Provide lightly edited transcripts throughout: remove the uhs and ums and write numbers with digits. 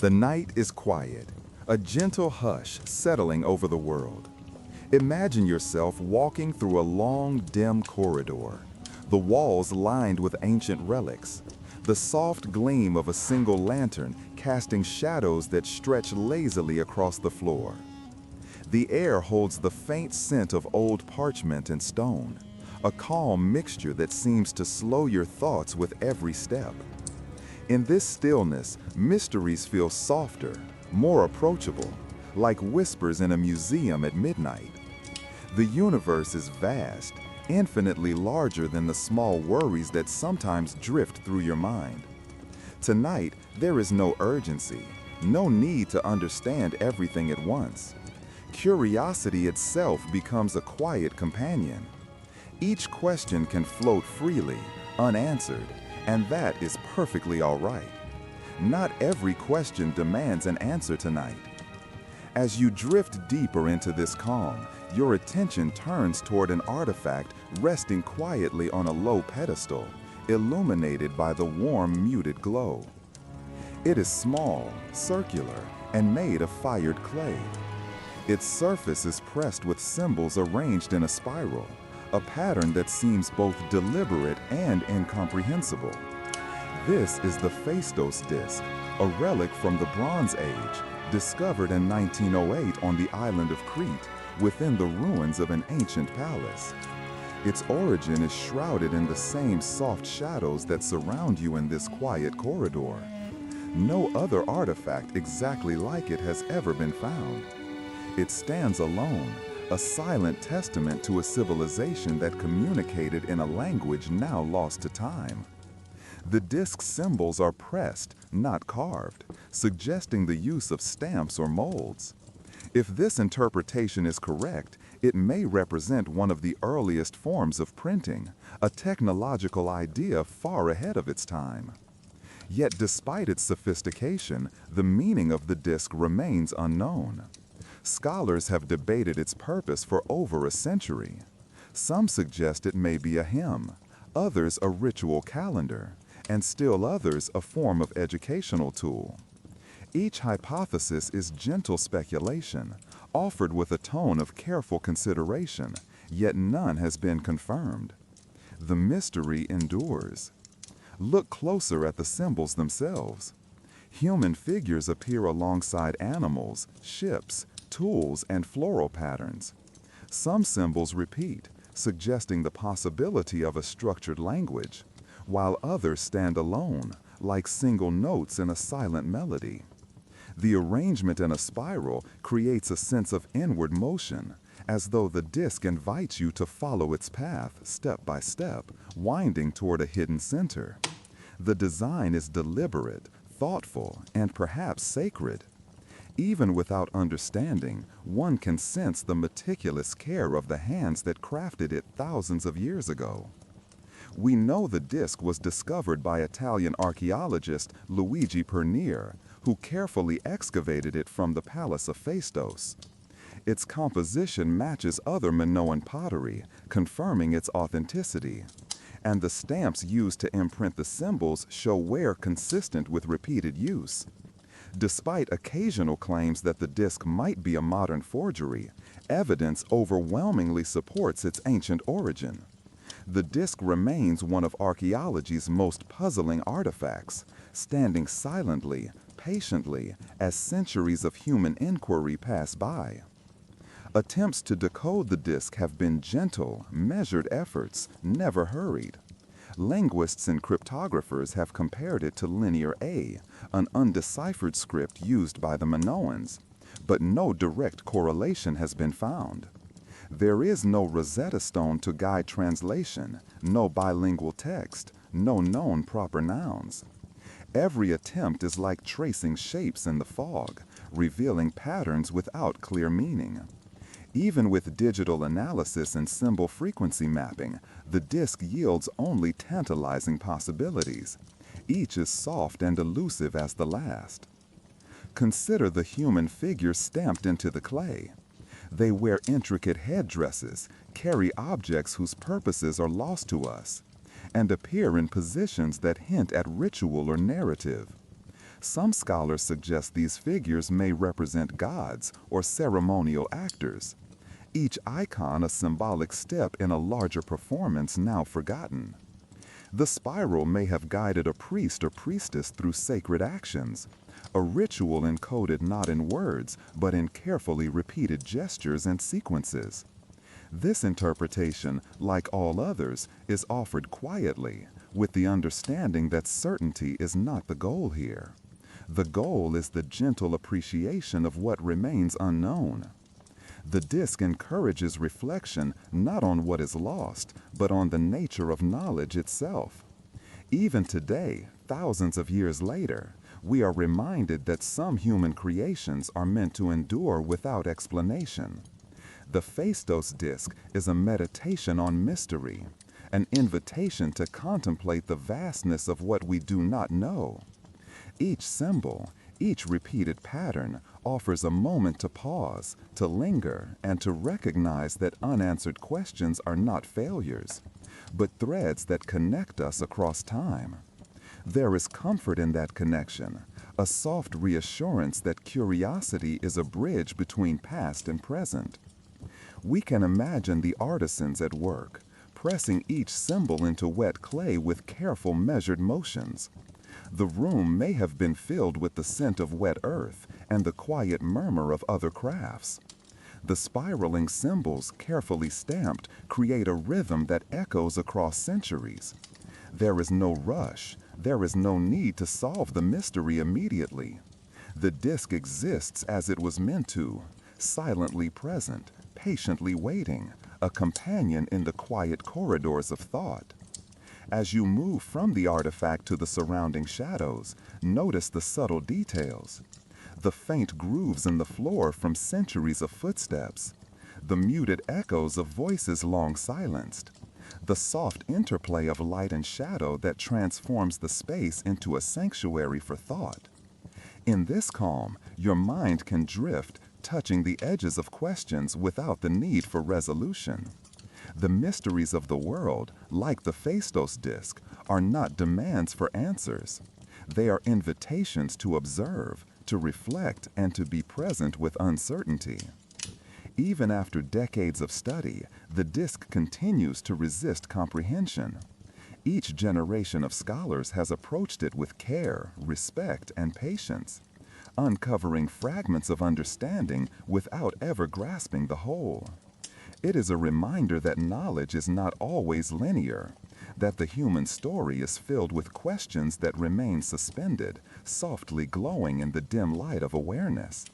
The night is quiet, a gentle hush settling over the world. Imagine yourself walking through a long, dim corridor, the walls lined with ancient relics, the soft gleam of a single lantern casting shadows that stretch lazily across the floor. The air holds the faint scent of old parchment and stone, a calm mixture that seems to slow your thoughts with every step. In this stillness, mysteries feel softer, more approachable, like whispers in a museum at midnight. The universe is vast, infinitely larger than the small worries that sometimes drift through your mind. Tonight, there is no urgency, no need to understand everything at once. Curiosity itself becomes a quiet companion. Each question can float freely, unanswered, and that is perfectly all right. Not every question demands an answer tonight. As you drift deeper into this calm, your attention turns toward an artifact resting quietly on a low pedestal, illuminated by the warm, muted glow. It is small, circular, and made of fired clay. Its surface is pressed with symbols arranged in a spiral, a pattern that seems both deliberate and incomprehensible. This is the Phaistos disc, a relic from the Bronze Age, discovered in 1908 on the island of Crete, within the ruins of an ancient palace. Its origin is shrouded in the same soft shadows that surround you in this quiet corridor. No other artifact exactly like it has ever been found. It stands alone, a silent testament to a civilization that communicated in a language now lost to time. The disc's symbols are pressed, not carved, suggesting the use of stamps or molds. If this interpretation is correct, it may represent one of the earliest forms of printing, a technological idea far ahead of its time. Yet despite its sophistication, the meaning of the disc remains unknown. Scholars have debated its purpose for over a century. Some suggest it may be a hymn, others a ritual calendar, and still others a form of educational tool. Each hypothesis is gentle speculation, offered with a tone of careful consideration, yet none has been confirmed. The mystery endures. Look closer at the symbols themselves. Human figures appear alongside animals, ships, tools, and floral patterns. Some symbols repeat, suggesting the possibility of a structured language, while others stand alone, like single notes in a silent melody. The arrangement in a spiral creates a sense of inward motion, as though the disc invites you to follow its path step by step, winding toward a hidden center. The design is deliberate, thoughtful, and perhaps sacred. Even without understanding, one can sense the meticulous care of the hands that crafted it thousands of years ago. We know the disc was discovered by Italian archaeologist Luigi Pernier, who carefully excavated it from the palace of Phaistos. Its composition matches other Minoan pottery, confirming its authenticity. And the stamps used to imprint the symbols show wear consistent with repeated use. Despite occasional claims that the disc might be a modern forgery, evidence overwhelmingly supports its ancient origin. The disc remains one of archaeology's most puzzling artifacts, standing silently, patiently, as centuries of human inquiry pass by. Attempts to decode the disc have been gentle, measured efforts, never hurried. Linguists and cryptographers have compared it to Linear A, an undeciphered script used by the Minoans, but no direct correlation has been found. There is no Rosetta Stone to guide translation, no bilingual text, no known proper nouns. Every attempt is like tracing shapes in the fog, revealing patterns without clear meaning. Even with digital analysis and symbol frequency mapping, the disc yields only tantalizing possibilities. Each is soft and elusive as the last. Consider the human figures stamped into the clay. They wear intricate headdresses, carry objects whose purposes are lost to us, and appear in positions that hint at ritual or narrative. Some scholars suggest these figures may represent gods or ceremonial actors, each icon a symbolic step in a larger performance now forgotten. The spiral may have guided a priest or priestess through sacred actions, a ritual encoded not in words but in carefully repeated gestures and sequences. This interpretation, like all others, is offered quietly, with the understanding that certainty is not the goal here. The goal is the gentle appreciation of what remains unknown. The disc encourages reflection not on what is lost, but on the nature of knowledge itself. Even today, thousands of years later, we are reminded that some human creations are meant to endure without explanation. The Phaistos disc is a meditation on mystery, an invitation to contemplate the vastness of what we do not know. Each symbol, each repeated pattern offers a moment to pause, to linger, and to recognize that unanswered questions are not failures, but threads that connect us across time. There is comfort in that connection, a soft reassurance that curiosity is a bridge between past and present. We can imagine the artisans at work, pressing each symbol into wet clay with careful measured motions. The room may have been filled with the scent of wet earth and the quiet murmur of other crafts. The spiraling symbols, carefully stamped, create a rhythm that echoes across centuries. There is no rush, there is no need to solve the mystery immediately. The disc exists as it was meant to, silently present, patiently waiting, a companion in the quiet corridors of thought. As you move from the artifact to the surrounding shadows, notice the subtle details. The faint grooves in the floor from centuries of footsteps. The muted echoes of voices long silenced. The soft interplay of light and shadow that transforms the space into a sanctuary for thought. In this calm, your mind can drift, touching the edges of questions without the need for resolution. The mysteries of the world, like the Phaistos disc, are not demands for answers. They are invitations to observe, to reflect, and to be present with uncertainty. Even after decades of study, the disc continues to resist comprehension. Each generation of scholars has approached it with care, respect, and patience, uncovering fragments of understanding without ever grasping the whole. It is a reminder that knowledge is not always linear, that the human story is filled with questions that remain suspended, softly glowing in the dim light of awareness.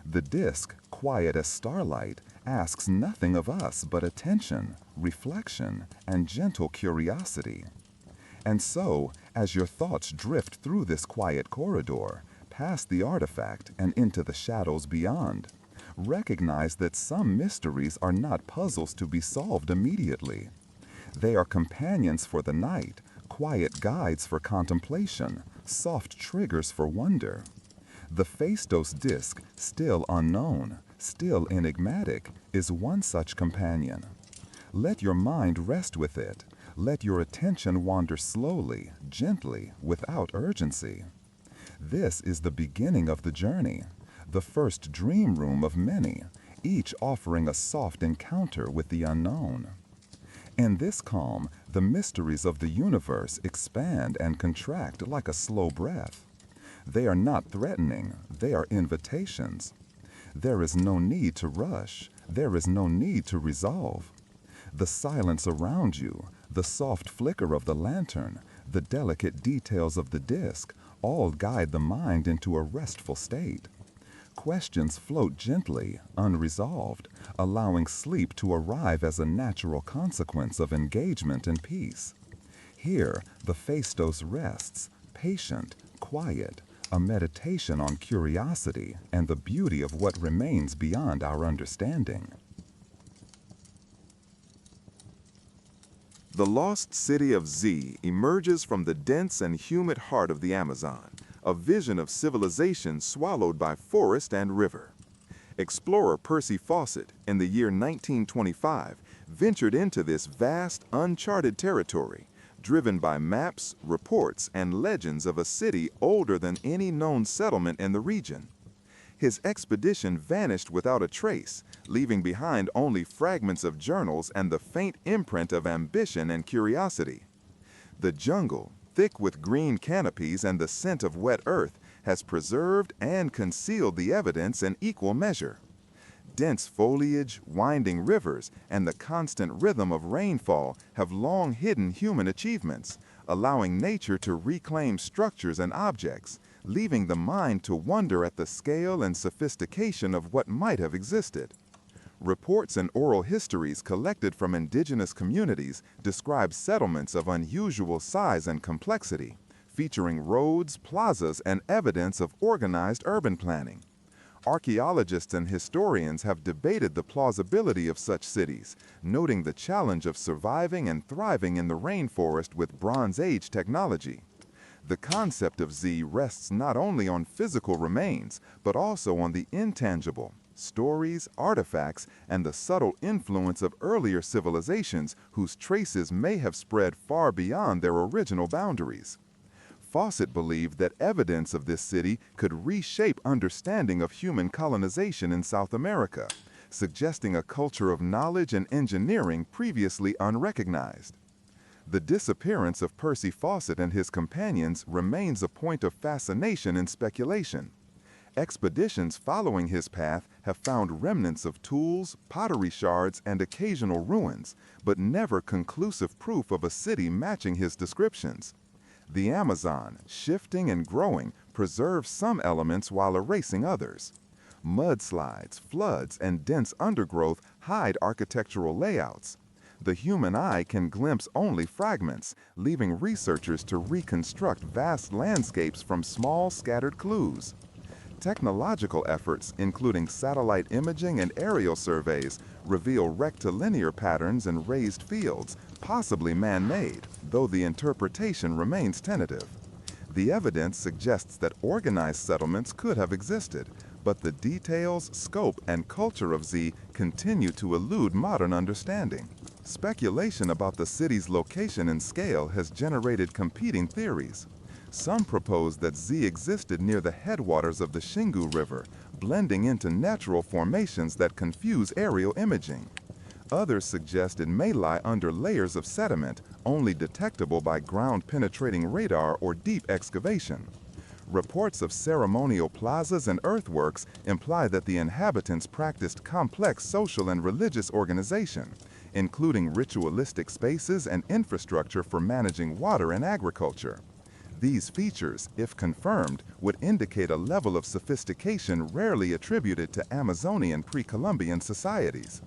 The disc, quiet as starlight, asks nothing of us but attention, reflection, and gentle curiosity. And so, as your thoughts drift through this quiet corridor, past the artifact and into the shadows beyond, recognize that some mysteries are not puzzles to be solved immediately. They are companions for the night, quiet guides for contemplation, soft triggers for wonder. The Phaistos disc, still unknown, still enigmatic, is one such companion. Let your mind rest with it. Let your attention wander slowly, gently, without urgency. This is the beginning of the journey, the first dream room of many, each offering a soft encounter with the unknown. In this calm, the mysteries of the universe expand and contract like a slow breath. They are not threatening, they are invitations. There is no need to rush, there is no need to resolve. The silence around you, the soft flicker of the lantern, the delicate details of the disc, all guide the mind into a restful state. Questions float gently, unresolved, allowing sleep to arrive as a natural consequence of engagement and peace. Here, the Phaistos rests, patient, quiet, a meditation on curiosity and the beauty of what remains beyond our understanding. The lost city of Z emerges from the dense and humid heart of the Amazon, a vision of civilization swallowed by forest and river. Explorer Percy Fawcett, in the year 1925, ventured into this vast, uncharted territory, driven by maps, reports, and legends of a city older than any known settlement in the region. His expedition vanished without a trace, leaving behind only fragments of journals and the faint imprint of ambition and curiosity. The jungle, thick with green canopies and the scent of wet earth, has preserved and concealed the evidence in equal measure. Dense foliage, winding rivers, and the constant rhythm of rainfall have long hidden human achievements, allowing nature to reclaim structures and objects, leaving the mind to wonder at the scale and sophistication of what might have existed. Reports and oral histories collected from indigenous communities describe settlements of unusual size and complexity, featuring roads, plazas, and evidence of organized urban planning. Archaeologists and historians have debated the plausibility of such cities, noting the challenge of surviving and thriving in the rainforest with Bronze Age technology. The concept of Z rests not only on physical remains, but also on the intangible, stories, artifacts, and the subtle influence of earlier civilizations whose traces may have spread far beyond their original boundaries. Fawcett believed that evidence of this city could reshape understanding of human colonization in South America, suggesting a culture of knowledge and engineering previously unrecognized. The disappearance of Percy Fawcett and his companions remains a point of fascination and speculation. Expeditions following his path have found remnants of tools, pottery shards, and occasional ruins, but never conclusive proof of a city matching his descriptions. The Amazon, shifting and growing, preserves some elements while erasing others. Mudslides, floods, and dense undergrowth hide architectural layouts. The human eye can glimpse only fragments, leaving researchers to reconstruct vast landscapes from small scattered clues. Technological efforts, including satellite imaging and aerial surveys, reveal rectilinear patterns and raised fields, possibly man-made, though the interpretation remains tentative. The evidence suggests that organized settlements could have existed, but the details, scope, and culture of Z continue to elude modern understanding. Speculation about the city's location and scale has generated competing theories. Some propose that Z existed near the headwaters of the Xingu River, blending into natural formations that confuse aerial imaging. Others suggest it may lie under layers of sediment, only detectable by ground-penetrating radar or deep excavation. Reports of ceremonial plazas and earthworks imply that the inhabitants practiced complex social and religious organization, including ritualistic spaces and infrastructure for managing water and agriculture. These features, if confirmed, would indicate a level of sophistication rarely attributed to Amazonian pre-Columbian societies.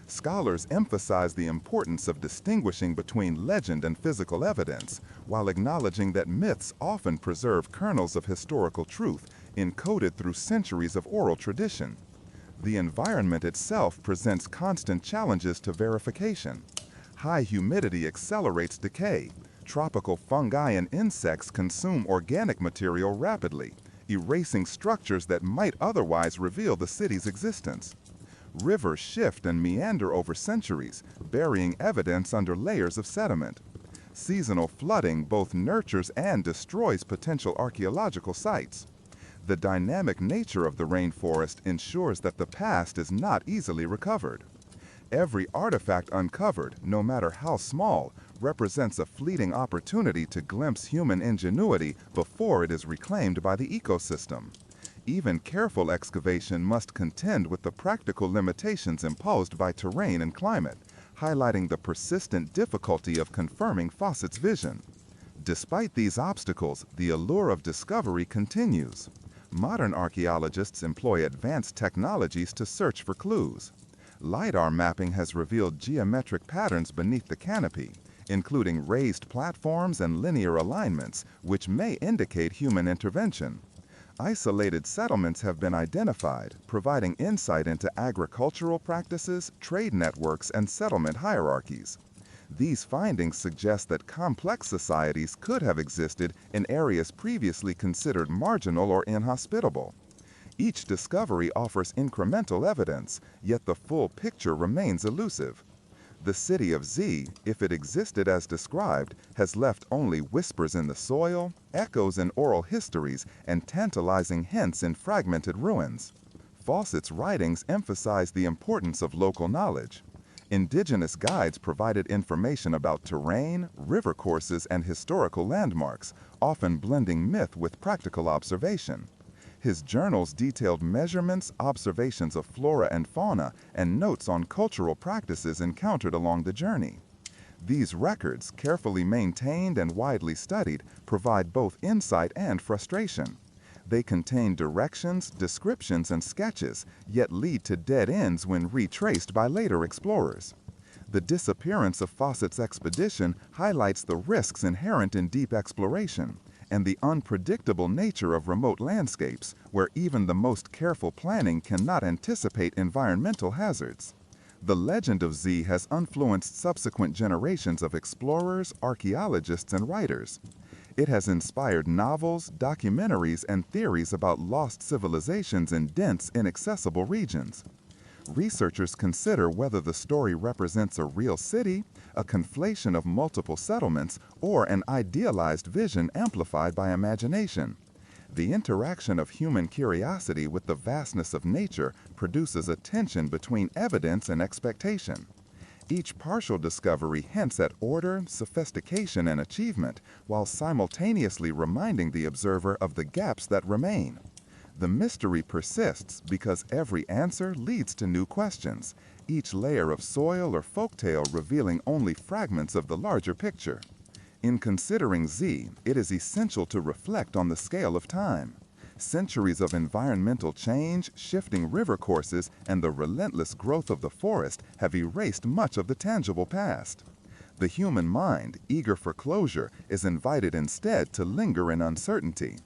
Scholars emphasize the importance of distinguishing between legend and physical evidence, while acknowledging that myths often preserve kernels of historical truth encoded through centuries of oral tradition. The environment itself presents constant challenges to verification. High humidity accelerates decay. Tropical fungi and insects consume organic material rapidly, erasing structures that might otherwise reveal the city's existence. Rivers shift and meander over centuries, burying evidence under layers of sediment. Seasonal flooding both nurtures and destroys potential archaeological sites. The dynamic nature of the rainforest ensures that the past is not easily recovered. Every artifact uncovered, no matter how small, represents a fleeting opportunity to glimpse human ingenuity before it is reclaimed by the ecosystem. Even careful excavation must contend with the practical limitations imposed by terrain and climate, highlighting the persistent difficulty of confirming Fawcett's vision. Despite these obstacles, the allure of discovery continues. Modern archaeologists employ advanced technologies to search for clues. LiDAR mapping has revealed geometric patterns beneath the canopy, including raised platforms and linear alignments, which may indicate human intervention. Isolated settlements have been identified, providing insight into agricultural practices, trade networks, and settlement hierarchies. These findings suggest that complex societies could have existed in areas previously considered marginal or inhospitable. Each discovery offers incremental evidence, yet the full picture remains elusive. The city of Z, if it existed as described, has left only whispers in the soil, echoes in oral histories, and tantalizing hints in fragmented ruins. Fawcett's writings emphasize the importance of local knowledge. Indigenous guides provided information about terrain, river courses, and historical landmarks, often blending myth with practical observation. His journals detailed measurements, observations of flora and fauna, and notes on cultural practices encountered along the journey. These records, carefully maintained and widely studied, provide both insight and frustration. They contain directions, descriptions, and sketches, yet lead to dead ends when retraced by later explorers. The disappearance of Fawcett's expedition highlights the risks inherent in deep exploration and the unpredictable nature of remote landscapes where even the most careful planning cannot anticipate environmental hazards. The legend of Z has influenced subsequent generations of explorers, archaeologists, and writers. It has inspired novels, documentaries, and theories about lost civilizations in dense, inaccessible regions. Researchers consider whether the story represents a real city, a conflation of multiple settlements, or an idealized vision amplified by imagination. The interaction of human curiosity with the vastness of nature produces a tension between evidence and expectation. Each partial discovery hints at order, sophistication, and achievement, while simultaneously reminding the observer of the gaps that remain. The mystery persists because every answer leads to new questions, each layer of soil or folktale revealing only fragments of the larger picture. In considering Z, it is essential to reflect on the scale of time. Centuries of environmental change, shifting river courses, and the relentless growth of the forest have erased much of the tangible past. The human mind, eager for closure, is invited instead to linger in uncertainty.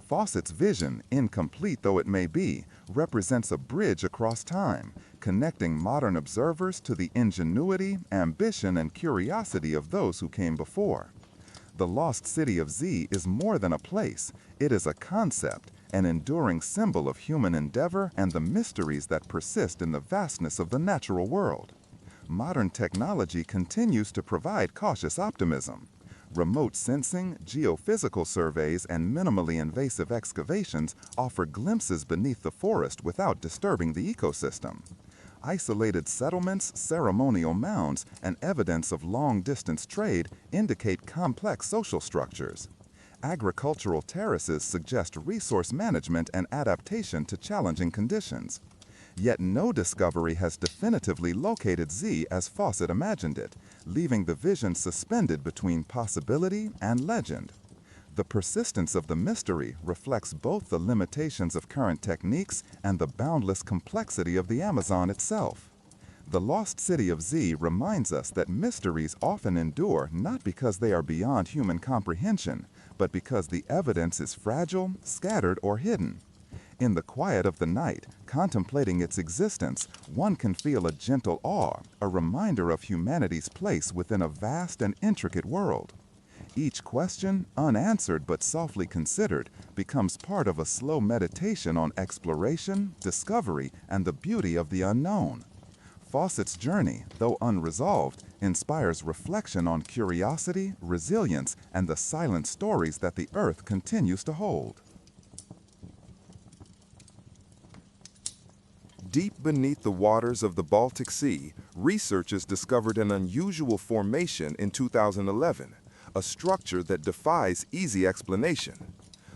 Fawcett's vision, incomplete though it may be, represents a bridge across time, connecting modern observers to the ingenuity, ambition, and curiosity of those who came before. The lost city of Z is more than a place. It is a concept, an enduring symbol of human endeavor and the mysteries that persist in the vastness of the natural world. Modern technology continues to provide cautious optimism. Remote sensing, geophysical surveys, and minimally invasive excavations offer glimpses beneath the forest without disturbing the ecosystem. Isolated settlements, ceremonial mounds, and evidence of long-distance trade indicate complex social structures. Agricultural terraces suggest resource management and adaptation to challenging conditions. Yet no discovery has definitively located Z as Fawcett imagined it, leaving the vision suspended between possibility and legend. The persistence of the mystery reflects both the limitations of current techniques and the boundless complexity of the Amazon itself. The lost city of Z reminds us that mysteries often endure not because they are beyond human comprehension, but because the evidence is fragile, scattered, or hidden. In the quiet of the night, contemplating its existence, one can feel a gentle awe, a reminder of humanity's place within a vast and intricate world. Each question, unanswered but softly considered, becomes part of a slow meditation on exploration, discovery, and the beauty of the unknown. Fawcett's journey, though unresolved, inspires reflection on curiosity, resilience, and the silent stories that the Earth continues to hold. Deep beneath the waters of the Baltic Sea, researchers discovered an unusual formation in 2011, a structure that defies easy explanation.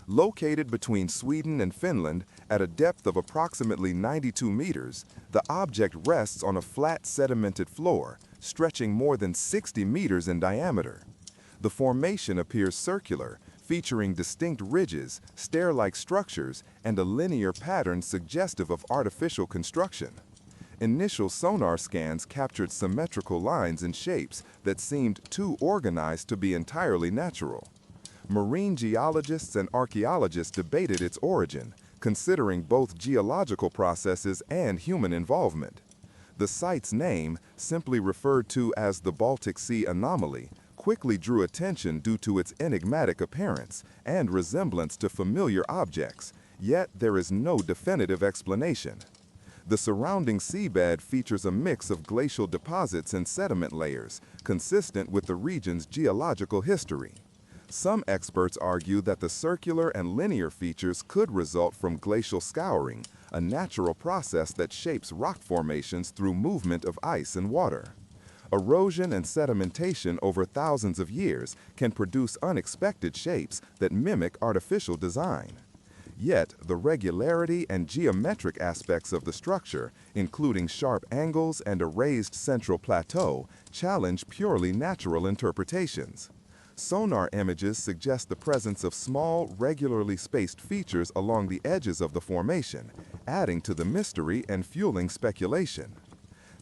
Located between Sweden and Finland at a depth of approximately 92 meters, the object rests on a flat sedimented floor, stretching more than 60 meters in diameter. The formation appears circular, featuring distinct ridges, stair-like structures, and a linear pattern suggestive of artificial construction. Initial sonar scans captured symmetrical lines and shapes that seemed too organized to be entirely natural. Marine geologists and archaeologists debated its origin, considering both geological processes and human involvement. The site's name, simply referred to as the Baltic Sea Anomaly, quickly drew attention due to its enigmatic appearance and resemblance to familiar objects, yet there is no definitive explanation. The surrounding seabed features a mix of glacial deposits and sediment layers, consistent with the region's geological history. Some experts argue that the circular and linear features could result from glacial scouring, a natural process that shapes rock formations through movement of ice and water. Erosion and sedimentation over thousands of years can produce unexpected shapes that mimic artificial design. Yet, the regularity and geometric aspects of the structure, including sharp angles and a raised central plateau, challenge purely natural interpretations. Sonar images suggest the presence of small, regularly spaced features along the edges of the formation, adding to the mystery and fueling speculation.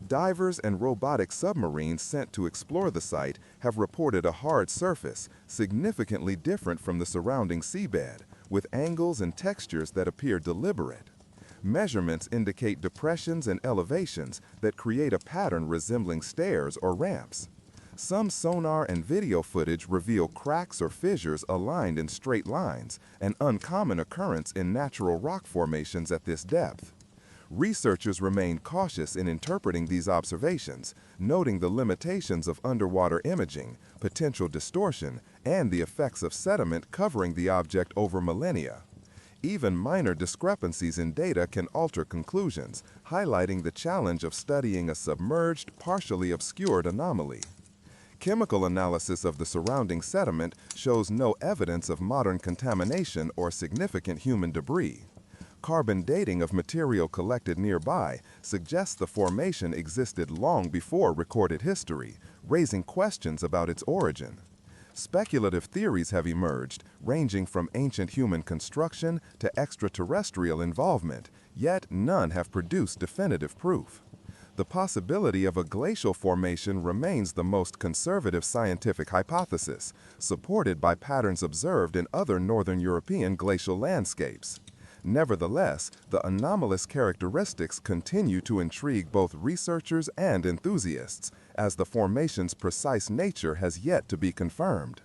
Divers and robotic submarines sent to explore the site have reported a hard surface, significantly different from the surrounding seabed, with angles and textures that appear deliberate. Measurements indicate depressions and elevations that create a pattern resembling stairs or ramps. Some sonar and video footage reveal cracks or fissures aligned in straight lines, an uncommon occurrence in natural rock formations at this depth. Researchers remain cautious in interpreting these observations, noting the limitations of underwater imaging, potential distortion, and the effects of sediment covering the object over millennia. Even minor discrepancies in data can alter conclusions, highlighting the challenge of studying a submerged, partially obscured anomaly. Chemical analysis of the surrounding sediment shows no evidence of modern contamination or significant human debris. Carbon dating of material collected nearby suggests the formation existed long before recorded history, raising questions about its origin. Speculative theories have emerged, ranging from ancient human construction to extraterrestrial involvement, yet none have produced definitive proof. The possibility of a glacial formation remains the most conservative scientific hypothesis, supported by patterns observed in other northern European glacial landscapes. Nevertheless, the anomalous characteristics continue to intrigue both researchers and enthusiasts, as the formation's precise nature has yet to be confirmed.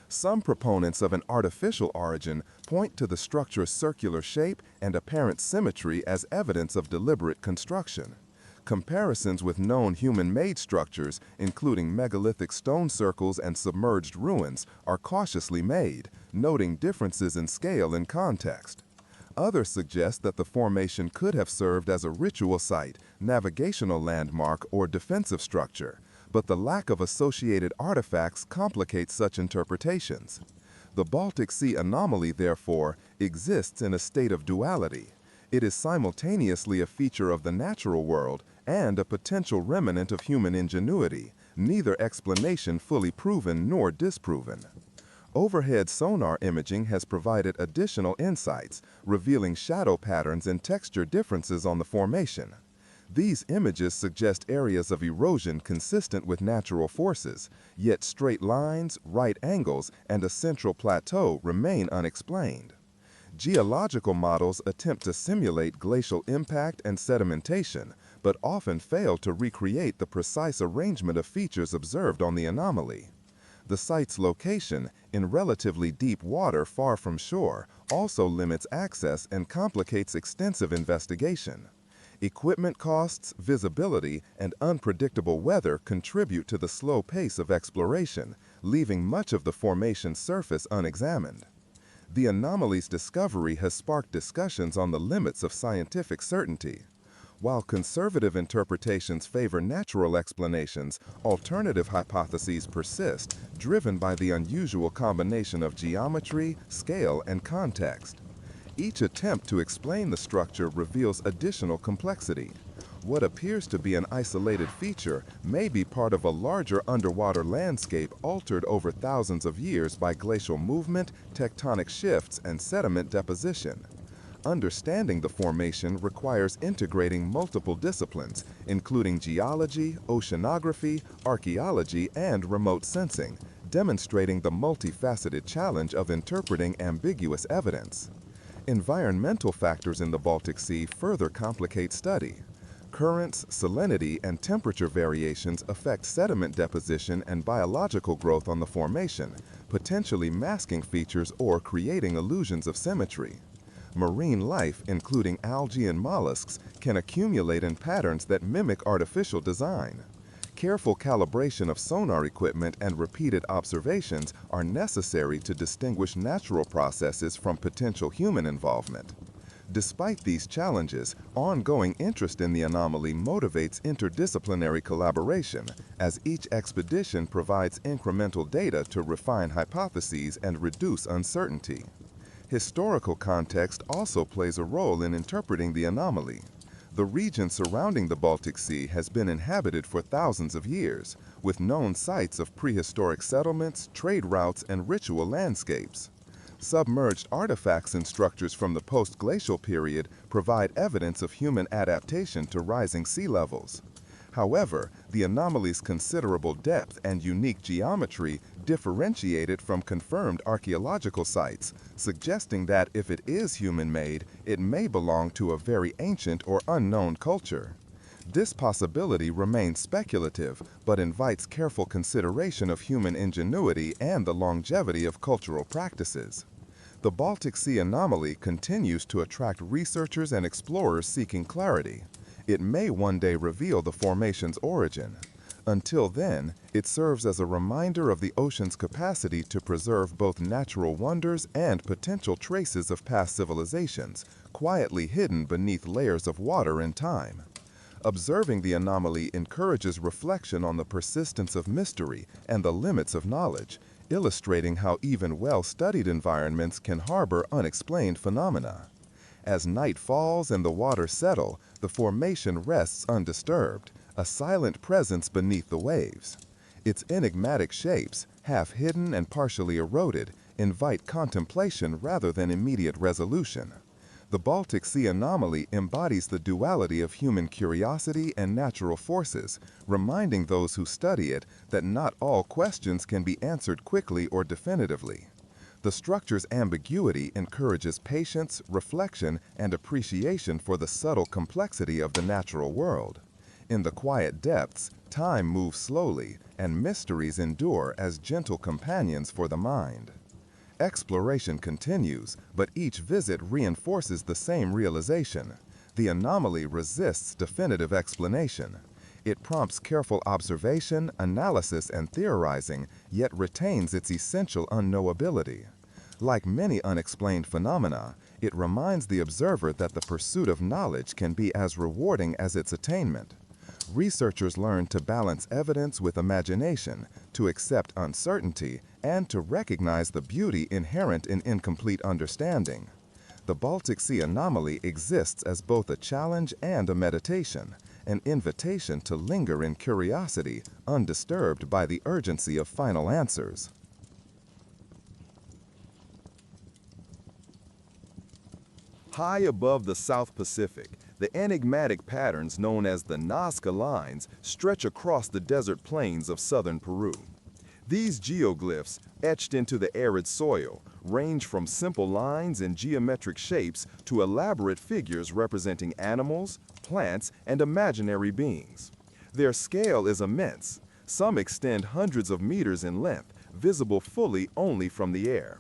Some proponents of an artificial origin point to the structure's circular shape and apparent symmetry as evidence of deliberate construction. Comparisons with known human-made structures, including megalithic stone circles and submerged ruins, are cautiously made, noting differences in scale and context. Others suggest that the formation could have served as a ritual site, navigational landmark, or defensive structure, but the lack of associated artifacts complicates such interpretations. The Baltic Sea anomaly, therefore, exists in a state of duality. It is simultaneously a feature of the natural world and a potential remnant of human ingenuity, neither explanation fully proven nor disproven. Overhead sonar imaging has provided additional insights, revealing shadow patterns and texture differences on the formation. These images suggest areas of erosion consistent with natural forces, yet straight lines, right angles, and a central plateau remain unexplained. Geological models attempt to simulate glacial impact and sedimentation, but often fail to recreate the precise arrangement of features observed on the anomaly. The site's location, in relatively deep water far from shore, also limits access and complicates extensive investigation. Equipment costs, visibility, and unpredictable weather contribute to the slow pace of exploration, leaving much of the formation's surface unexamined. The anomaly's discovery has sparked discussions on the limits of scientific certainty. While conservative interpretations favor natural explanations, alternative hypotheses persist, driven by the unusual combination of geometry, scale, and context. Each attempt to explain the structure reveals additional complexity. What appears to be an isolated feature may be part of a larger underwater landscape altered over thousands of years by glacial movement, tectonic shifts, and sediment deposition. Understanding the formation requires integrating multiple disciplines, including geology, oceanography, archaeology, and remote sensing, demonstrating the multifaceted challenge of interpreting ambiguous evidence. Environmental factors in the Baltic Sea further complicate study. Currents, salinity, and temperature variations affect sediment deposition and biological growth on the formation, potentially masking features or creating illusions of symmetry. Marine life, including algae and mollusks, can accumulate in patterns that mimic artificial design. Careful calibration of sonar equipment and repeated observations are necessary to distinguish natural processes from potential human involvement. Despite these challenges, ongoing interest in the anomaly motivates interdisciplinary collaboration, as each expedition provides incremental data to refine hypotheses and reduce uncertainty. Historical context also plays a role in interpreting the anomaly. The region surrounding the Baltic Sea has been inhabited for thousands of years, with known sites of prehistoric settlements, trade routes, and ritual landscapes. Submerged artifacts and structures from the post-glacial period provide evidence of human adaptation to rising sea levels. However, the anomaly's considerable depth and unique geometry differentiate it from confirmed archaeological sites, suggesting that if it is human-made, it may belong to a very ancient or unknown culture. This possibility remains speculative, but invites careful consideration of human ingenuity and the longevity of cultural practices. The Baltic Sea anomaly continues to attract researchers and explorers seeking clarity. It may one day reveal the formation's origin. Until then, it serves as a reminder of the ocean's capacity to preserve both natural wonders and potential traces of past civilizations, quietly hidden beneath layers of water and time. Observing the anomaly encourages reflection on the persistence of mystery and the limits of knowledge, illustrating how even well-studied environments can harbor unexplained phenomena. As night falls and the waters settle, the formation rests undisturbed, a silent presence beneath the waves. Its enigmatic shapes, half hidden and partially eroded, invite contemplation rather than immediate resolution. The Baltic Sea anomaly embodies the duality of human curiosity and natural forces, reminding those who study it that not all questions can be answered quickly or definitively. The structure's ambiguity encourages patience, reflection, and appreciation for the subtle complexity of the natural world. In the quiet depths, time moves slowly, and mysteries endure as gentle companions for the mind. Exploration continues, but each visit reinforces the same realization. The anomaly resists definitive explanation. It prompts careful observation, analysis, and theorizing, yet retains its essential unknowability. Like many unexplained phenomena, it reminds the observer that the pursuit of knowledge can be as rewarding as its attainment. Researchers learn to balance evidence with imagination, to accept uncertainty, and to recognize the beauty inherent in incomplete understanding. The Baltic Sea anomaly exists as both a challenge and a meditation, an invitation to linger in curiosity, undisturbed by the urgency of final answers. High above the South Pacific, the enigmatic patterns known as the Nazca Lines stretch across the desert plains of southern Peru. These geoglyphs, etched into the arid soil, range from simple lines and geometric shapes to elaborate figures representing animals, plants, and imaginary beings. Their scale is immense. Some extend hundreds of meters in length, visible fully only from the air.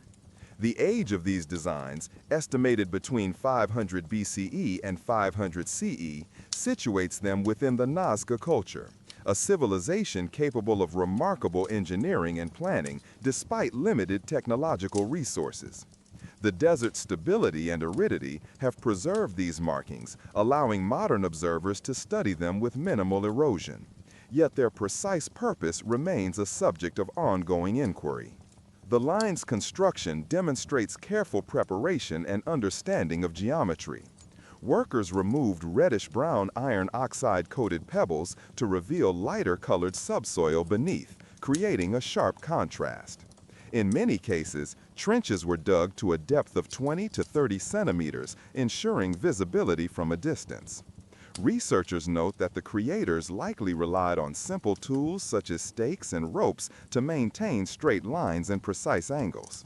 The age of these designs, estimated between 500 BCE and 500 CE, situates them within the Nazca culture, a civilization capable of remarkable engineering and planning despite limited technological resources. The desert's stability and aridity have preserved these markings, allowing modern observers to study them with minimal erosion. Yet their precise purpose remains a subject of ongoing inquiry. The line's construction demonstrates careful preparation and understanding of geometry. Workers removed reddish-brown iron oxide-coated pebbles to reveal lighter-colored subsoil beneath, creating a sharp contrast. In many cases, trenches were dug to a depth of 20 to 30 centimeters, ensuring visibility from a distance. Researchers note that the creators likely relied on simple tools such as stakes and ropes to maintain straight lines and precise angles.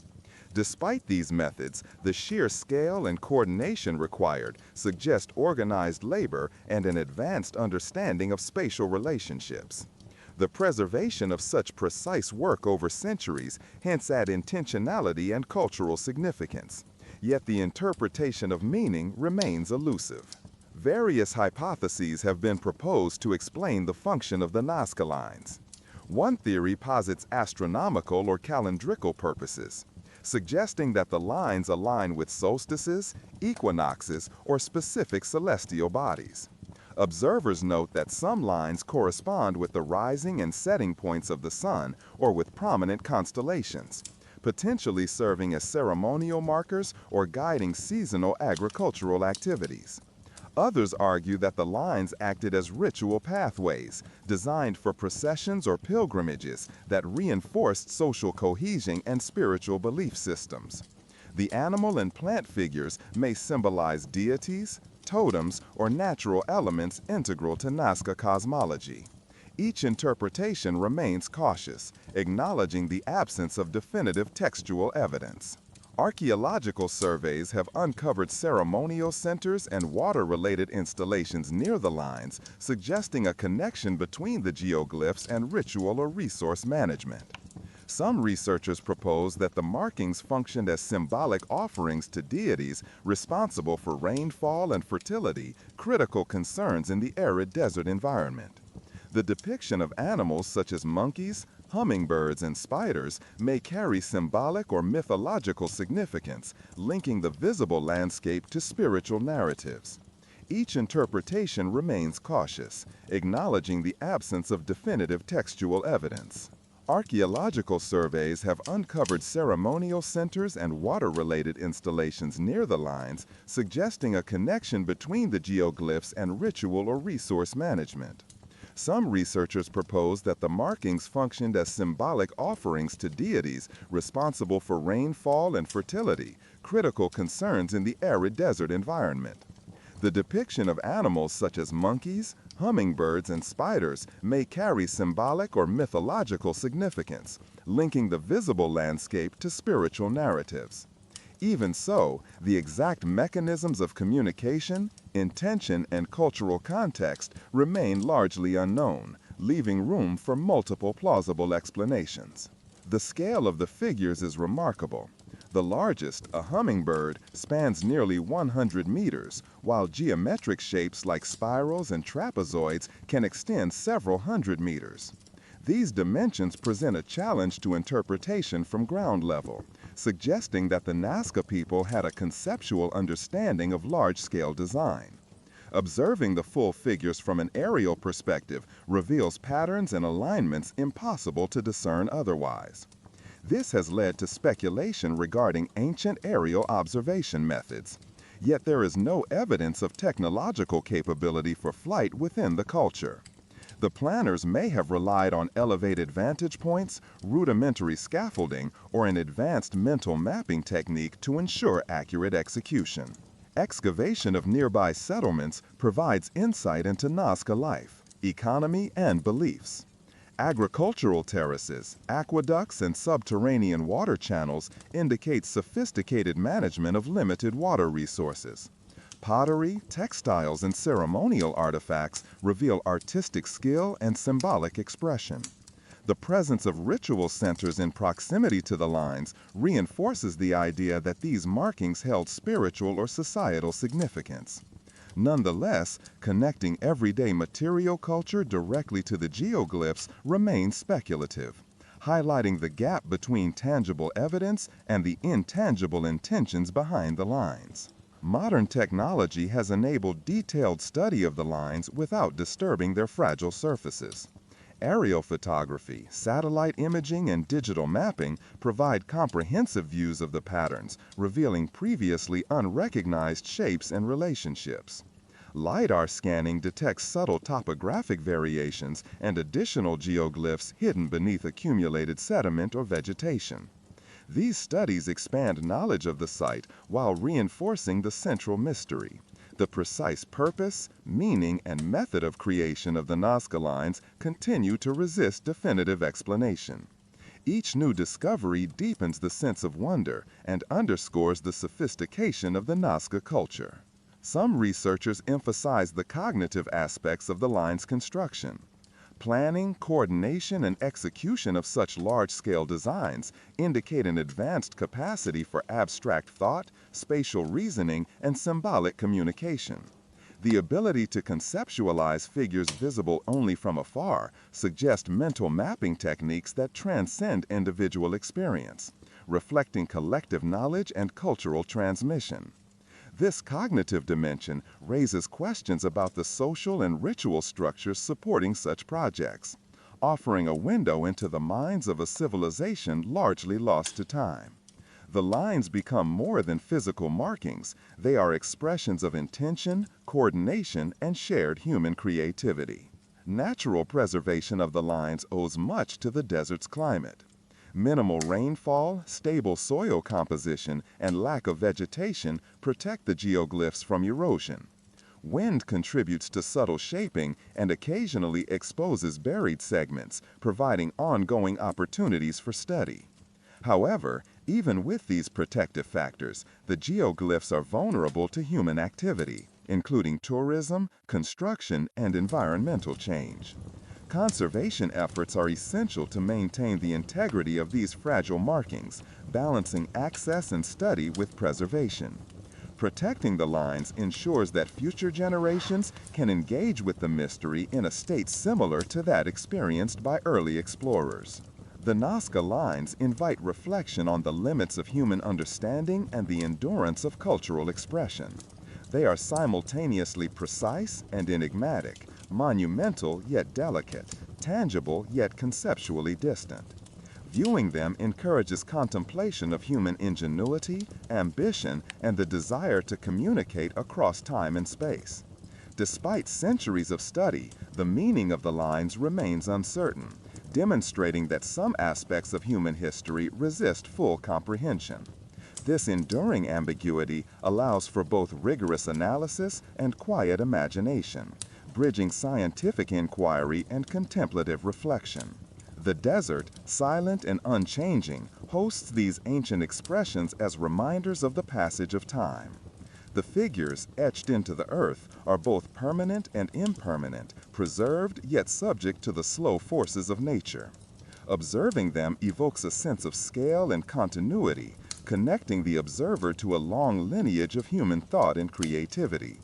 Despite these methods, the sheer scale and coordination required suggest organized labor and an advanced understanding of spatial relationships. The preservation of such precise work over centuries hints at intentionality and cultural significance. Yet the interpretation of meaning remains elusive. Various hypotheses have been proposed to explain the function of the Nazca lines. One theory posits astronomical or calendrical purposes, suggesting that the lines align with solstices, equinoxes, or specific celestial bodies. Observers note that some lines correspond with the rising and setting points of the sun or with prominent constellations, potentially serving as ceremonial markers or guiding seasonal agricultural activities. Others argue that the lines acted as ritual pathways, designed for processions or pilgrimages that reinforced social cohesion and spiritual belief systems. The animal and plant figures may symbolize deities, totems, or natural elements integral to Nazca cosmology. Each interpretation remains cautious, acknowledging the absence of definitive textual evidence. Archaeological surveys have uncovered ceremonial centers and water-related installations near the lines, suggesting a connection between the geoglyphs and ritual or resource management. Some researchers propose that the markings functioned as symbolic offerings to deities responsible for rainfall and fertility, critical concerns in the arid desert environment. The depiction of animals such as monkeys, hummingbirds, and spiders may carry symbolic or mythological significance, linking the visible landscape to spiritual narratives. Each interpretation remains cautious, acknowledging the absence of definitive textual evidence. Archaeological surveys have uncovered ceremonial centers and water-related installations near the lines, suggesting a connection between the geoglyphs and ritual or resource management. Some researchers propose that the markings functioned as symbolic offerings to deities responsible for rainfall and fertility, critical concerns in the arid desert environment. The depiction of animals such as monkeys, hummingbirds, and spiders may carry symbolic or mythological significance, linking the visible landscape to spiritual narratives. Even so, the exact mechanisms of communication, intention, and cultural context remain largely unknown, leaving room for multiple plausible explanations. The scale of the figures is remarkable. The largest, a hummingbird, spans nearly 100 meters, while geometric shapes like spirals and trapezoids can extend several hundred meters. These dimensions present a challenge to interpretation from ground level, suggesting that the Nazca people had a conceptual understanding of large-scale design. Observing the full figures from an aerial perspective reveals patterns and alignments impossible to discern otherwise. This has led to speculation regarding ancient aerial observation methods. Yet there is no evidence of technological capability for flight within the culture. The planners may have relied on elevated vantage points, rudimentary scaffolding, or an advanced mental mapping technique to ensure accurate execution. Excavation of nearby settlements provides insight into Nazca life, economy, and beliefs. Agricultural terraces, aqueducts, and subterranean water channels indicate sophisticated management of limited water resources. Pottery, textiles, and ceremonial artifacts reveal artistic skill and symbolic expression. The presence of ritual centers in proximity to the lines reinforces the idea that these markings held spiritual or societal significance. Nonetheless, connecting everyday material culture directly to the geoglyphs remains speculative, highlighting the gap between tangible evidence and the intangible intentions behind the lines. Modern technology has enabled detailed study of the lines without disturbing their fragile surfaces. Aerial photography, satellite imaging, and digital mapping provide comprehensive views of the patterns, revealing previously unrecognized shapes and relationships. LiDAR scanning detects subtle topographic variations and additional geoglyphs hidden beneath accumulated sediment or vegetation. These studies expand knowledge of the site while reinforcing the central mystery. The precise purpose, meaning, and method of creation of the Nazca lines continue to resist definitive explanation. Each new discovery deepens the sense of wonder and underscores the sophistication of the Nazca culture. Some researchers emphasize the cognitive aspects of the line's construction. planning, coordination, and execution of such large-scale designs indicate an advanced capacity for abstract thought, spatial reasoning, and symbolic communication. The ability to conceptualize figures visible only from afar suggests mental mapping techniques that transcend individual experience, reflecting collective knowledge and cultural transmission. This cognitive dimension raises questions about the social and ritual structures supporting such projects, offering a window into the minds of a civilization largely lost to time. The lines become more than physical markings. They are expressions of intention, coordination, and shared human creativity. Natural preservation of the lines owes much to the desert's climate. Minimal rainfall, stable soil composition, and lack of vegetation protect the geoglyphs from erosion. Wind contributes to subtle shaping and occasionally exposes buried segments, providing ongoing opportunities for study. However, even with these protective factors, the geoglyphs are vulnerable to human activity, including tourism, construction, and environmental change. Conservation efforts are essential to maintain the integrity of these fragile markings, balancing access and study with preservation. Protecting the lines ensures that future generations can engage with the mystery in a state similar to that experienced by early explorers. The Nazca lines invite reflection on the limits of human understanding and the endurance of cultural expression. They are simultaneously precise and enigmatic, monumental yet delicate, tangible yet conceptually distant. Viewing them encourages contemplation of human ingenuity, ambition, and the desire to communicate across time and space. Despite centuries of study, the meaning of the lines remains uncertain, demonstrating that some aspects of human history resist full comprehension. This enduring ambiguity allows for both rigorous analysis and quiet imagination, bridging scientific inquiry and contemplative reflection. The desert, silent and unchanging, hosts these ancient expressions as reminders of the passage of time. The figures etched into the earth are both permanent and impermanent, preserved yet subject to the slow forces of nature. Observing them evokes a sense of scale and continuity, connecting the observer to a long lineage of human thought and creativity.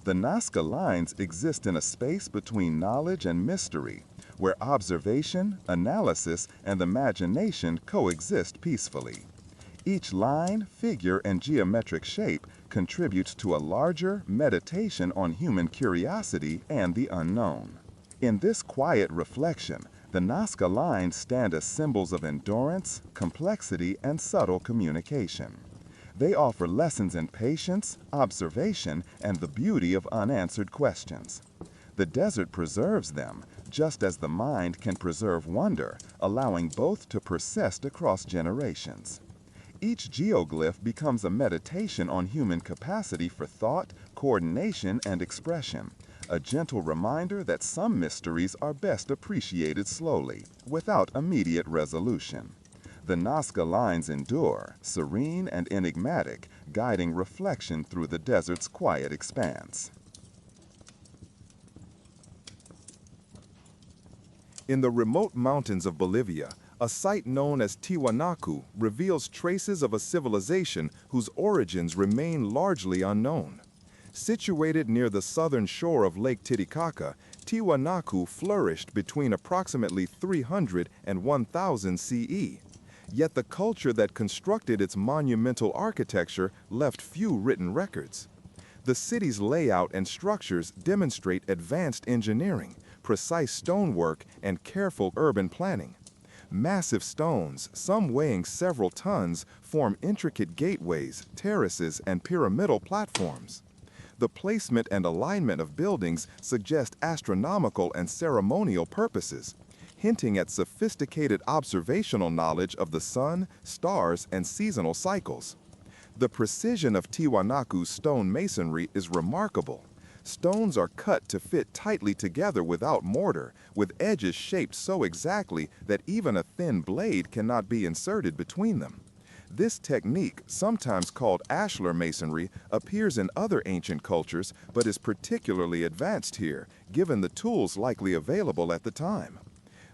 The Nazca lines exist in a space between knowledge and mystery, where observation, analysis, and imagination coexist peacefully. Each line, figure, and geometric shape contributes to a larger meditation on human curiosity and the unknown. In this quiet reflection, the Nazca lines stand as symbols of endurance, complexity, and subtle communication. They offer lessons in patience, observation, and the beauty of unanswered questions. The desert preserves them, just as the mind can preserve wonder, allowing both to persist across generations. Each geoglyph becomes a meditation on human capacity for thought, coordination, and expression, a gentle reminder that some mysteries are best appreciated slowly, without immediate resolution. The Nazca lines endure, serene and enigmatic, guiding reflection through the desert's quiet expanse. In the remote mountains of Bolivia, a site known as Tiwanaku reveals traces of a civilization whose origins remain largely unknown. Situated near the southern shore of Lake Titicaca, Tiwanaku flourished between approximately 300 and 1000 CE. Yet the culture that constructed its monumental architecture left few written records. The city's layout and structures demonstrate advanced engineering, precise stonework, and careful urban planning. Massive stones, some weighing several tons, form intricate gateways, terraces, and pyramidal platforms. The placement and alignment of buildings suggest astronomical and ceremonial purposes, hinting at sophisticated observational knowledge of the sun, stars, and seasonal cycles. The precision of Tiwanaku's stone masonry is remarkable. Stones are cut to fit tightly together without mortar, with edges shaped so exactly that even a thin blade cannot be inserted between them. This technique, sometimes called ashlar masonry, appears in other ancient cultures but is particularly advanced here, given the tools likely available at the time.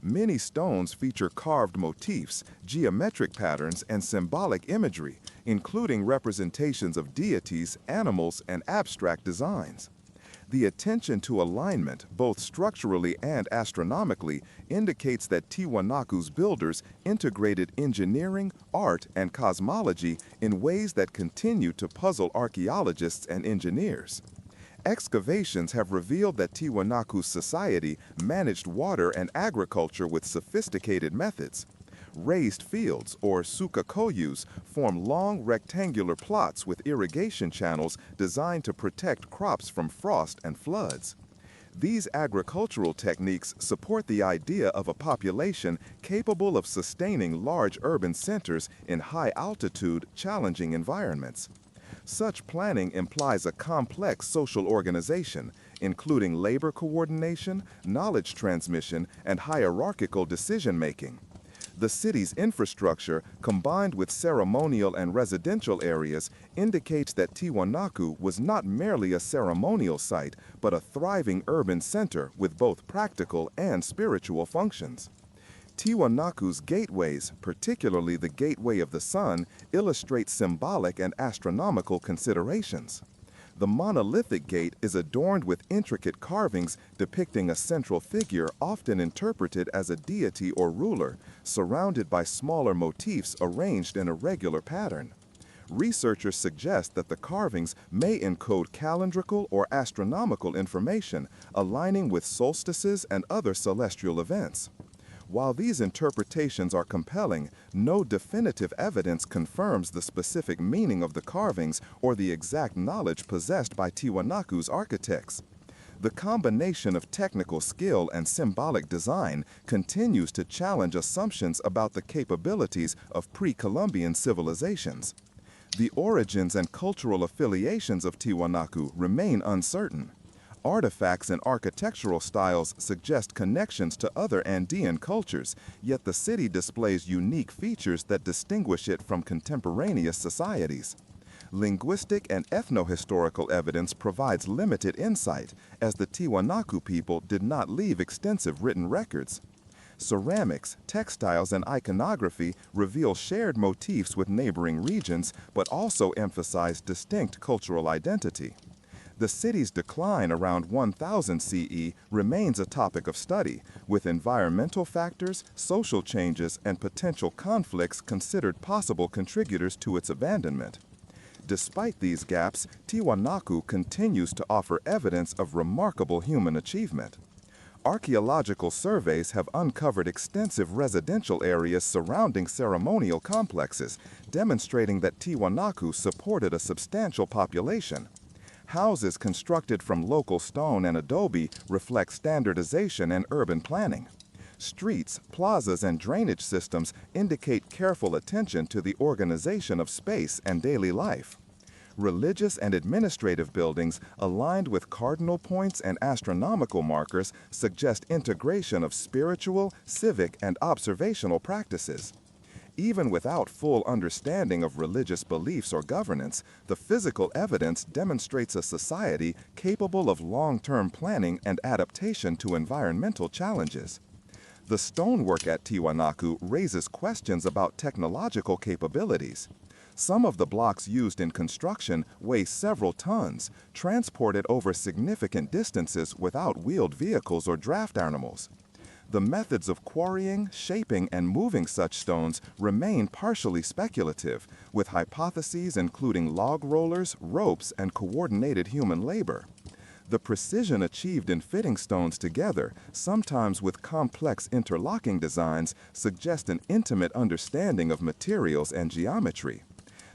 Many stones feature carved motifs, geometric patterns, and symbolic imagery, including representations of deities, animals, and abstract designs. The attention to alignment, both structurally and astronomically, indicates that Tiwanaku's builders integrated engineering, art, and cosmology in ways that continue to puzzle archaeologists and engineers. Excavations have revealed that Tiwanaku's society managed water and agriculture with sophisticated methods. Raised fields, or sukakoyus, form long rectangular plots with irrigation channels designed to protect crops from frost and floods. These agricultural techniques support the idea of a population capable of sustaining large urban centers in high-altitude, challenging environments. Such planning implies a complex social organization, including labor coordination, knowledge transmission, and hierarchical decision-making. The city's infrastructure, combined with ceremonial and residential areas, indicates that Tiwanaku was not merely a ceremonial site, but a thriving urban center with both practical and spiritual functions. Tiwanaku's gateways, particularly the Gateway of the Sun, illustrate symbolic and astronomical considerations. The monolithic gate is adorned with intricate carvings depicting a central figure often interpreted as a deity or ruler, surrounded by smaller motifs arranged in a regular pattern. Researchers suggest that the carvings may encode calendrical or astronomical information, aligning with solstices and other celestial events. While these interpretations are compelling, no definitive evidence confirms the specific meaning of the carvings or the exact knowledge possessed by Tiwanaku's architects. The combination of technical skill and symbolic design continues to challenge assumptions about the capabilities of pre-Columbian civilizations. The origins and cultural affiliations of Tiwanaku remain uncertain. Artifacts and architectural styles suggest connections to other Andean cultures, yet the city displays unique features that distinguish it from contemporaneous societies. Linguistic and ethnohistorical evidence provides limited insight, as the Tiwanaku people did not leave extensive written records. Ceramics, textiles, and iconography reveal shared motifs with neighboring regions, but also emphasize distinct cultural identity. The city's decline around 1000 CE remains a topic of study, with environmental factors, social changes, and potential conflicts considered possible contributors to its abandonment. Despite these gaps, Tiwanaku continues to offer evidence of remarkable human achievement. Archaeological surveys have uncovered extensive residential areas surrounding ceremonial complexes, demonstrating that Tiwanaku supported a substantial population. Houses constructed from local stone and adobe reflect standardization and urban planning. Streets, plazas, and drainage systems indicate careful attention to the organization of space and daily life. Religious and administrative buildings aligned with cardinal points and astronomical markers suggest integration of spiritual, civic, and observational practices. Even without full understanding of religious beliefs or governance, the physical evidence demonstrates a society capable of long-term planning and adaptation to environmental challenges. The stonework at Tiwanaku raises questions about technological capabilities. Some of the blocks used in construction weigh several tons, transported over significant distances without wheeled vehicles or draft animals. The methods of quarrying, shaping, and moving such stones remain partially speculative, with hypotheses including log rollers, ropes, and coordinated human labor. The precision achieved in fitting stones together, sometimes with complex interlocking designs, suggests an intimate understanding of materials and geometry.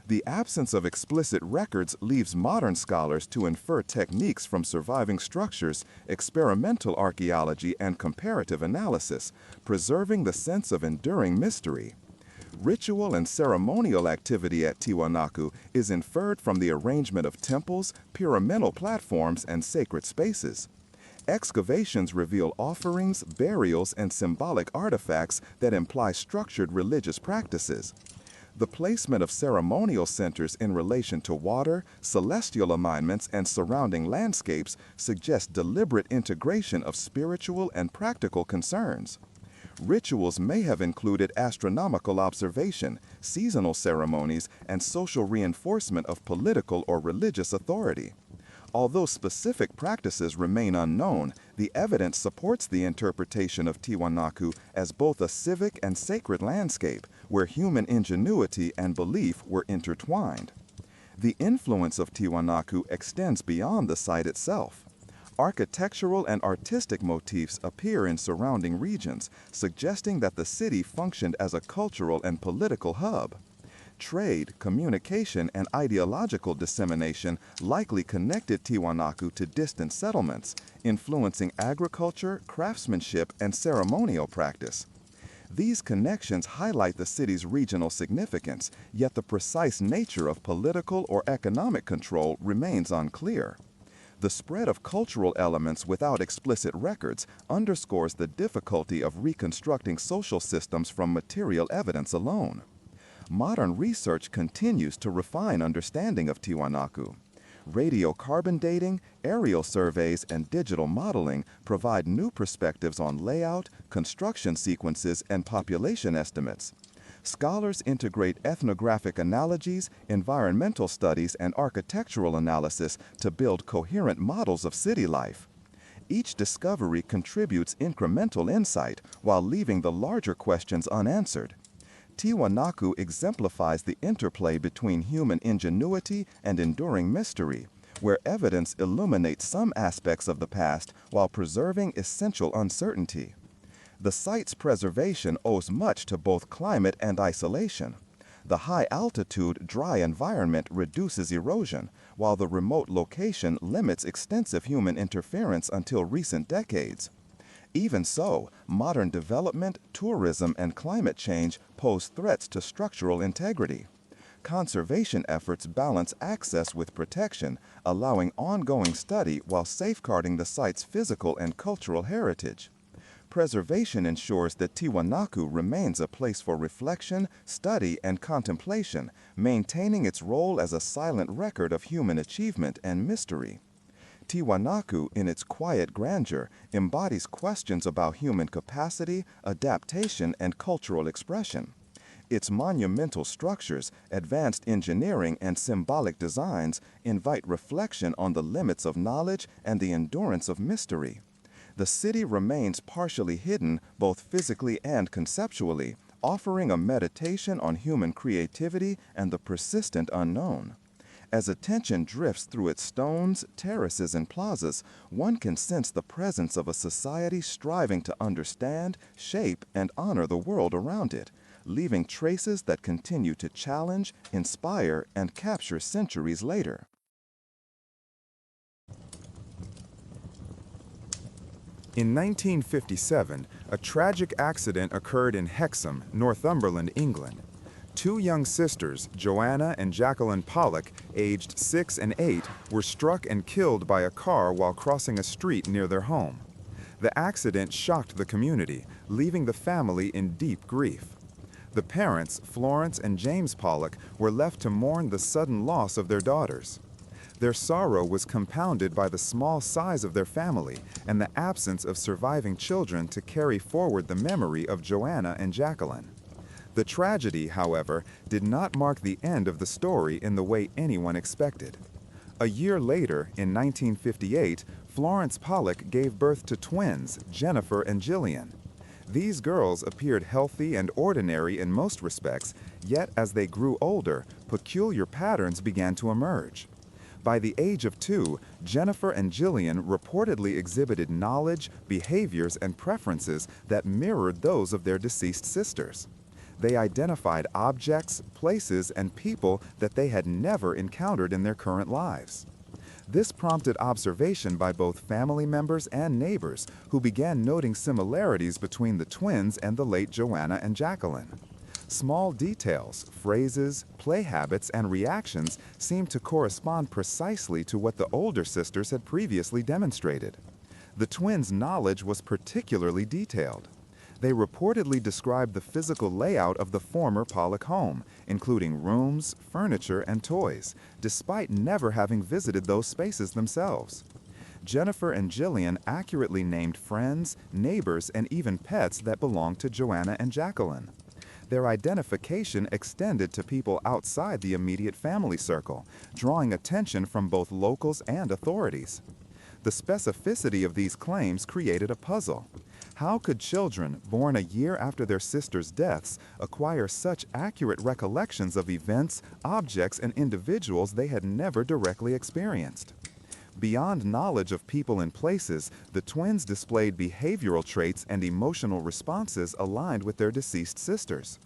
The absence of explicit records leaves modern scholars to infer techniques from surviving structures, experimental archaeology, and comparative analysis, preserving the sense of enduring mystery. Ritual and ceremonial activity at Tiwanaku is inferred from the arrangement of temples, pyramidal platforms, and sacred spaces. Excavations reveal offerings, burials, and symbolic artifacts that imply structured religious practices. The placement of ceremonial centers in relation to water, celestial alignments, and surrounding landscapes suggests deliberate integration of spiritual and practical concerns. Rituals may have included astronomical observation, seasonal ceremonies, and social reinforcement of political or religious authority. Although specific practices remain unknown, the evidence supports the interpretation of Tiwanaku as both a civic and sacred landscape where human ingenuity and belief were intertwined. The influence of Tiwanaku extends beyond the site itself. Architectural and artistic motifs appear in surrounding regions, suggesting that the city functioned as a cultural and political hub. Trade, communication, and ideological dissemination likely connected Tiwanaku to distant settlements, influencing agriculture, craftsmanship, and ceremonial practice. These connections highlight the city's regional significance, yet the precise nature of political or economic control remains unclear. The spread of cultural elements without explicit records underscores the difficulty of reconstructing social systems from material evidence alone. Modern research continues to refine understanding of Tiwanaku. Radiocarbon dating, aerial surveys, and digital modeling provide new perspectives on layout, construction sequences, and population estimates. Scholars integrate ethnographic analogies, environmental studies, and architectural analysis to build coherent models of city life. Each discovery contributes incremental insight while leaving the larger questions unanswered. Tiwanaku exemplifies the interplay between human ingenuity and enduring mystery, where evidence illuminates some aspects of the past while preserving essential uncertainty. The site's preservation owes much to both climate and isolation. The high-altitude, dry environment reduces erosion, while the remote location limits extensive human interference until recent decades. Even so, modern development, tourism, and climate change pose threats to structural integrity. Conservation efforts balance access with protection, allowing ongoing study while safeguarding the site's physical and cultural heritage. Preservation ensures that Tiwanaku remains a place for reflection, study, and contemplation, maintaining its role as a silent record of human achievement and mystery. Tiwanaku, in its quiet grandeur, embodies questions about human capacity, adaptation, and cultural expression. Its monumental structures, advanced engineering, and symbolic designs invite reflection on the limits of knowledge and the endurance of mystery. The city remains partially hidden both physically and conceptually, offering a meditation on human creativity and the persistent unknown. As attention drifts through its stones, terraces, and plazas, one can sense the presence of a society striving to understand, shape, and honor the world around it, leaving traces that continue to challenge, inspire, and capture centuries later. In 1957, a tragic accident occurred in Hexham, Northumberland, England. Two young sisters, Joanna and Jacqueline Pollock, aged 6 and 8, were struck and killed by a car while crossing a street near their home. The accident shocked the community, leaving the family in deep grief. The parents, Florence and James Pollock, were left to mourn the sudden loss of their daughters. Their sorrow was compounded by the small size of their family and the absence of surviving children to carry forward the memory of Joanna and Jacqueline. The tragedy, however, did not mark the end of the story in the way anyone expected. A year later, in 1958, Florence Pollock gave birth to twins, Jennifer and Jillian. These girls appeared healthy and ordinary in most respects, yet as they grew older, peculiar patterns began to emerge. By the age of 2, Jennifer and Jillian reportedly exhibited knowledge, behaviors, and preferences that mirrored those of their deceased sisters. They identified objects, places, and people that they had never encountered in their current lives. This prompted observation by both family members and neighbors, who began noting similarities between the twins and the late Joanna and Jacqueline. Small details, phrases, play habits, and reactions seemed to correspond precisely to what the older sisters had previously demonstrated. The twins' knowledge was particularly detailed. They reportedly described the physical layout of the former Pollock home, including rooms, furniture, and toys, despite never having visited those spaces themselves. Jennifer and Jillian accurately named friends, neighbors, and even pets that belonged to Joanna and Jacqueline. Their identification extended to people outside the immediate family circle, drawing attention from both locals and authorities. The specificity of these claims created a puzzle. How could children born a year after their sisters' deaths acquire such accurate recollections of events, objects, and individuals they had never directly experienced? Beyond knowledge of people and places, the twins displayed behavioral traits and emotional responses aligned with their deceased sisters.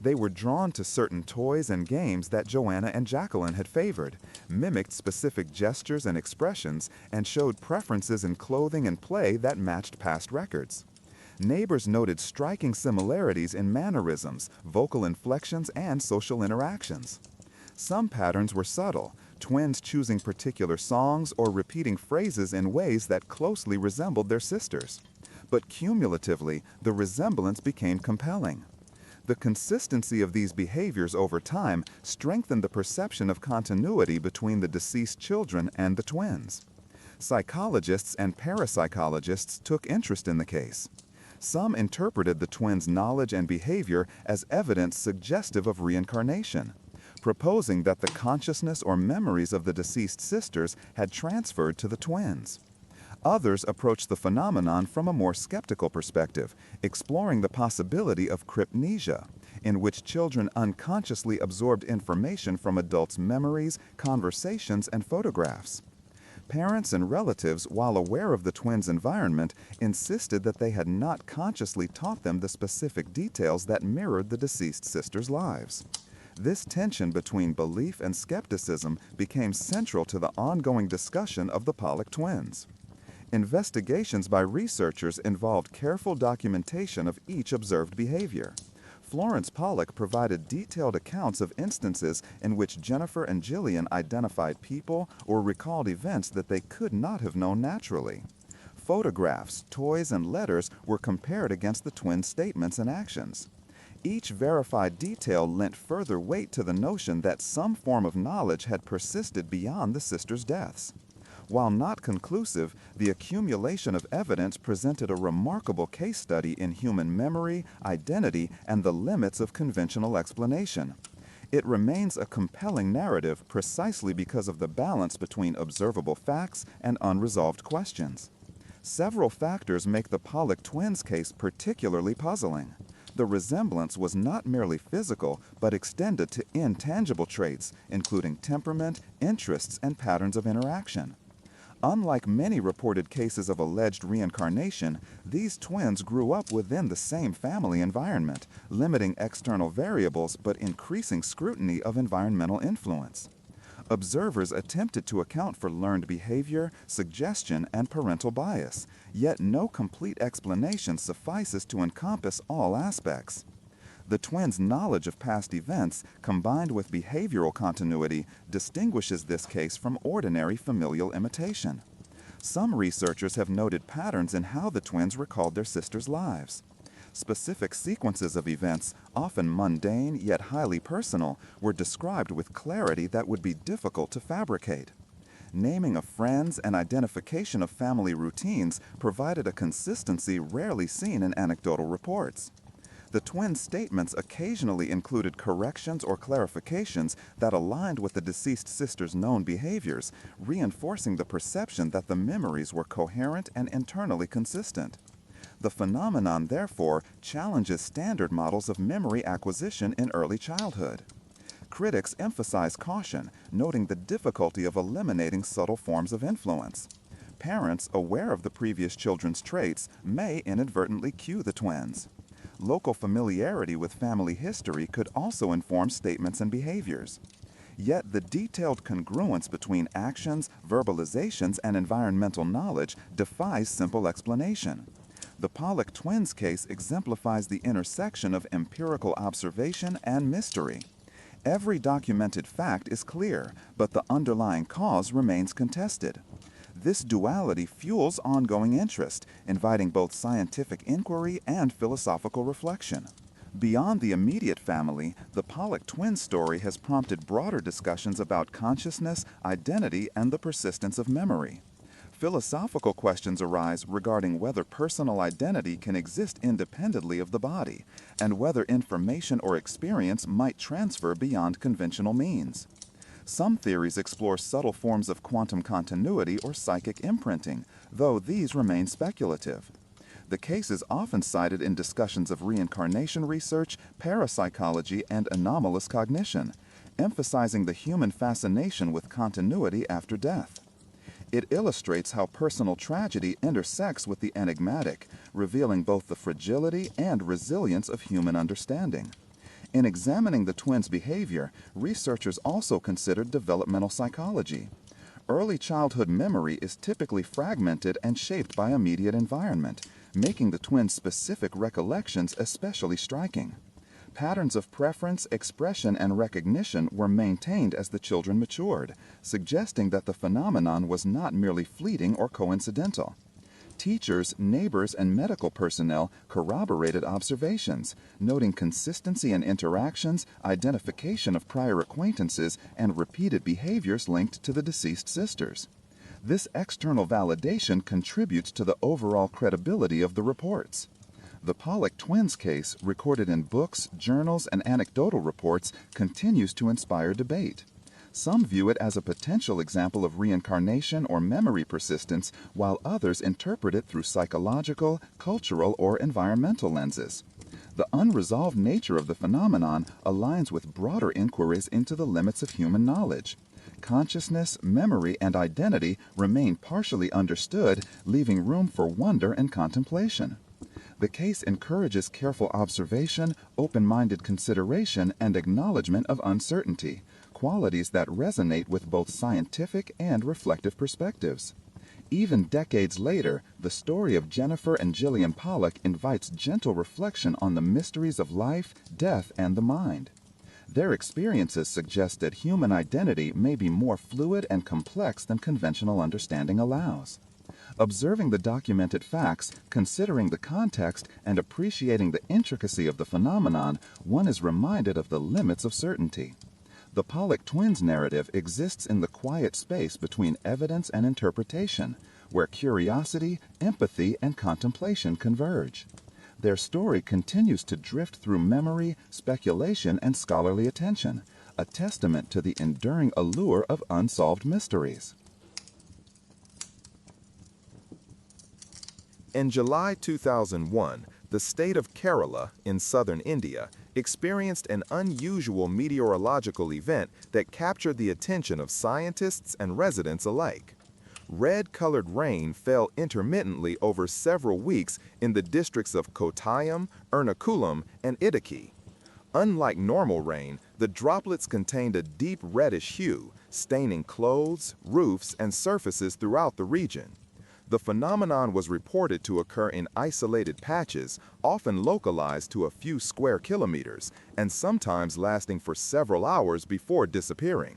They were drawn to certain toys and games that Joanna and Jacqueline had favored, mimicked specific gestures and expressions, and showed preferences in clothing and play that matched past records. Neighbors noted striking similarities in mannerisms, vocal inflections, and social interactions. Some patterns were subtle, twins choosing particular songs or repeating phrases in ways that closely resembled their sisters. But cumulatively, the resemblance became compelling. The consistency of these behaviors over time strengthened the perception of continuity between the deceased children and the twins. Psychologists and parapsychologists took interest in the case. Some interpreted the twins' knowledge and behavior as evidence suggestive of reincarnation, proposing that the consciousness or memories of the deceased sisters had transferred to the twins. Others approached the phenomenon from a more skeptical perspective, exploring the possibility of cryptnesia, in which children unconsciously absorbed information from adults' memories, conversations, and photographs. Parents and relatives, while aware of the twins' environment, insisted that they had not consciously taught them the specific details that mirrored the deceased sisters' lives. This tension between belief and skepticism became central to the ongoing discussion of the Pollock twins. Investigations by researchers involved careful documentation of each observed behavior. Florence Pollock provided detailed accounts of instances in which Jennifer and Jillian identified people or recalled events that they could not have known naturally. Photographs, toys, and letters were compared against the twins' statements and actions. Each verified detail lent further weight to the notion that some form of knowledge had persisted beyond the sisters' deaths. While not conclusive, the accumulation of evidence presented a remarkable case study in human memory, identity, and the limits of conventional explanation. It remains a compelling narrative precisely because of the balance between observable facts and unresolved questions. Several factors make the Pollock twins case particularly puzzling. The resemblance was not merely physical, but extended to intangible traits, including temperament, interests, and patterns of interaction. Unlike many reported cases of alleged reincarnation, these twins grew up within the same family environment, limiting external variables but increasing scrutiny of environmental influence. Observers attempted to account for learned behavior, suggestion, and parental bias, yet no complete explanation suffices to encompass all aspects. The twins' knowledge of past events, combined with behavioral continuity, distinguishes this case from ordinary familial imitation. Some researchers have noted patterns in how the twins recalled their sisters' lives. Specific sequences of events, often mundane yet highly personal, were described with clarity that would be difficult to fabricate. Naming of friends and identification of family routines provided a consistency rarely seen in anecdotal reports. The twins' statements occasionally included corrections or clarifications that aligned with the deceased sister's known behaviors, reinforcing the perception that the memories were coherent and internally consistent. The phenomenon, therefore, challenges standard models of memory acquisition in early childhood. Critics emphasize caution, noting the difficulty of eliminating subtle forms of influence. Parents, aware of the previous children's traits, may inadvertently cue the twins. Local familiarity with family history could also inform statements and behaviors. Yet the detailed congruence between actions, verbalizations, and environmental knowledge defies simple explanation. The Pollock twins case exemplifies the intersection of empirical observation and mystery. Every documented fact is clear, but the underlying cause remains contested. This duality fuels ongoing interest, inviting both scientific inquiry and philosophical reflection. Beyond the immediate family, the Pollock twins story has prompted broader discussions about consciousness, identity, and the persistence of memory. Philosophical questions arise regarding whether personal identity can exist independently of the body, and whether information or experience might transfer beyond conventional means. Some theories explore subtle forms of quantum continuity or psychic imprinting, though these remain speculative. The case is often cited in discussions of reincarnation research, parapsychology, and anomalous cognition, emphasizing the human fascination with continuity after death. It illustrates how personal tragedy intersects with the enigmatic, revealing both the fragility and resilience of human understanding. In examining the twins' behavior, researchers also considered developmental psychology. Early childhood memory is typically fragmented and shaped by immediate environment, making the twins' specific recollections especially striking. Patterns of preference, expression, and recognition were maintained as the children matured, suggesting that the phenomenon was not merely fleeting or coincidental. Teachers, neighbors, and medical personnel corroborated observations, noting consistency in interactions, identification of prior acquaintances, and repeated behaviors linked to the deceased sisters. This external validation contributes to the overall credibility of the reports. The Pollock twins case, recorded in books, journals, and anecdotal reports, continues to inspire debate. Some view it as a potential example of reincarnation or memory persistence, while others interpret it through psychological, cultural, or environmental lenses. The unresolved nature of the phenomenon aligns with broader inquiries into the limits of human knowledge. Consciousness, memory, and identity remain partially understood, leaving room for wonder and contemplation. The case encourages careful observation, open-minded consideration, and acknowledgement of uncertainty, qualities that resonate with both scientific and reflective perspectives. Even decades later, the story of Jennifer and Gillian Pollock invites gentle reflection on the mysteries of life, death, and the mind. Their experiences suggest that human identity may be more fluid and complex than conventional understanding allows. Observing the documented facts, considering the context, and appreciating the intricacy of the phenomenon, one is reminded of the limits of certainty. The Pollock twins narrative exists in the quiet space between evidence and interpretation, where curiosity, empathy, and contemplation converge. Their story continues to drift through memory, speculation, and scholarly attention, a testament to the enduring allure of unsolved mysteries. In July 2001, the state of Kerala in southern India experienced an unusual meteorological event that captured the attention of scientists and residents alike. Red-colored rain fell intermittently over several weeks in the districts of Kottayam, Ernakulam, and Idukki. Unlike normal rain, the droplets contained a deep reddish hue, staining clothes, roofs, and surfaces throughout the region. The phenomenon was reported to occur in isolated patches, often localized to a few square kilometers, and sometimes lasting for several hours before disappearing.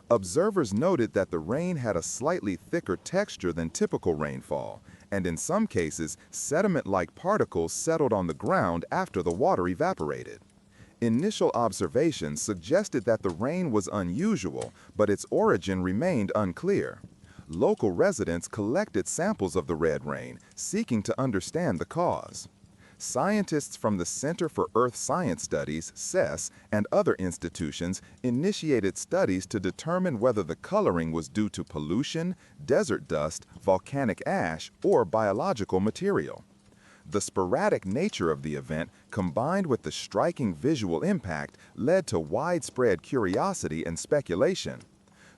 Observers noted that the rain had a slightly thicker texture than typical rainfall, and in some cases, sediment-like particles settled on the ground after the water evaporated. Initial observations suggested that the rain was unusual, but its origin remained unclear. Local residents collected samples of the red rain, seeking to understand the cause. Scientists from the Center for Earth Science Studies, CES, and other institutions initiated studies to determine whether the coloring was due to pollution, desert dust, volcanic ash, or biological material. The sporadic nature of the event, combined with the striking visual impact, led to widespread curiosity and speculation.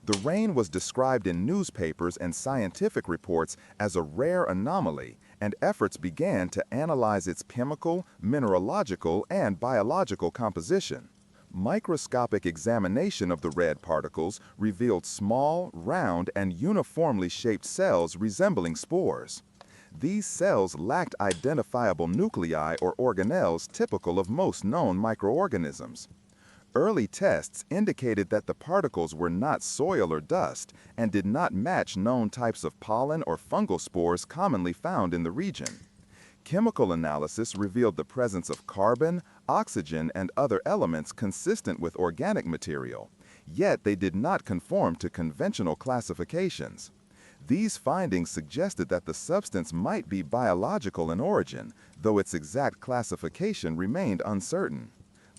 The rain was described in newspapers and scientific reports as a rare anomaly, and efforts began to analyze its chemical, mineralogical, and biological composition. Microscopic examination of the red particles revealed small, round, and uniformly shaped cells resembling spores. These cells lacked identifiable nuclei or organelles typical of most known microorganisms. Early tests indicated that the particles were not soil or dust and did not match known types of pollen or fungal spores commonly found in the region. Chemical analysis revealed the presence of carbon, oxygen, and other elements consistent with organic material, yet they did not conform to conventional classifications. These findings suggested that the substance might be biological in origin, though its exact classification remained uncertain.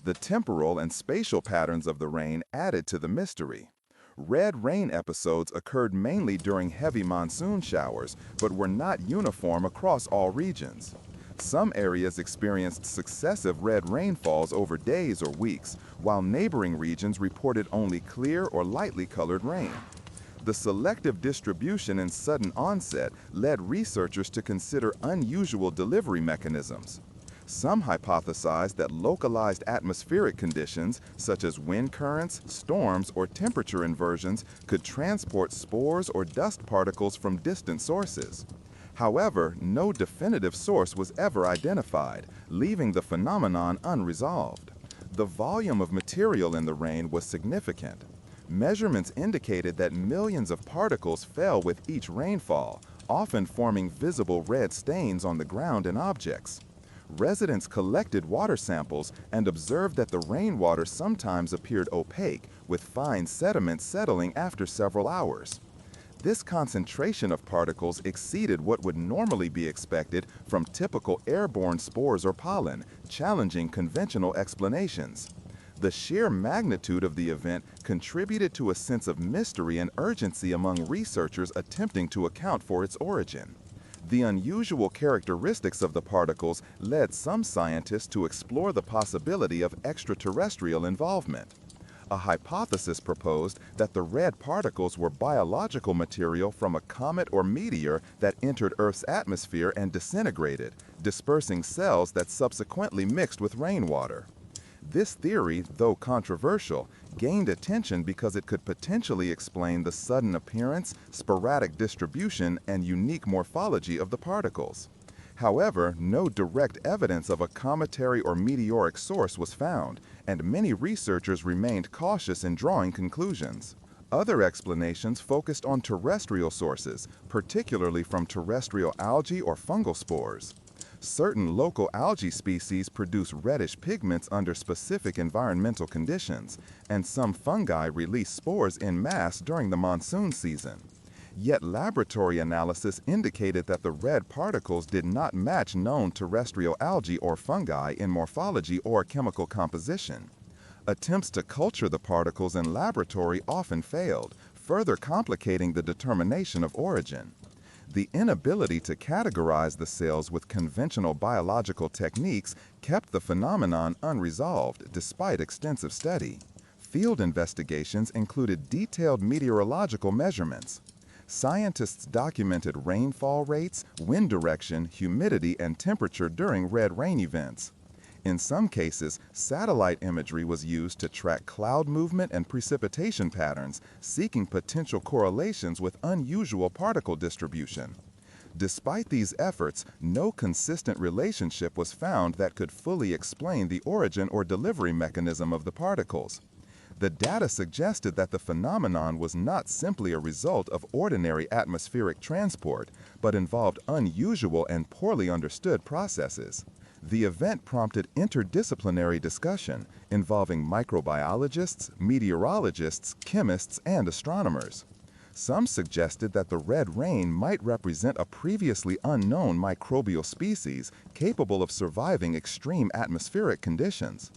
The temporal and spatial patterns of the rain added to the mystery. Red rain episodes occurred mainly during heavy monsoon showers, but were not uniform across all regions. Some areas experienced successive red rainfalls over days or weeks, while neighboring regions reported only clear or lightly colored rain. The selective distribution and sudden onset led researchers to consider unusual delivery mechanisms. Some hypothesized that localized atmospheric conditions, such as wind currents, storms, or temperature inversions, could transport spores or dust particles from distant sources. However, no definitive source was ever identified, leaving the phenomenon unresolved. The volume of material in the rain was significant. Measurements indicated that millions of particles fell with each rainfall, often forming visible red stains on the ground and objects. Residents collected water samples and observed that the rainwater sometimes appeared opaque, with fine sediment settling after several hours. This concentration of particles exceeded what would normally be expected from typical airborne spores or pollen, challenging conventional explanations. The sheer magnitude of the event contributed to a sense of mystery and urgency among researchers attempting to account for its origin. The unusual characteristics of the particles led some scientists to explore the possibility of extraterrestrial involvement. A hypothesis proposed that the red particles were biological material from a comet or meteor that entered Earth's atmosphere and disintegrated, dispersing cells that subsequently mixed with rainwater. This theory, though controversial, gained attention because it could potentially explain the sudden appearance, sporadic distribution, and unique morphology of the particles. However, no direct evidence of a cometary or meteoric source was found, and many researchers remained cautious in drawing conclusions. Other explanations focused on terrestrial sources, particularly from terrestrial algae or fungal spores. Certain local algae species produce reddish pigments under specific environmental conditions, and some fungi release spores en masse during the monsoon season. Yet laboratory analysis indicated that the red particles did not match known terrestrial algae or fungi in morphology or chemical composition. Attempts to culture the particles in laboratory often failed, further complicating the determination of origin. The inability to categorize the cells with conventional biological techniques kept the phenomenon unresolved despite extensive study. Field investigations included detailed meteorological measurements. Scientists documented rainfall rates, wind direction, humidity, and temperature during red rain events. In some cases, satellite imagery was used to track cloud movement and precipitation patterns, seeking potential correlations with unusual particle distribution. Despite these efforts, no consistent relationship was found that could fully explain the origin or delivery mechanism of the particles. The data suggested that the phenomenon was not simply a result of ordinary atmospheric transport, but involved unusual and poorly understood processes. The event prompted interdisciplinary discussion involving microbiologists, meteorologists, chemists, and astronomers. Some suggested that the red rain might represent a previously unknown microbial species capable of surviving extreme atmospheric conditions.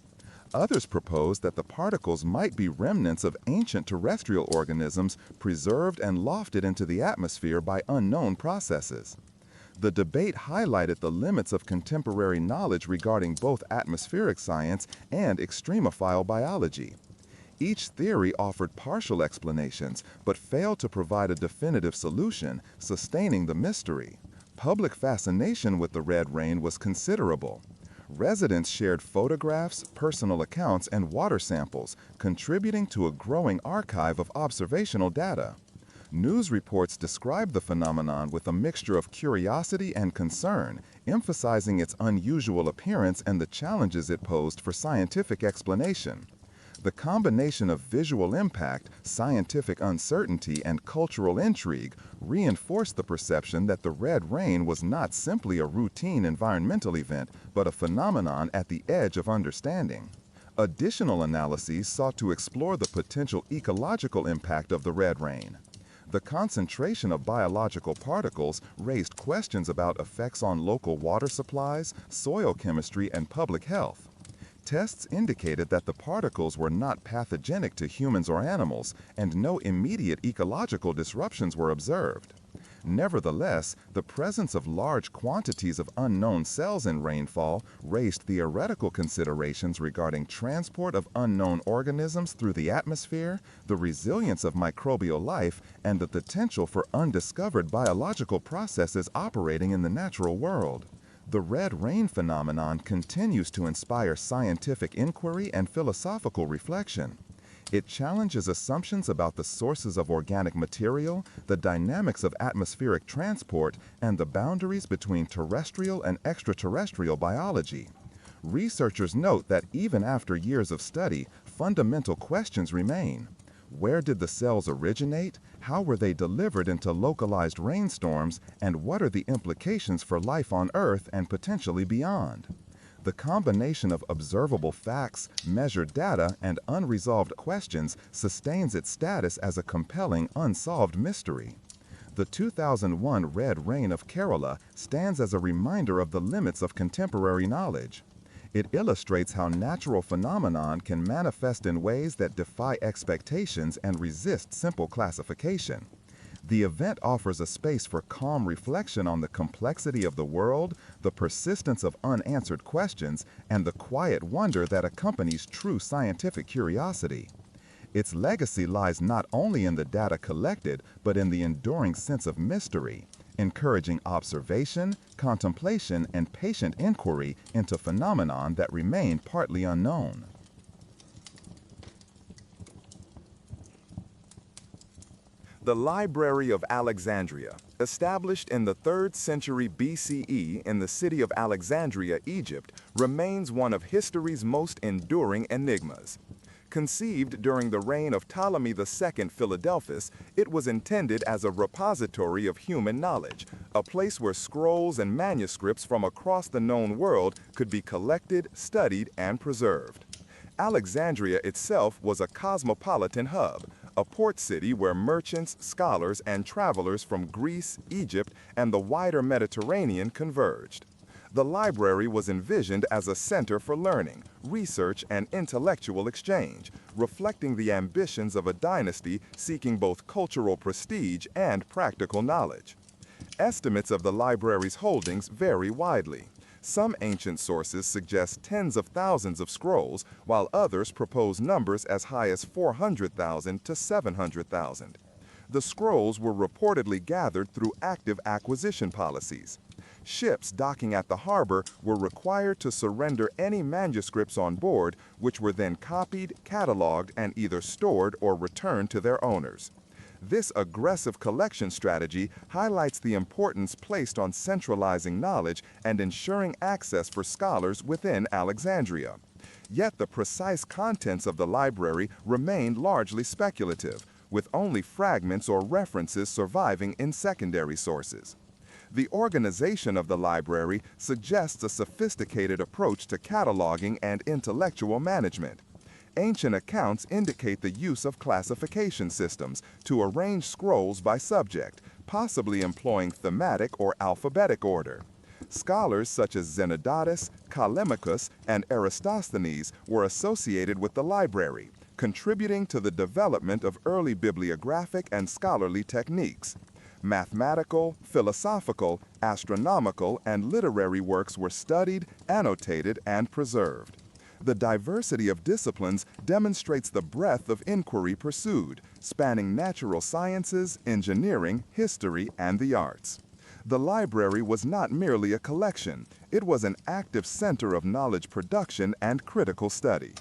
Others proposed that the particles might be remnants of ancient terrestrial organisms preserved and lofted into the atmosphere by unknown processes. The debate highlighted the limits of contemporary knowledge regarding both atmospheric science and extremophile biology. Each theory offered partial explanations, but failed to provide a definitive solution, sustaining the mystery. Public fascination with the red rain was considerable. Residents shared photographs, personal accounts, and water samples, contributing to a growing archive of observational data. News reports described the phenomenon with a mixture of curiosity and concern, emphasizing its unusual appearance and the challenges it posed for scientific explanation. The combination of visual impact, scientific uncertainty, and cultural intrigue reinforced the perception that the red rain was not simply a routine environmental event, but a phenomenon at the edge of understanding. Additional analyses sought to explore the potential ecological impact of the red rain. The concentration of biological particles raised questions about effects on local water supplies, soil chemistry, and public health. Tests indicated that the particles were not pathogenic to humans or animals, and no immediate ecological disruptions were observed. Nevertheless, the presence of large quantities of unknown cells in rainfall raised theoretical considerations regarding transport of unknown organisms through the atmosphere, the resilience of microbial life, and the potential for undiscovered biological processes operating in the natural world. The red rain phenomenon continues to inspire scientific inquiry and philosophical reflection. It challenges assumptions about the sources of organic material, the dynamics of atmospheric transport, and the boundaries between terrestrial and extraterrestrial biology. Researchers note that even after years of study, fundamental questions remain. Where did the cells originate? How were they delivered into localized rainstorms? And what are the implications for life on Earth and potentially beyond? The combination of observable facts, measured data, and unresolved questions sustains its status as a compelling, unsolved mystery. The 2001 red rain of Kerala stands as a reminder of the limits of contemporary knowledge. It illustrates how natural phenomenon can manifest in ways that defy expectations and resist simple classification. The event offers a space for calm reflection on the complexity of the world, the persistence of unanswered questions, and the quiet wonder that accompanies true scientific curiosity. Its legacy lies not only in the data collected, but in the enduring sense of mystery, encouraging observation, contemplation, and patient inquiry into phenomenon that remain partly unknown. The Library of Alexandria, established in the 3rd century BCE in the city of Alexandria, Egypt, remains one of history's most enduring enigmas. Conceived during the reign of Ptolemy II Philadelphus, it was intended as a repository of human knowledge, a place where scrolls and manuscripts from across the known world could be collected, studied, and preserved. Alexandria itself was a cosmopolitan hub, a port city where merchants, scholars, and travelers from Greece, Egypt, and the wider Mediterranean converged. The library was envisioned as a center for learning, research, and intellectual exchange, reflecting the ambitions of a dynasty seeking both cultural prestige and practical knowledge. Estimates of the library's holdings vary widely. Some ancient sources suggest tens of thousands of scrolls, while others propose numbers as high as 400,000 to 700,000. The scrolls were reportedly gathered through active acquisition policies. Ships docking at the harbor were required to surrender any manuscripts on board, which were then copied, cataloged, and either stored or returned to their owners. This aggressive collection strategy highlights the importance placed on centralizing knowledge and ensuring access for scholars within Alexandria. Yet the precise contents of the library remained largely speculative, with only fragments or references surviving in secondary sources. The organization of the library suggests a sophisticated approach to cataloging and intellectual management. Ancient accounts indicate the use of classification systems to arrange scrolls by subject, possibly employing thematic or alphabetic order. Scholars such as Xenodotus, Callimachus, and Eratosthenes were associated with the library, contributing to the development of early bibliographic and scholarly techniques. Mathematical, philosophical, astronomical, and literary works were studied, annotated, and preserved. The diversity of disciplines demonstrates the breadth of inquiry pursued, spanning natural sciences, engineering, history, and the arts. The library was not merely a collection, it was an active center of knowledge production and critical study.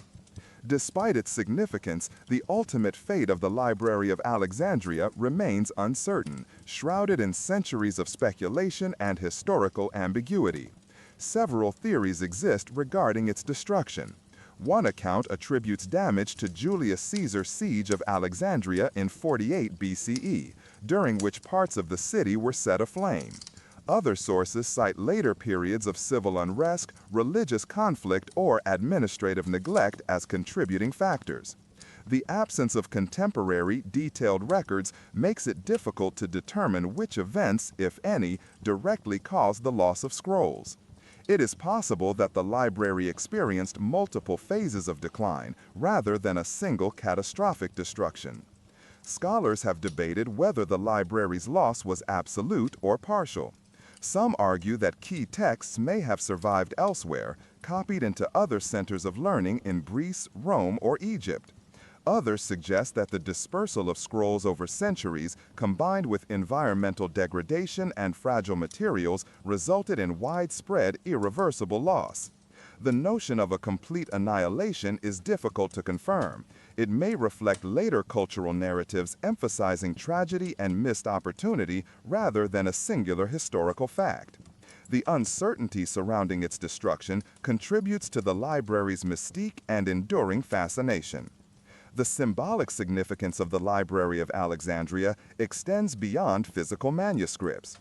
Despite its significance, the ultimate fate of the Library of Alexandria remains uncertain, shrouded in centuries of speculation and historical ambiguity. Several theories exist regarding its destruction. One account attributes damage to Julius Caesar's siege of Alexandria in 48 BCE, during which parts of the city were set aflame. Other sources cite later periods of civil unrest, religious conflict, or administrative neglect as contributing factors. The absence of contemporary, detailed records makes it difficult to determine which events, if any, directly caused the loss of scrolls. It is possible that the library experienced multiple phases of decline rather than a single catastrophic destruction. Scholars have debated whether the library's loss was absolute or partial. Some argue that key texts may have survived elsewhere, copied into other centers of learning in Greece, Rome, or Egypt. Others suggest that the dispersal of scrolls over centuries, combined with environmental degradation and fragile materials, resulted in widespread, irreversible loss. The notion of a complete annihilation is difficult to confirm. It may reflect later cultural narratives emphasizing tragedy and missed opportunity rather than a singular historical fact. The uncertainty surrounding its destruction contributes to the library's mystique and enduring fascination. The symbolic significance of the Library of Alexandria extends beyond physical manuscripts.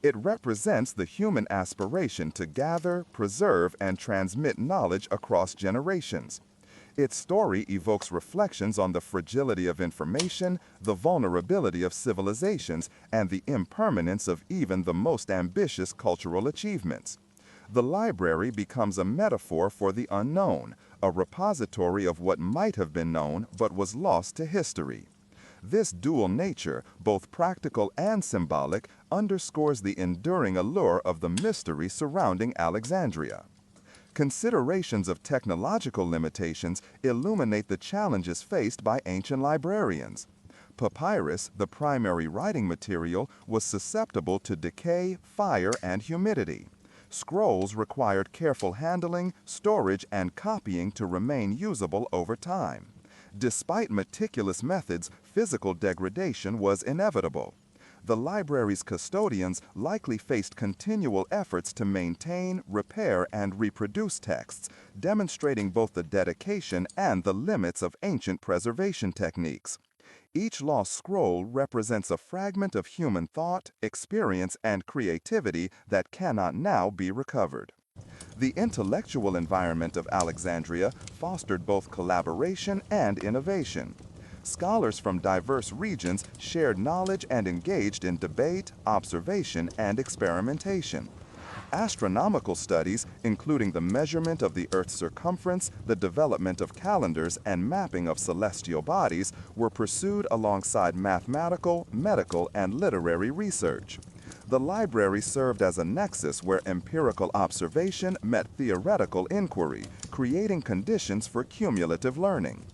It represents the human aspiration to gather, preserve, and transmit knowledge across generations. Its story evokes reflections on the fragility of information, the vulnerability of civilizations, and the impermanence of even the most ambitious cultural achievements. The library becomes a metaphor for the unknown, a repository of what might have been known but was lost to history. This dual nature, both practical and symbolic, underscores the enduring allure of the mystery surrounding Alexandria. Considerations of technological limitations illuminate the challenges faced by ancient librarians. Papyrus, the primary writing material, was susceptible to decay, fire, and humidity. Scrolls required careful handling, storage, and copying to remain usable over time. Despite meticulous methods, physical degradation was inevitable. The library's custodians likely faced continual efforts to maintain, repair, and reproduce texts, demonstrating both the dedication and the limits of ancient preservation techniques. Each lost scroll represents a fragment of human thought, experience, and creativity that cannot now be recovered. The intellectual environment of Alexandria fostered both collaboration and innovation. Scholars from diverse regions shared knowledge and engaged in debate, observation, and experimentation. Astronomical studies, including the measurement of the Earth's circumference, the development of calendars, and mapping of celestial bodies, were pursued alongside mathematical, medical, and literary research. The library served as a nexus where empirical observation met theoretical inquiry, creating conditions for cumulative learning.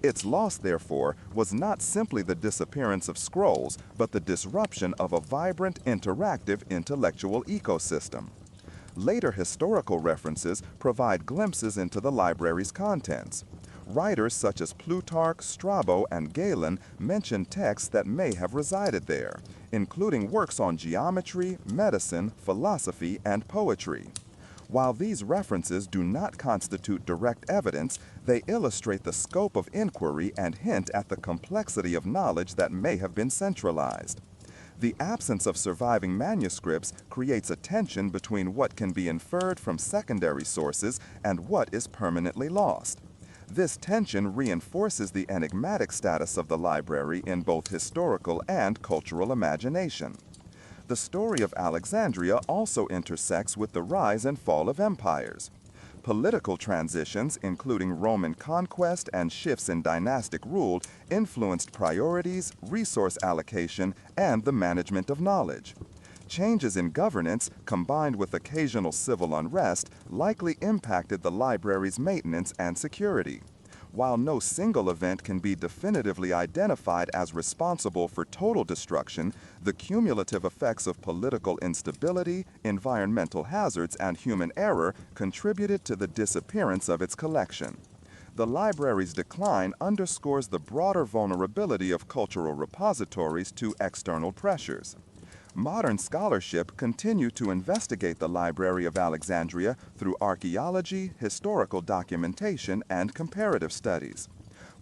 Its loss, therefore, was not simply the disappearance of scrolls, but the disruption of a vibrant, interactive intellectual ecosystem. Later historical references provide glimpses into the library's contents. Writers such as Plutarch, Strabo, and Galen mention texts that may have resided there, including works on geometry, medicine, philosophy, and poetry. While these references do not constitute direct evidence, they illustrate the scope of inquiry and hint at the complexity of knowledge that may have been centralized. The absence of surviving manuscripts creates a tension between what can be inferred from secondary sources and what is permanently lost. This tension reinforces the enigmatic status of the library in both historical and cultural imagination. The story of Alexandria also intersects with the rise and fall of empires. Political transitions, including Roman conquest and shifts in dynastic rule, influenced priorities, resource allocation, and the management of knowledge. Changes in governance, combined with occasional civil unrest, likely impacted the library's maintenance and security. While no single event can be definitively identified as responsible for total destruction, the cumulative effects of political instability, environmental hazards, and human error contributed to the disappearance of its collection. The library's decline underscores the broader vulnerability of cultural repositories to external pressures. Modern scholarship continued to investigate the Library of Alexandria through archaeology, historical documentation, and comparative studies.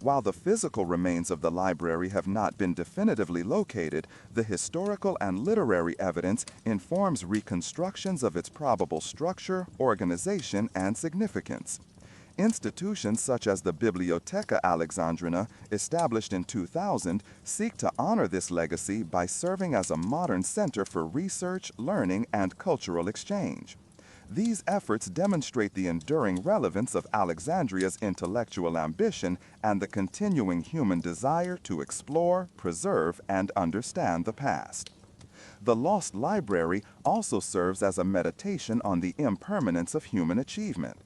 While the physical remains of the library have not been definitively located, the historical and literary evidence informs reconstructions of its probable structure, organization, and significance. Institutions such as the Bibliotheca Alexandrina, established in 2000, seek to honor this legacy by serving as a modern center for research, learning, and cultural exchange. These efforts demonstrate the enduring relevance of Alexandria's intellectual ambition and the continuing human desire to explore, preserve, and understand the past. The Lost Library also serves as a meditation on the impermanence of human achievement.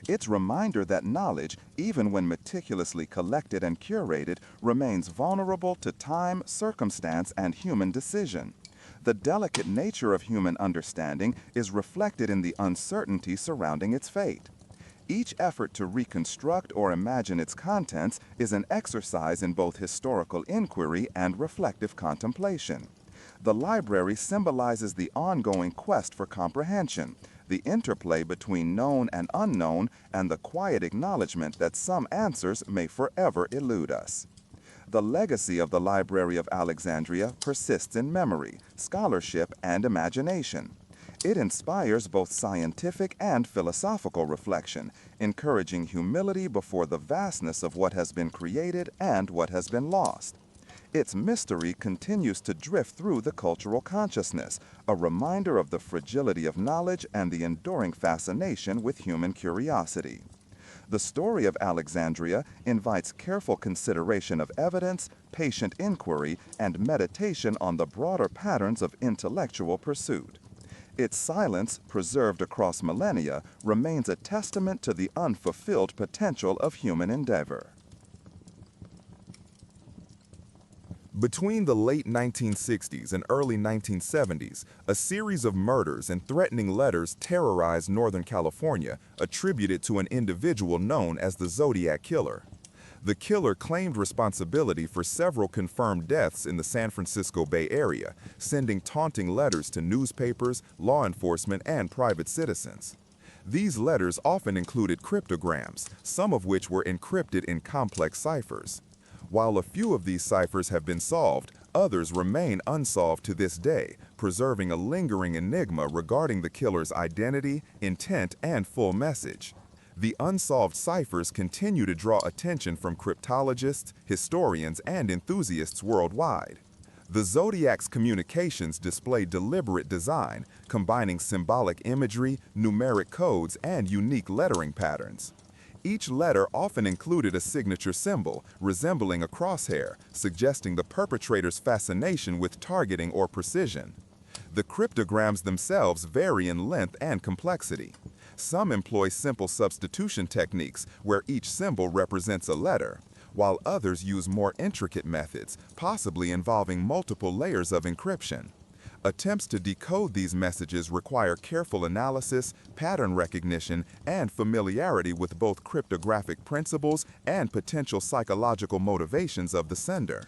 Its reminder that knowledge, even when meticulously collected and curated, remains vulnerable to time, circumstance, and human decision. The delicate nature of human understanding is reflected in the uncertainty surrounding its fate. Each effort to reconstruct or imagine its contents is an exercise in both historical inquiry and reflective contemplation. The library symbolizes the ongoing quest for comprehension, the interplay between known and unknown, and the quiet acknowledgement that some answers may forever elude us. The legacy of the Library of Alexandria persists in memory, scholarship, and imagination. It inspires both scientific and philosophical reflection, encouraging humility before the vastness of what has been created and what has been lost. Its mystery continues to drift through the cultural consciousness, a reminder of the fragility of knowledge and the enduring fascination with human curiosity. The story of Alexandria invites careful consideration of evidence, patient inquiry, and meditation on the broader patterns of intellectual pursuit. Its silence, preserved across millennia, remains a testament to the unfulfilled potential of human endeavor. Between the late 1960s and early 1970s, a series of murders and threatening letters terrorized Northern California, attributed to an individual known as the Zodiac Killer. The killer claimed responsibility for several confirmed deaths in the San Francisco Bay Area, sending taunting letters to newspapers, law enforcement, and private citizens. These letters often included cryptograms, some of which were encrypted in complex ciphers. While a few of these ciphers have been solved, others remain unsolved to this day, preserving a lingering enigma regarding the killer's identity, intent, and full message. The unsolved ciphers continue to draw attention from cryptologists, historians, and enthusiasts worldwide. The Zodiac's communications display deliberate design, combining symbolic imagery, numeric codes, and unique lettering patterns. Each letter often included a signature symbol, resembling a crosshair, suggesting the perpetrator's fascination with targeting or precision. The cryptograms themselves vary in length and complexity. Some employ simple substitution techniques, where each symbol represents a letter, while others use more intricate methods, possibly involving multiple layers of encryption. Attempts to decode these messages require careful analysis, pattern recognition, and familiarity with both cryptographic principles and potential psychological motivations of the sender.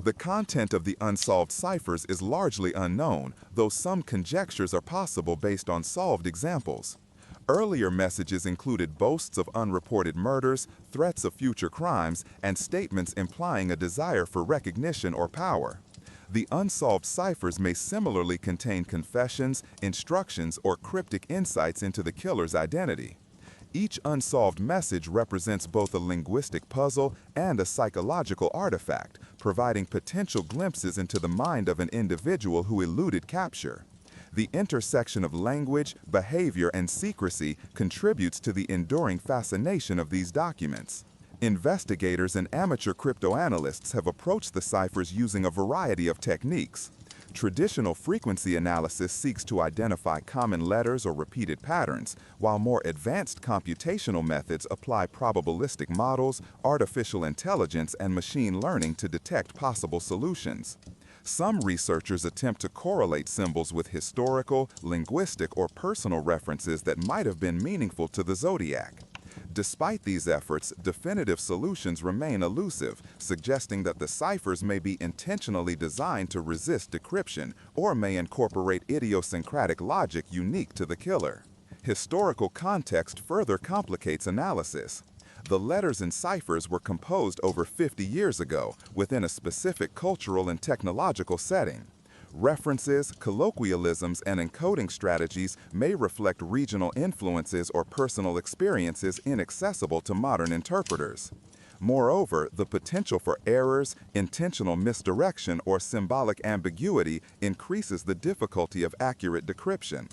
The content of the unsolved ciphers is largely unknown, though some conjectures are possible based on solved examples. Earlier messages included boasts of unreported murders, threats of future crimes, and statements implying a desire for recognition or power. The unsolved ciphers may similarly contain confessions, instructions, or cryptic insights into the killer's identity. Each unsolved message represents both a linguistic puzzle and a psychological artifact, providing potential glimpses into the mind of an individual who eluded capture. The intersection of language, behavior, and secrecy contributes to the enduring fascination of these documents. Investigators and amateur cryptoanalysts have approached the ciphers using a variety of techniques. Traditional frequency analysis seeks to identify common letters or repeated patterns, while more advanced computational methods apply probabilistic models, artificial intelligence, and machine learning to detect possible solutions. Some researchers attempt to correlate symbols with historical, linguistic, or personal references that might have been meaningful to the Zodiac. Despite these efforts, definitive solutions remain elusive, suggesting that the ciphers may be intentionally designed to resist decryption or may incorporate idiosyncratic logic unique to the killer. Historical context further complicates analysis. The letters and ciphers were composed over 50 years ago within a specific cultural and technological setting. References, colloquialisms, and encoding strategies may reflect regional influences or personal experiences inaccessible to modern interpreters. Moreover, the potential for errors, intentional misdirection, or symbolic ambiguity increases the difficulty of accurate decryption.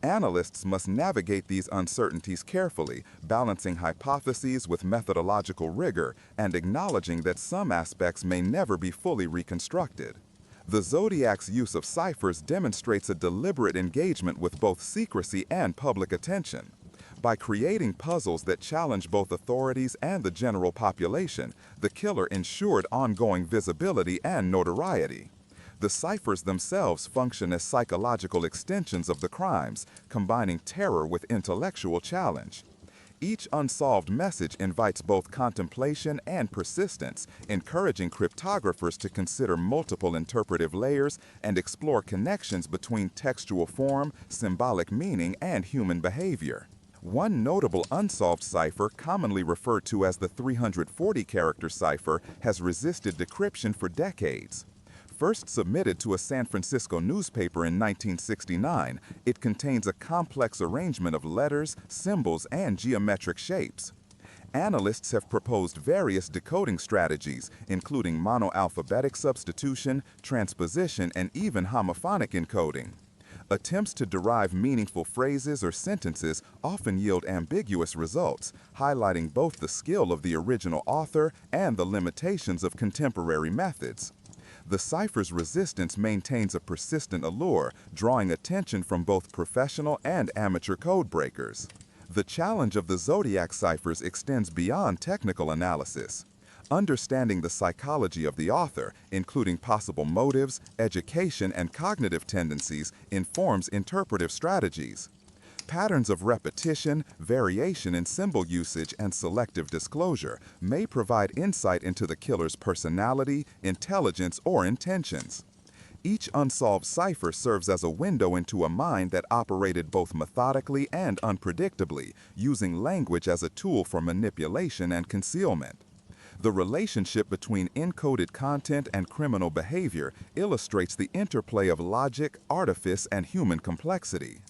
Analysts must navigate these uncertainties carefully, balancing hypotheses with methodological rigor and acknowledging that some aspects may never be fully reconstructed. The Zodiac's use of ciphers demonstrates a deliberate engagement with both secrecy and public attention. By creating puzzles that challenge both authorities and the general population, the killer ensured ongoing visibility and notoriety. The ciphers themselves function as psychological extensions of the crimes, combining terror with intellectual challenge. Each unsolved message invites both contemplation and persistence, encouraging cryptographers to consider multiple interpretive layers and explore connections between textual form, symbolic meaning, and human behavior. One notable unsolved cipher, commonly referred to as the 340-character cipher, has resisted decryption for decades. First submitted to a San Francisco newspaper in 1969, it contains a complex arrangement of letters, symbols, and geometric shapes. Analysts have proposed various decoding strategies, including monoalphabetic substitution, transposition, and even homophonic encoding. Attempts to derive meaningful phrases or sentences often yield ambiguous results, highlighting both the skill of the original author and the limitations of contemporary methods. The cipher's resistance maintains a persistent allure, drawing attention from both professional and amateur code breakers. The challenge of the Zodiac ciphers extends beyond technical analysis. Understanding the psychology of the author, including possible motives, education, and cognitive tendencies, informs interpretive strategies. Patterns of repetition, variation in symbol usage, and selective disclosure may provide insight into the killer's personality, intelligence, or intentions. Each unsolved cipher serves as a window into a mind that operated both methodically and unpredictably, using language as a tool for manipulation and concealment. The relationship between encoded content and criminal behavior illustrates the interplay of logic, artifice, and human complexity.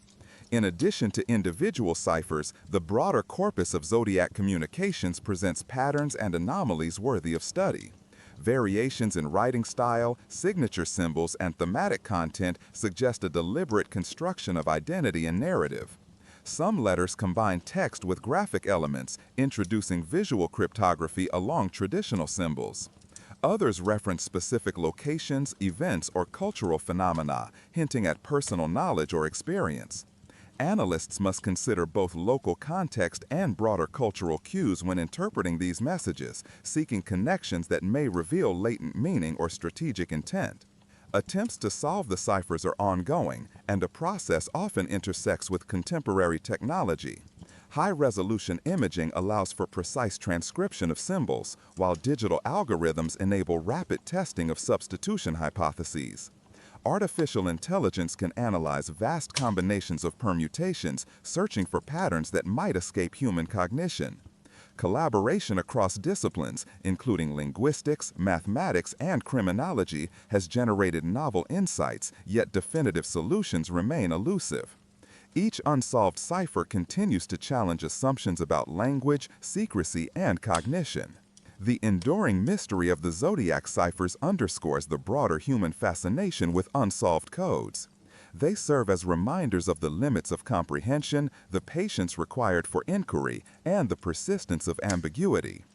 In addition to individual ciphers, the broader corpus of Zodiac communications presents patterns and anomalies worthy of study. Variations in writing style, signature symbols, and thematic content suggest a deliberate construction of identity and narrative. Some letters combine text with graphic elements, introducing visual cryptography along traditional symbols. Others reference specific locations, events, or cultural phenomena, hinting at personal knowledge or experience. Analysts must consider both local context and broader cultural cues when interpreting these messages, seeking connections that may reveal latent meaning or strategic intent. Attempts to solve the ciphers are ongoing, and the process often intersects with contemporary technology. High-resolution imaging allows for precise transcription of symbols, while digital algorithms enable rapid testing of substitution hypotheses. Artificial intelligence can analyze vast combinations of permutations, searching for patterns that might escape human cognition. Collaboration across disciplines, including linguistics, mathematics, and criminology, has generated novel insights, yet definitive solutions remain elusive. Each unsolved cipher continues to challenge assumptions about language, secrecy, and cognition. The enduring mystery of the Zodiac ciphers underscores the broader human fascination with unsolved codes. They serve as reminders of the limits of comprehension, the patience required for inquiry, and the persistence of ambiguity.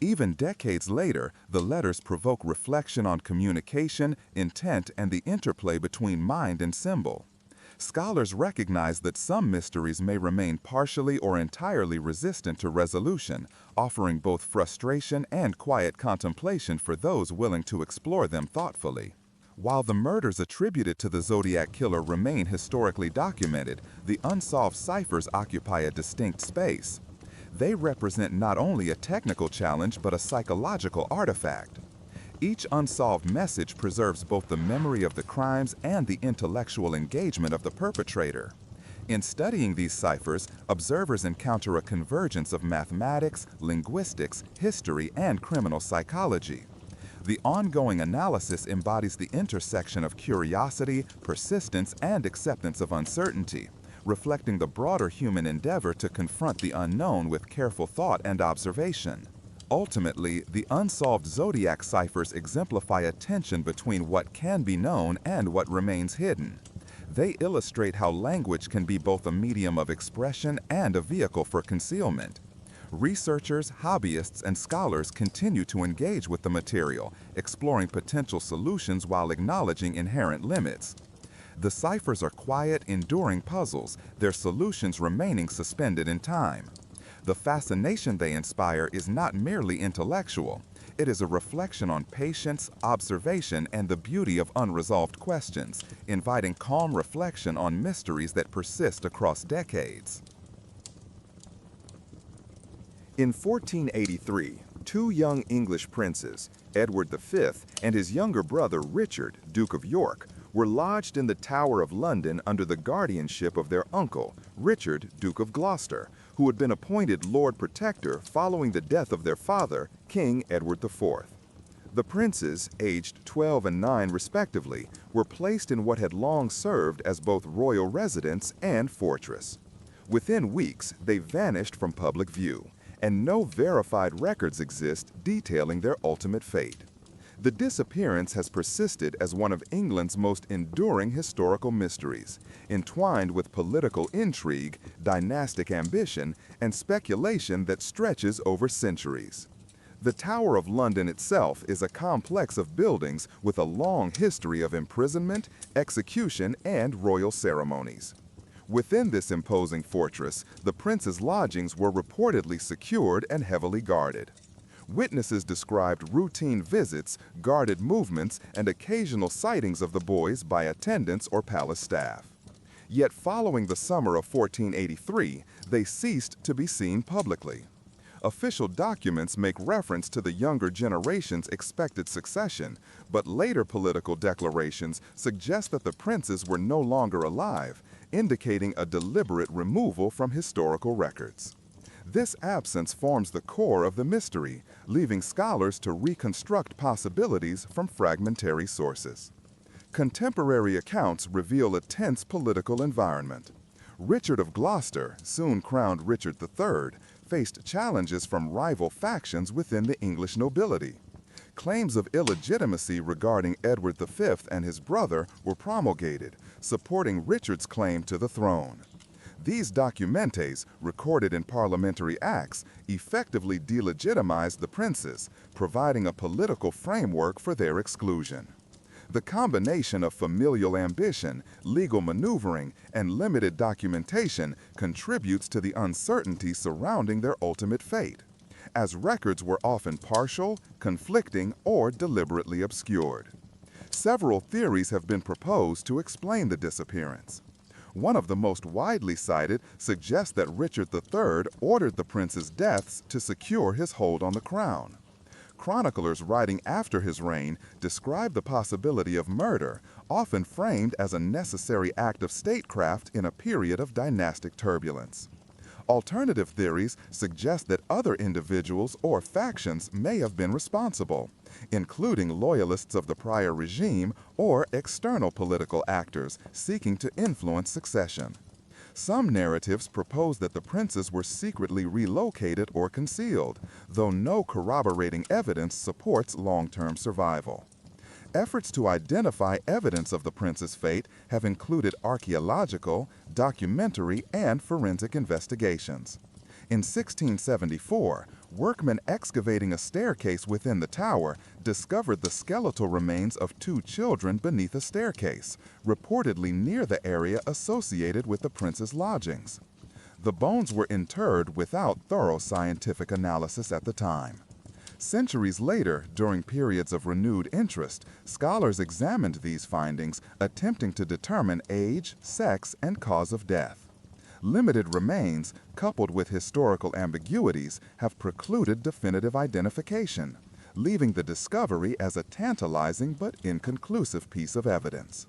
Even decades later, the letters provoke reflection on communication, intent, and the interplay between mind and symbol. Scholars recognize that some mysteries may remain partially or entirely resistant to resolution, offering both frustration and quiet contemplation for those willing to explore them thoughtfully. While the murders attributed to the Zodiac Killer remain historically documented, the unsolved ciphers occupy a distinct space. They represent not only a technical challenge but a psychological artifact. Each unsolved message preserves both the memory of the crimes and the intellectual engagement of the perpetrator. In studying these ciphers, observers encounter a convergence of mathematics, linguistics, history, and criminal psychology. The ongoing analysis embodies the intersection of curiosity, persistence, and acceptance of uncertainty, reflecting the broader human endeavor to confront the unknown with careful thought and observation. Ultimately, the unsolved zodiac ciphers exemplify a tension between what can be known and what remains hidden. They illustrate how language can be both a medium of expression and a vehicle for concealment. Researchers, hobbyists, and scholars continue to engage with the material, exploring potential solutions while acknowledging inherent limits. The ciphers are quiet, enduring puzzles, their solutions remaining suspended in time. The fascination they inspire is not merely intellectual. It is a reflection on patience, observation, and the beauty of unresolved questions, inviting calm reflection on mysteries that persist across decades. In 1483, two young English princes, Edward V and his younger brother Richard, Duke of York, were lodged in the Tower of London under the guardianship of their uncle, Richard, Duke of Gloucester, who had been appointed Lord Protector following the death of their father, King Edward IV. The princes, aged 12 and 9 respectively, were placed in what had long served as both royal residence and fortress. Within weeks, they vanished from public view, and no verified records exist detailing their ultimate fate. The disappearance has persisted as one of England's most enduring historical mysteries, entwined with political intrigue, dynastic ambition, and speculation that stretches over centuries. The Tower of London itself is a complex of buildings with a long history of imprisonment, execution, and royal ceremonies. Within this imposing fortress, the prince's lodgings were reportedly secured and heavily guarded. Witnesses described routine visits, guarded movements, and occasional sightings of the boys by attendants or palace staff. Yet following the summer of 1483, they ceased to be seen publicly. Official documents make reference to the younger generation's expected succession, but later political declarations suggest that the princes were no longer alive, indicating a deliberate removal from historical records. This absence forms the core of the mystery, leaving scholars to reconstruct possibilities from fragmentary sources. Contemporary accounts reveal a tense political environment. Richard of Gloucester, soon crowned Richard III, faced challenges from rival factions within the English nobility. Claims of illegitimacy regarding Edward V and his brother were promulgated, supporting Richard's claim to the throne. These documentes, recorded in parliamentary acts, effectively delegitimized the princes, providing a political framework for their exclusion. The combination of familial ambition, legal maneuvering, and limited documentation contributes to the uncertainty surrounding their ultimate fate, as records were often partial, conflicting, or deliberately obscured. Several theories have been proposed to explain the disappearance. One of the most widely cited suggests that Richard III ordered the princes' deaths to secure his hold on the crown. Chroniclers writing after his reign describe the possibility of murder, often framed as a necessary act of statecraft in a period of dynastic turbulence. Alternative theories suggest that other individuals or factions may have been responsible, including loyalists of the prior regime or external political actors seeking to influence succession. Some narratives propose that the princes were secretly relocated or concealed, though no corroborating evidence supports long-term survival. Efforts to identify evidence of the prince's fate have included archaeological, documentary, and forensic investigations. In 1674, workmen excavating a staircase within the tower discovered the skeletal remains of two children beneath a staircase, reportedly near the area associated with the prince's lodgings. The bones were interred without thorough scientific analysis at the time. Centuries later, during periods of renewed interest, scholars examined these findings, attempting to determine age, sex, and cause of death. Limited remains, coupled with historical ambiguities, have precluded definitive identification, leaving the discovery as a tantalizing but inconclusive piece of evidence.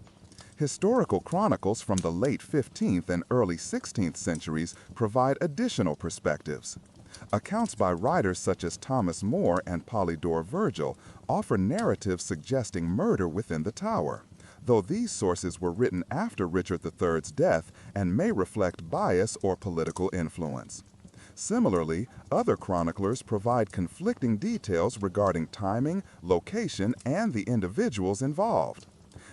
Historical chronicles from the late 15th and early 16th centuries provide additional perspectives. Accounts by writers such as Thomas More and Polydore Virgil offer narratives suggesting murder within the tower, though these sources were written after Richard III's death and may reflect bias or political influence. Similarly, other chroniclers provide conflicting details regarding timing, location, and the individuals involved.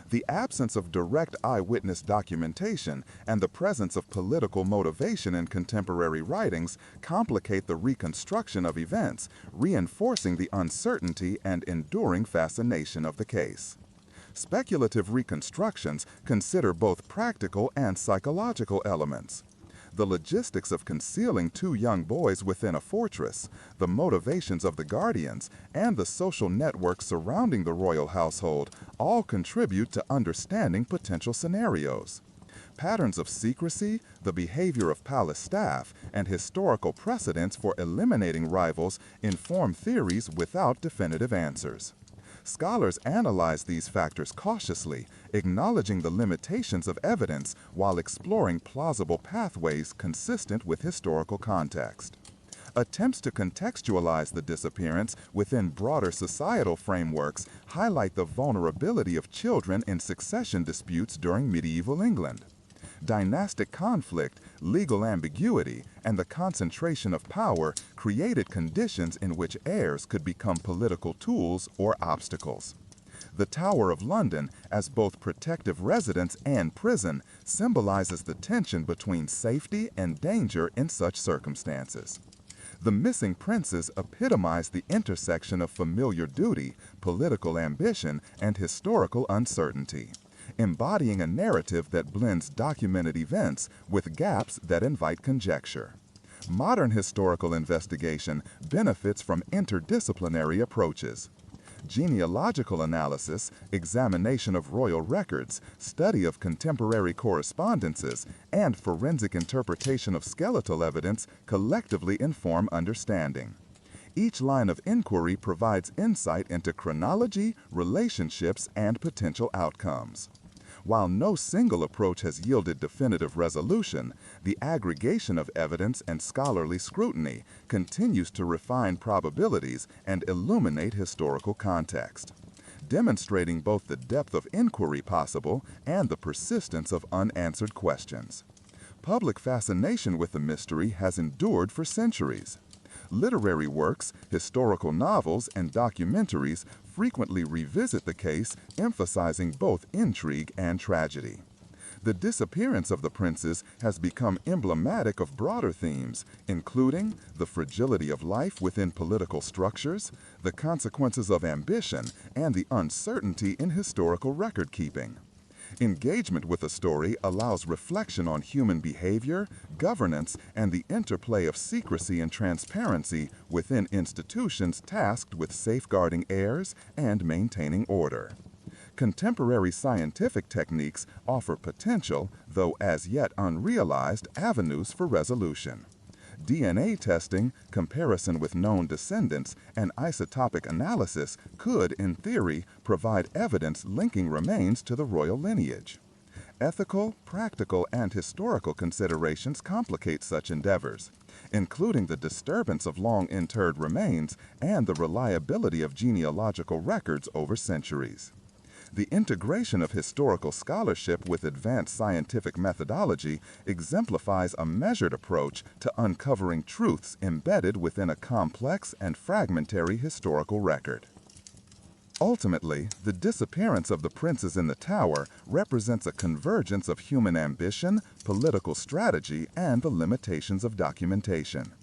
The absence of direct eyewitness documentation and the presence of political motivation in contemporary writings complicate the reconstruction of events, reinforcing the uncertainty and enduring fascination of the case. Speculative reconstructions consider both practical and psychological elements. The logistics of concealing two young boys within a fortress, the motivations of the guardians, and the social network surrounding the royal household all contribute to understanding potential scenarios. Patterns of secrecy, the behavior of palace staff, and historical precedents for eliminating rivals inform theories without definitive answers. Scholars analyze these factors cautiously, acknowledging the limitations of evidence while exploring plausible pathways consistent with historical context. Attempts to contextualize the disappearance within broader societal frameworks highlight the vulnerability of children in succession disputes during medieval England. Dynastic conflict, legal ambiguity, and the concentration of power created conditions in which heirs could become political tools or obstacles. The Tower of London, as both protective residence and prison, symbolizes the tension between safety and danger in such circumstances. The missing princes epitomize the intersection of familiar duty, political ambition, and historical uncertainty, embodying a narrative that blends documented events with gaps that invite conjecture. Modern historical investigation benefits from interdisciplinary approaches. Genealogical analysis, examination of royal records, study of contemporary correspondences, and forensic interpretation of skeletal evidence collectively inform understanding. Each line of inquiry provides insight into chronology, relationships, and potential outcomes. While no single approach has yielded definitive resolution, the aggregation of evidence and scholarly scrutiny continues to refine probabilities and illuminate historical context, demonstrating both the depth of inquiry possible and the persistence of unanswered questions. Public fascination with the mystery has endured for centuries. Literary works, historical novels, and documentaries frequently revisit the case, emphasizing both intrigue and tragedy. The disappearance of the princes has become emblematic of broader themes, including the fragility of life within political structures, the consequences of ambition, and the uncertainty in historical record-keeping. Engagement with a story allows reflection on human behavior, governance, and the interplay of secrecy and transparency within institutions tasked with safeguarding heirs and maintaining order. Contemporary scientific techniques offer potential, though as yet unrealized, avenues for resolution. DNA testing, comparison with known descendants, and isotopic analysis could, in theory, provide evidence linking remains to the royal lineage. Ethical, practical, and historical considerations complicate such endeavors, including the disturbance of long-interred remains and the reliability of genealogical records over centuries. The integration of historical scholarship with advanced scientific methodology exemplifies a measured approach to uncovering truths embedded within a complex and fragmentary historical record. Ultimately, the disappearance of the princes in the tower represents a convergence of human ambition, political strategy, and the limitations of documentation.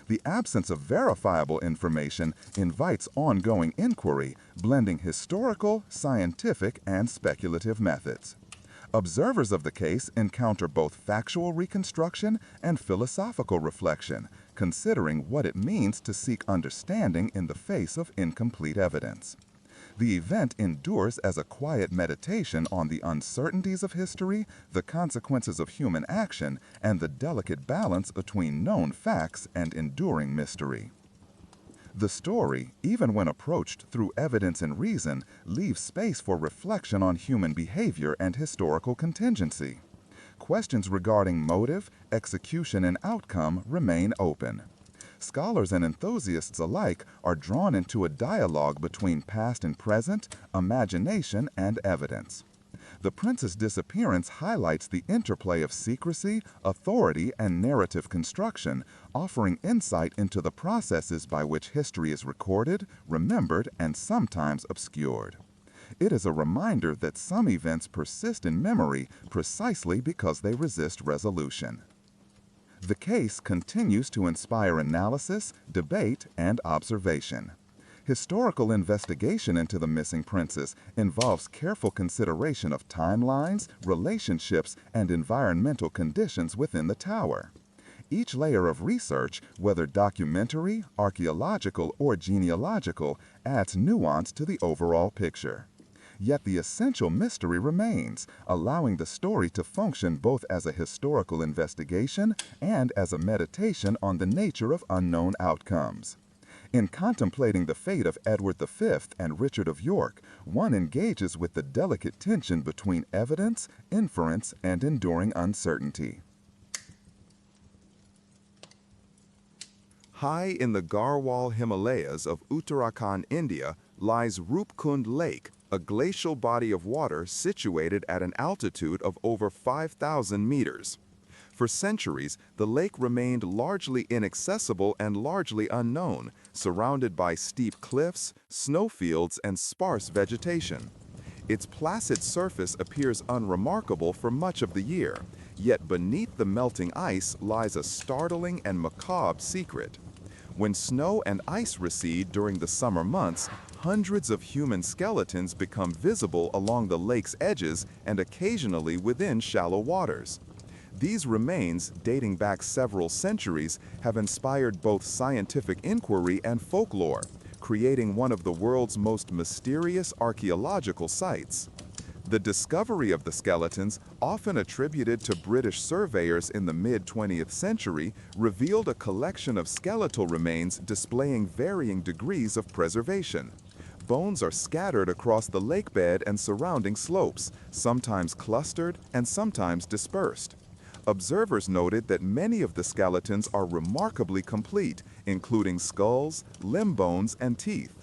The absence of verifiable information invites ongoing inquiry, blending historical, scientific, and speculative methods. Observers of the case encounter both factual reconstruction and philosophical reflection, considering what it means to seek understanding in the face of incomplete evidence. The event endures as a quiet meditation on the uncertainties of history, the consequences of human action, and the delicate balance between known facts and enduring mystery. The story, even when approached through evidence and reason, leaves space for reflection on human behavior and historical contingency. Questions regarding motive, execution, and outcome remain open. Scholars and enthusiasts alike are drawn into a dialogue between past and present, imagination, and evidence. The prince's disappearance highlights the interplay of secrecy, authority, and narrative construction, offering insight into the processes by which history is recorded, remembered, and sometimes obscured. It is a reminder that some events persist in memory precisely because they resist resolution. The case continues to inspire analysis, debate, and observation. Historical investigation into the missing princess involves careful consideration of timelines, relationships, and environmental conditions within the tower. Each layer of research, whether documentary, archaeological, or genealogical, adds nuance to the overall picture. Yet the essential mystery remains, allowing the story to function both as a historical investigation and as a meditation on the nature of unknown outcomes. In contemplating the fate of Edward V and Richard of York, one engages with the delicate tension between evidence, inference, and enduring uncertainty. High in the Garhwal Himalayas of Uttarakhand, India, lies Rupkund Lake, a glacial body of water situated at an altitude of over 5,000 meters. For centuries, the lake remained largely inaccessible and largely unknown, surrounded by steep cliffs, snowfields, and sparse vegetation. Its placid surface appears unremarkable for much of the year, yet beneath the melting ice lies a startling and macabre secret. When snow and ice recede during the summer months, hundreds of human skeletons become visible along the lake's edges and occasionally within shallow waters. These remains, dating back several centuries, have inspired both scientific inquiry and folklore, creating one of the world's most mysterious archaeological sites. The discovery of the skeletons, often attributed to British surveyors in the mid-20th century, revealed a collection of skeletal remains displaying varying degrees of preservation. Bones are scattered across the lake bed and surrounding slopes, sometimes clustered and sometimes dispersed. Observers noted that many of the skeletons are remarkably complete, including skulls, limb bones, and teeth.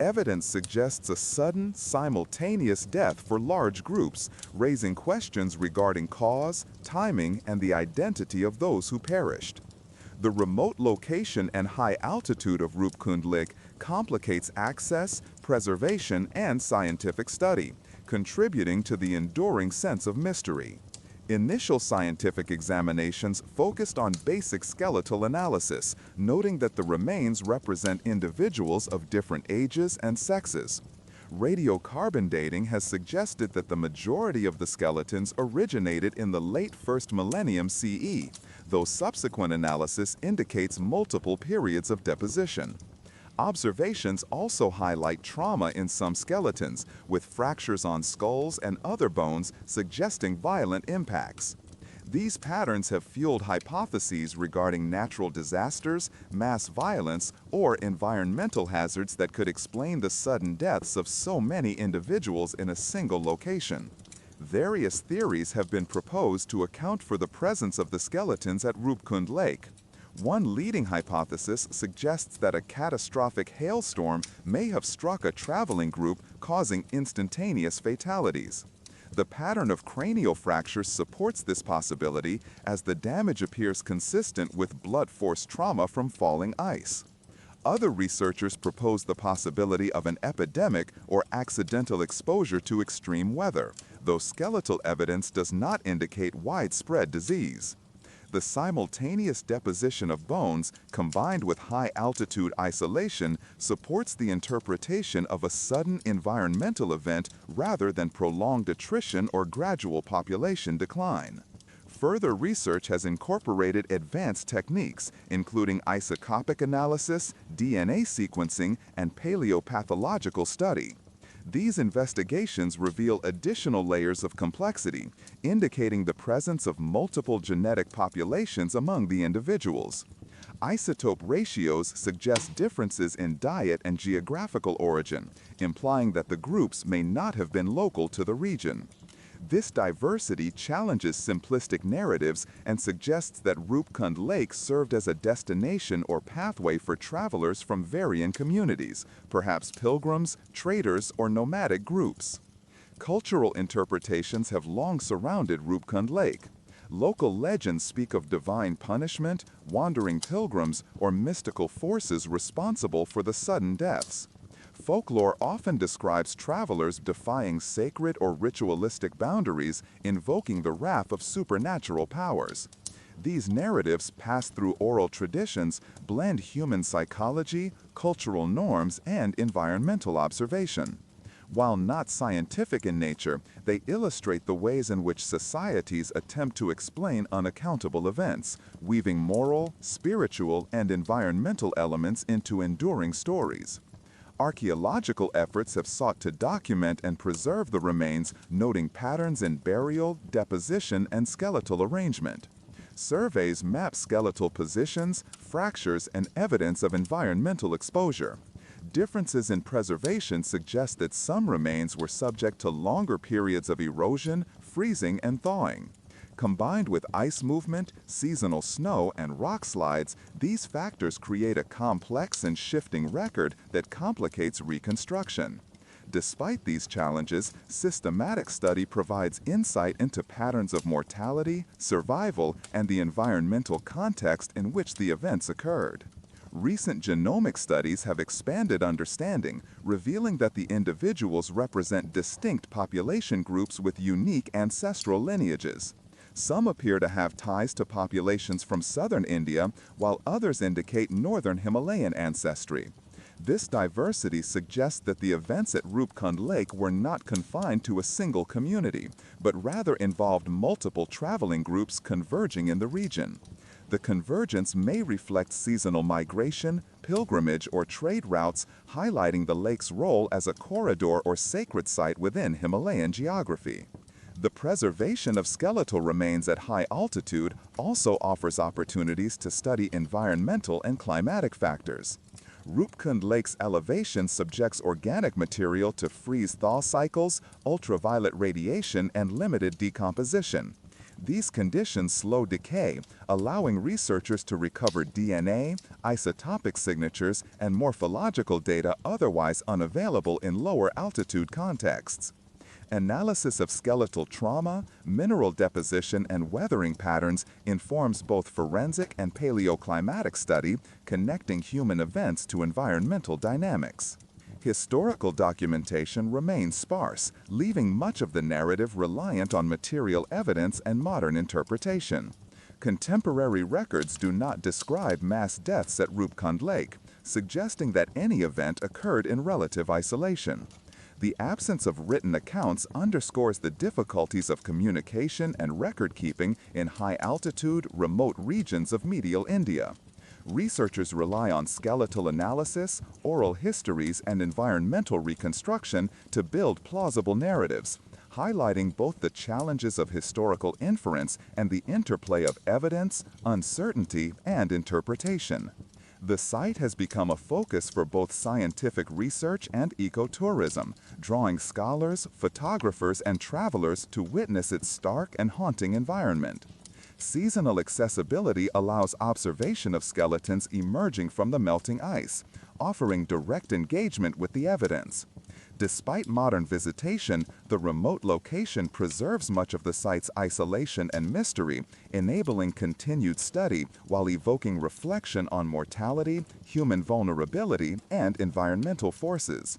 Evidence suggests a sudden, simultaneous death for large groups, raising questions regarding cause, timing, and the identity of those who perished. The remote location and high altitude of Rupkund Lake complicates access, preservation, and scientific study, contributing to the enduring sense of mystery. Initial scientific examinations focused on basic skeletal analysis, noting that the remains represent individuals of different ages and sexes. Radiocarbon dating has suggested that the majority of the skeletons originated in the late first millennium CE, though subsequent analysis indicates multiple periods of deposition. Observations also highlight trauma in some skeletons, with fractures on skulls and other bones suggesting violent impacts. These patterns have fueled hypotheses regarding natural disasters, mass violence, or environmental hazards that could explain the sudden deaths of so many individuals in a single location. Various theories have been proposed to account for the presence of the skeletons at Rupkund Lake. One leading hypothesis suggests that a catastrophic hailstorm may have struck a traveling group, causing instantaneous fatalities. The pattern of cranial fractures supports this possibility, as the damage appears consistent with blunt force trauma from falling ice. Other researchers propose the possibility of an epidemic or accidental exposure to extreme weather, though skeletal evidence does not indicate widespread disease. The simultaneous deposition of bones, combined with high-altitude isolation, supports the interpretation of a sudden environmental event rather than prolonged attrition or gradual population decline. Further research has incorporated advanced techniques, including isotopic analysis, DNA sequencing, and paleopathological study. These investigations reveal additional layers of complexity, indicating the presence of multiple genetic populations among the individuals. Isotope ratios suggest differences in diet and geographical origin, implying that the groups may not have been local to the region. This diversity challenges simplistic narratives and suggests that Rupkund Lake served as a destination or pathway for travelers from varying communities, perhaps pilgrims, traders, or nomadic groups. Cultural interpretations have long surrounded Rupkund Lake. Local legends speak of divine punishment, wandering pilgrims, or mystical forces responsible for the sudden deaths. Folklore often describes travelers defying sacred or ritualistic boundaries, invoking the wrath of supernatural powers. These narratives, passed through oral traditions, blend human psychology, cultural norms, and environmental observation. While not scientific in nature, they illustrate the ways in which societies attempt to explain unaccountable events, weaving moral, spiritual, and environmental elements into enduring stories. Archaeological efforts have sought to document and preserve the remains, noting patterns in burial, deposition, and skeletal arrangement. Surveys map skeletal positions, fractures, and evidence of environmental exposure. Differences in preservation suggest that some remains were subject to longer periods of erosion, freezing, and thawing. Combined with ice movement, seasonal snow, and rock slides, these factors create a complex and shifting record that complicates reconstruction. Despite these challenges, systematic study provides insight into patterns of mortality, survival, and the environmental context in which the events occurred. Recent genomic studies have expanded understanding, revealing that the individuals represent distinct population groups with unique ancestral lineages. Some appear to have ties to populations from southern India, while others indicate northern Himalayan ancestry. This diversity suggests that the events at Rupkund Lake were not confined to a single community, but rather involved multiple traveling groups converging in the region. The convergence may reflect seasonal migration, pilgrimage, or trade routes, highlighting the lake's role as a corridor or sacred site within Himalayan geography. The preservation of skeletal remains at high altitude also offers opportunities to study environmental and climatic factors. Rupkund Lake's elevation subjects organic material to freeze-thaw cycles, ultraviolet radiation, and limited decomposition. These conditions slow decay, allowing researchers to recover DNA, isotopic signatures, and morphological data otherwise unavailable in lower altitude contexts. Analysis of skeletal trauma, mineral deposition, and weathering patterns informs both forensic and paleoclimatic study, connecting human events to environmental dynamics. Historical documentation remains sparse, leaving much of the narrative reliant on material evidence and modern interpretation. Contemporary records do not describe mass deaths at Rupkund Lake, suggesting that any event occurred in relative isolation. The absence of written accounts underscores the difficulties of communication and record-keeping in high-altitude, remote regions of medial India. Researchers rely on skeletal analysis, oral histories, and environmental reconstruction to build plausible narratives, highlighting both the challenges of historical inference and the interplay of evidence, uncertainty, and interpretation. The site has become a focus for both scientific research and ecotourism, drawing scholars, photographers, and travelers to witness its stark and haunting environment. Seasonal accessibility allows observation of skeletons emerging from the melting ice, offering direct engagement with the evidence. Despite modern visitation, the remote location preserves much of the site's isolation and mystery, enabling continued study while evoking reflection on mortality, human vulnerability, and environmental forces.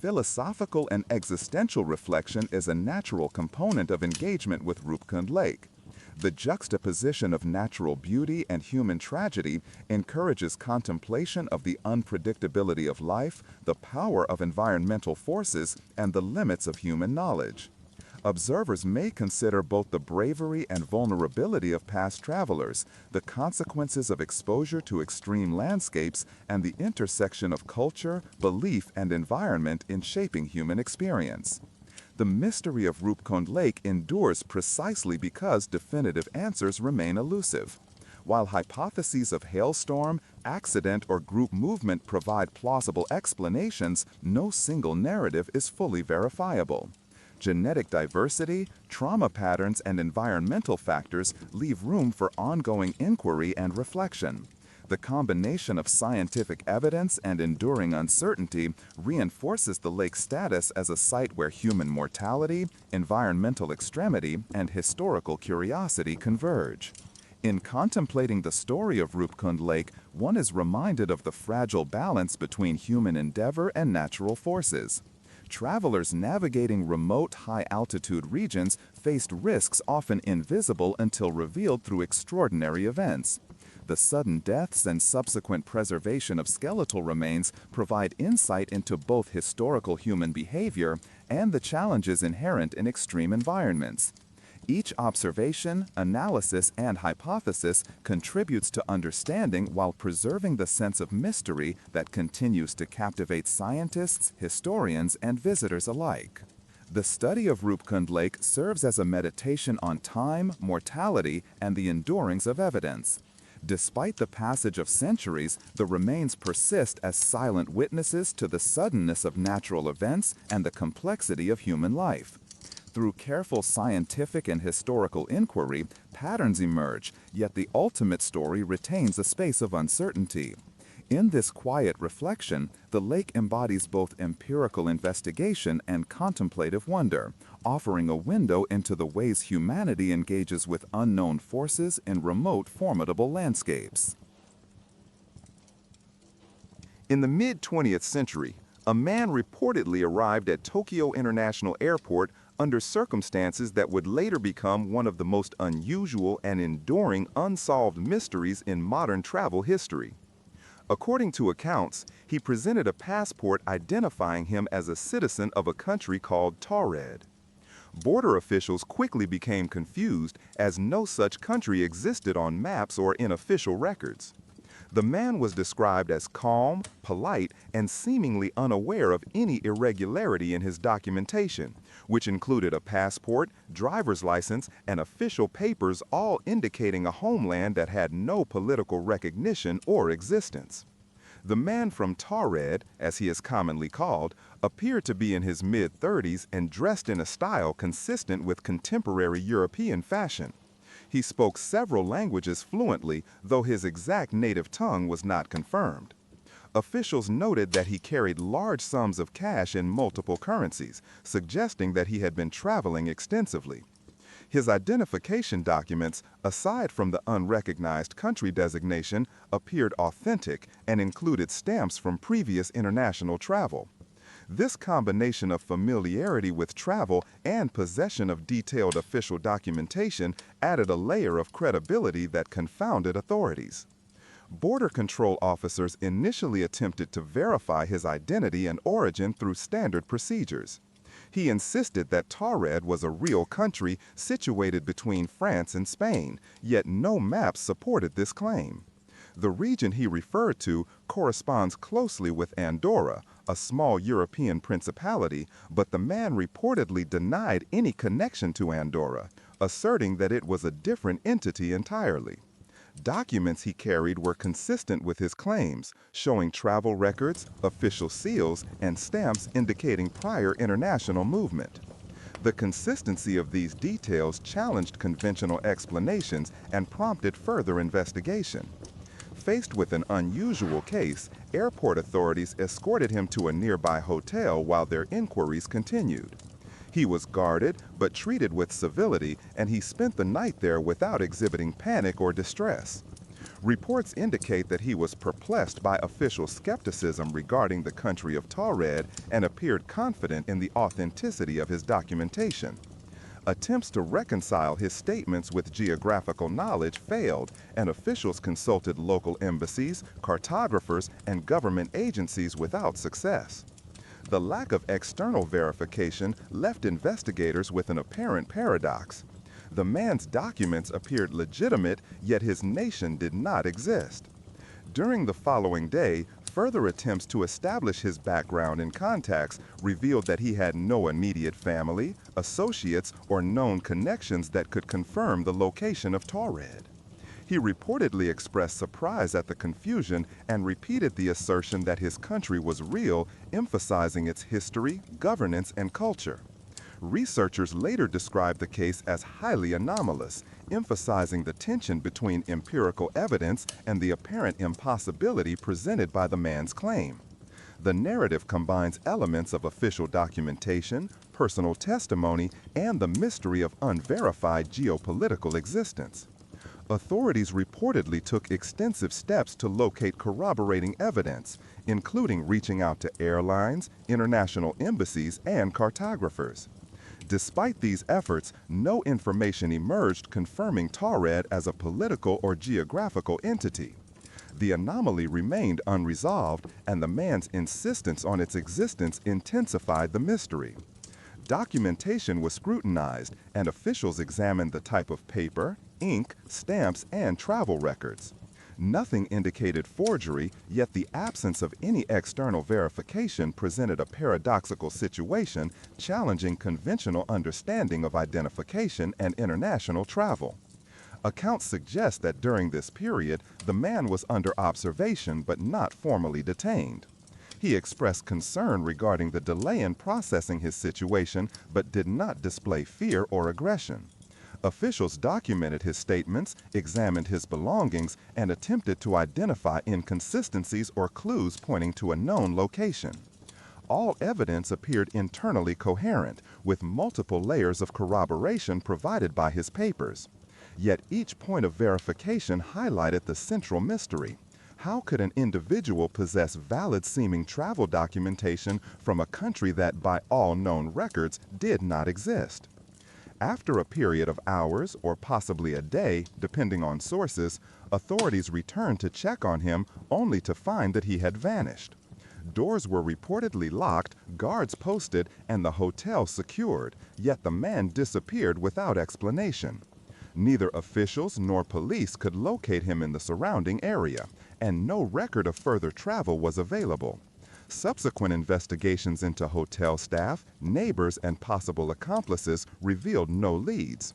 Philosophical and existential reflection is a natural component of engagement with Rupkund Lake. The juxtaposition of natural beauty and human tragedy encourages contemplation of the unpredictability of life, the power of environmental forces, and the limits of human knowledge. Observers may consider both the bravery and vulnerability of past travelers, the consequences of exposure to extreme landscapes, and the intersection of culture, belief, and environment in shaping human experience. The mystery of Rupkund Lake endures precisely because definitive answers remain elusive. While hypotheses of hailstorm, accident, or group movement provide plausible explanations, no single narrative is fully verifiable. Genetic diversity, trauma patterns, and environmental factors leave room for ongoing inquiry and reflection. The combination of scientific evidence and enduring uncertainty reinforces the lake's status as a site where human mortality, environmental extremity, and historical curiosity converge. In contemplating the story of Rupkund Lake, one is reminded of the fragile balance between human endeavor and natural forces. Travelers navigating remote, high-altitude regions faced risks often invisible until revealed through extraordinary events. The sudden deaths and subsequent preservation of skeletal remains provide insight into both historical human behavior and the challenges inherent in extreme environments. Each observation, analysis, and hypothesis contributes to understanding while preserving the sense of mystery that continues to captivate scientists, historians, and visitors alike. The study of Rupkund Lake serves as a meditation on time, mortality, and the endurance of evidence. Despite the passage of centuries, the remains persist as silent witnesses to the suddenness of natural events and the complexity of human life. Through careful scientific and historical inquiry, patterns emerge, yet the ultimate story retains a space of uncertainty. In this quiet reflection, the lake embodies both empirical investigation and contemplative wonder, offering a window into the ways humanity engages with unknown forces in remote, formidable landscapes. In the mid-20th century, a man reportedly arrived at Tokyo International Airport under circumstances that would later become one of the most unusual and enduring unsolved mysteries in modern travel history. According to accounts, he presented a passport identifying him as a citizen of a country called Taured. Border officials quickly became confused as no such country existed on maps or in official records. The man was described as calm, polite, and seemingly unaware of any irregularity in his documentation, which included a passport, driver's license, and official papers, all indicating a homeland that had no political recognition or existence. The man from Taured, as he is commonly called, appeared to be in his mid-30s and dressed in a style consistent with contemporary European fashion. He spoke several languages fluently, though his exact native tongue was not confirmed. Officials noted that he carried large sums of cash in multiple currencies, suggesting that he had been traveling extensively. His identification documents, aside from the unrecognized country designation, appeared authentic and included stamps from previous international travel. This combination of familiarity with travel and possession of detailed official documentation added a layer of credibility that confounded authorities. Border control officers initially attempted to verify his identity and origin through standard procedures. He insisted that Taured was a real country situated between France and Spain, yet no maps supported this claim. The region he referred to corresponds closely with Andorra, a small European principality, but the man reportedly denied any connection to Andorra, asserting that it was a different entity entirely. Documents he carried were consistent with his claims, showing travel records, official seals, and stamps indicating prior international movement. The consistency of these details challenged conventional explanations and prompted further investigation. Faced with an unusual case, airport authorities escorted him to a nearby hotel while their inquiries continued. He was guarded but treated with civility, and he spent the night there without exhibiting panic or distress. Reports indicate that he was perplexed by official skepticism regarding the country of Taured and appeared confident in the authenticity of his documentation. Attempts to reconcile his statements with geographical knowledge failed, and officials consulted local embassies, cartographers, and government agencies without success. The lack of external verification left investigators with an apparent paradox. The man's documents appeared legitimate, yet his nation did not exist. During the following day, further attempts to establish his background and contacts revealed that he had no immediate family, associates, or known connections that could confirm the location of Taured. He reportedly expressed surprise at the confusion and repeated the assertion that his country was real, emphasizing its history, governance, and culture. Researchers later described the case as highly anomalous, emphasizing the tension between empirical evidence and the apparent impossibility presented by the man's claim. The narrative combines elements of official documentation, personal testimony, and the mystery of unverified geopolitical existence. Authorities reportedly took extensive steps to locate corroborating evidence, including reaching out to airlines, international embassies, and cartographers. Despite these efforts, no information emerged confirming Taured as a political or geographical entity. The anomaly remained unresolved, and the man's insistence on its existence intensified the mystery. Documentation was scrutinized, and officials examined the type of paper, ink, stamps, and travel records. Nothing indicated forgery, yet the absence of any external verification presented a paradoxical situation challenging conventional understanding of identification and international travel. Accounts suggest that during this period, the man was under observation but not formally detained. He expressed concern regarding the delay in processing his situation but did not display fear or aggression. Officials documented his statements, examined his belongings, and attempted to identify inconsistencies or clues pointing to a known location. All evidence appeared internally coherent, with multiple layers of corroboration provided by his papers. Yet each point of verification highlighted the central mystery. How could an individual possess valid-seeming travel documentation from a country that, by all known records, did not exist? After a period of hours, or possibly a day, depending on sources, authorities returned to check on him only to find that he had vanished. Doors were reportedly locked, guards posted, and the hotel secured, yet the man disappeared without explanation. Neither officials nor police could locate him in the surrounding area, and no record of further travel was available. Subsequent investigations into hotel staff, neighbors, and possible accomplices revealed no leads.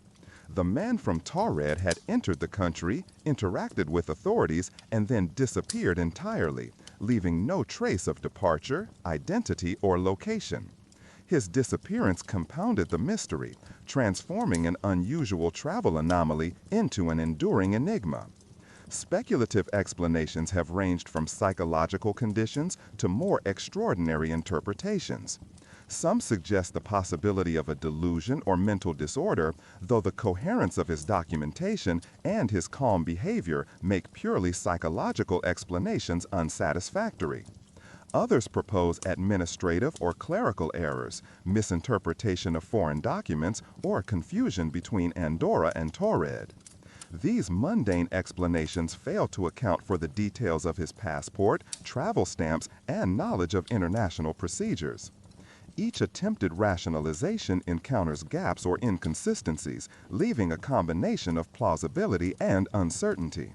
The man from Taured had entered the country, interacted with authorities, and then disappeared entirely, leaving no trace of departure, identity, or location. His disappearance compounded the mystery, transforming an unusual travel anomaly into an enduring enigma. Speculative explanations have ranged from psychological conditions to more extraordinary interpretations. Some suggest the possibility of a delusion or mental disorder, though the coherence of his documentation and his calm behavior make purely psychological explanations unsatisfactory. Others propose administrative or clerical errors, misinterpretation of foreign documents, or confusion between Andorra and Taured. These mundane explanations fail to account for the details of his passport, travel stamps, and knowledge of international procedures. Each attempted rationalization encounters gaps or inconsistencies, leaving a combination of plausibility and uncertainty.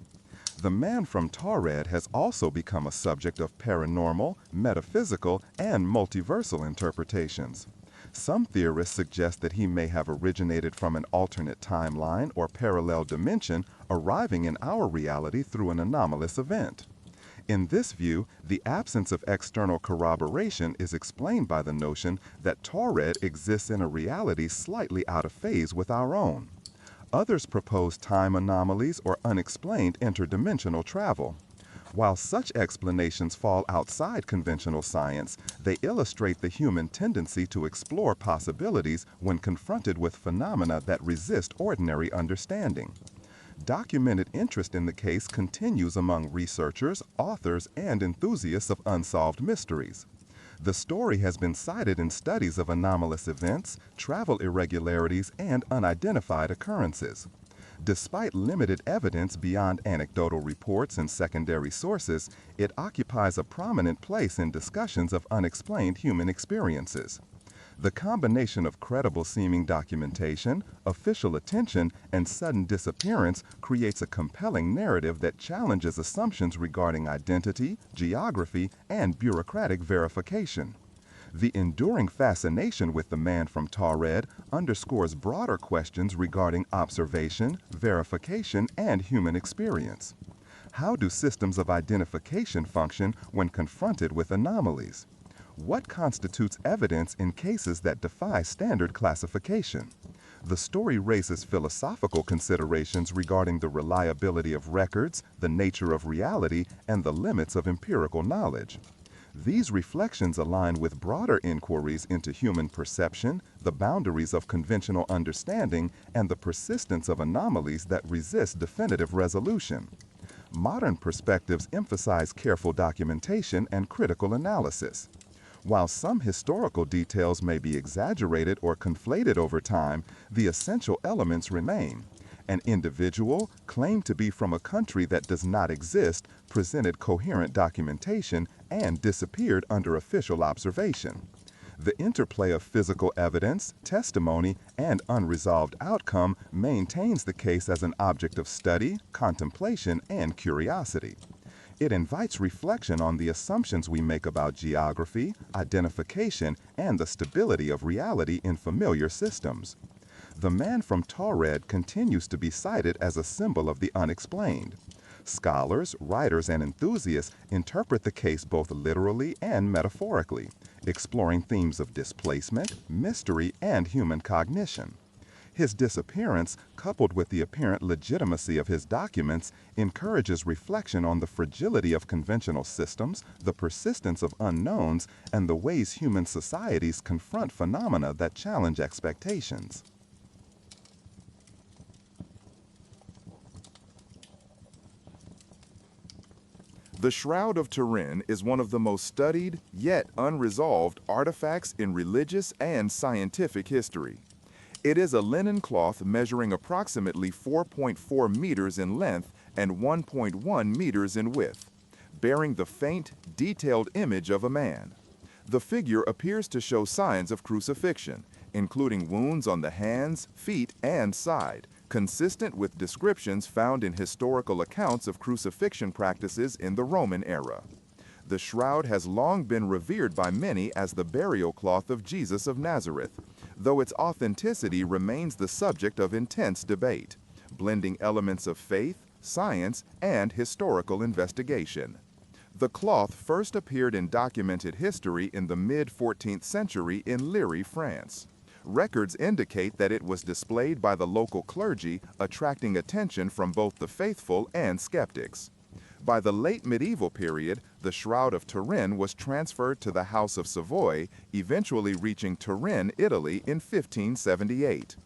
The man from Taured has also become a subject of paranormal, metaphysical, and multiversal interpretations. Some theorists suggest that he may have originated from an alternate timeline or parallel dimension, arriving in our reality through an anomalous event. In this view, the absence of external corroboration is explained by the notion that Taured exists in a reality slightly out of phase with our own. Others propose time anomalies or unexplained interdimensional travel. While such explanations fall outside conventional science, they illustrate the human tendency to explore possibilities when confronted with phenomena that resist ordinary understanding. Documented interest in the case continues among researchers, authors, and enthusiasts of unsolved mysteries. The story has been cited in studies of anomalous events, travel irregularities, and unidentified occurrences. Despite limited evidence beyond anecdotal reports and secondary sources, it occupies a prominent place in discussions of unexplained human experiences. The combination of credible-seeming documentation, official attention, and sudden disappearance creates a compelling narrative that challenges assumptions regarding identity, geography, and bureaucratic verification. The enduring fascination with the man from Taured underscores broader questions regarding observation, verification, and human experience. How do systems of identification function when confronted with anomalies? What constitutes evidence in cases that defy standard classification? The story raises philosophical considerations regarding the reliability of records, the nature of reality, and the limits of empirical knowledge. These reflections align with broader inquiries into human perception, the boundaries of conventional understanding, and the persistence of anomalies that resist definitive resolution. Modern perspectives emphasize careful documentation and critical analysis. While some historical details may be exaggerated or conflated over time, the essential elements remain. An individual, claimed to be from a country that does not exist, presented coherent documentation and disappeared under official observation. The interplay of physical evidence, testimony, and unresolved outcome maintains the case as an object of study, contemplation, and curiosity. It invites reflection on the assumptions we make about geography, identification, and the stability of reality in familiar systems. The man from Taured continues to be cited as a symbol of the unexplained. Scholars, writers, and enthusiasts interpret the case both literally and metaphorically, exploring themes of displacement, mystery, and human cognition. His disappearance, coupled with the apparent legitimacy of his documents, encourages reflection on the fragility of conventional systems, the persistence of unknowns, and the ways human societies confront phenomena that challenge expectations. The Shroud of Turin is one of the most studied, yet unresolved, artifacts in religious and scientific history. It is a linen cloth measuring approximately 4.4 meters in length and 1.1 meters in width, bearing the faint, detailed image of a man. The figure appears to show signs of crucifixion, including wounds on the hands, feet, and side, consistent with descriptions found in historical accounts of crucifixion practices in the Roman era. The shroud has long been revered by many as the burial cloth of Jesus of Nazareth, though its authenticity remains the subject of intense debate, blending elements of faith, science, and historical investigation. The cloth first appeared in documented history in the mid-14th century in Liry, France. Records indicate that it was displayed by the local clergy, attracting attention from both the faithful and skeptics. By the late medieval period, the Shroud of Turin was transferred to the House of Savoy, eventually reaching Turin, Italy in 1578.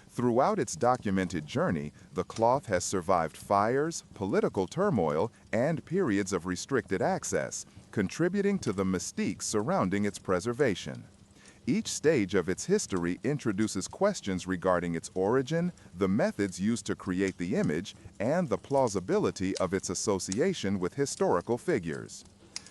Throughout its documented journey, the cloth has survived fires, political turmoil, and periods of restricted access, contributing to the mystique surrounding its preservation. Each stage of its history introduces questions regarding its origin, the methods used to create the image, and the plausibility of its association with historical figures.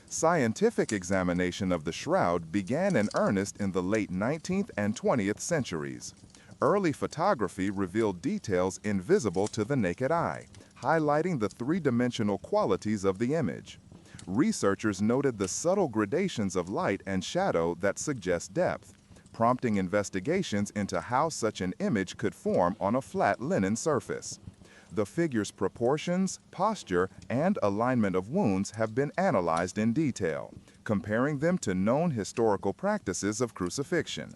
Scientific examination of the shroud began in earnest in the late 19th and 20th centuries. Early photography revealed details invisible to the naked eye, highlighting the three-dimensional qualities of the image. Researchers noted the subtle gradations of light and shadow that suggest depth, prompting investigations into how such an image could form on a flat linen surface. The figure's proportions, posture, and alignment of wounds have been analyzed in detail, comparing them to known historical practices of crucifixion.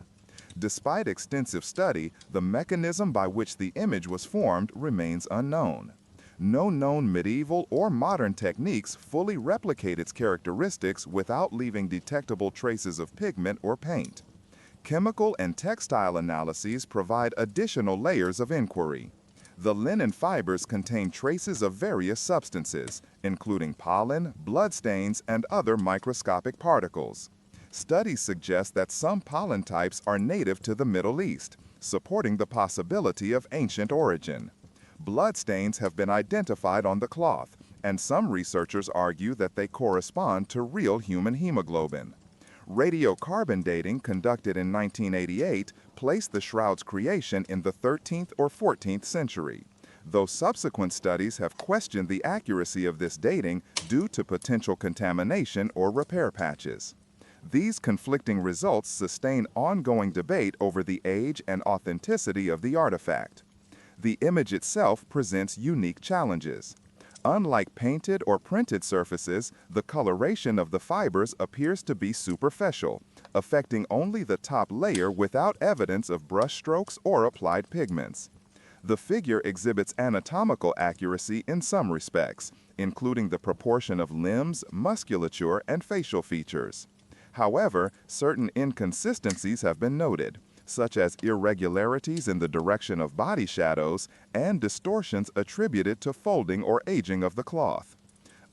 Despite extensive study, the mechanism by which the image was formed remains unknown. No known medieval or modern techniques fully replicate its characteristics without leaving detectable traces of pigment or paint. Chemical and textile analyses provide additional layers of inquiry. The linen fibers contain traces of various substances, including pollen, bloodstains, and other microscopic particles. Studies suggest that some pollen types are native to the Middle East, supporting the possibility of ancient origin. Bloodstains have been identified on the cloth, and some researchers argue that they correspond to real human hemoglobin. Radiocarbon dating conducted in 1988 placed the shroud's creation in the 13th or 14th century, though subsequent studies have questioned the accuracy of this dating due to potential contamination or repair patches. These conflicting results sustain ongoing debate over the age and authenticity of the artifact. The image itself presents unique challenges. Unlike painted or printed surfaces, the coloration of the fibers appears to be superficial, affecting only the top layer without evidence of brushstrokes or applied pigments. The figure exhibits anatomical accuracy in some respects, including the proportion of limbs, musculature, and facial features. However, certain inconsistencies have been noted, such as irregularities in the direction of body shadows and distortions attributed to folding or aging of the cloth.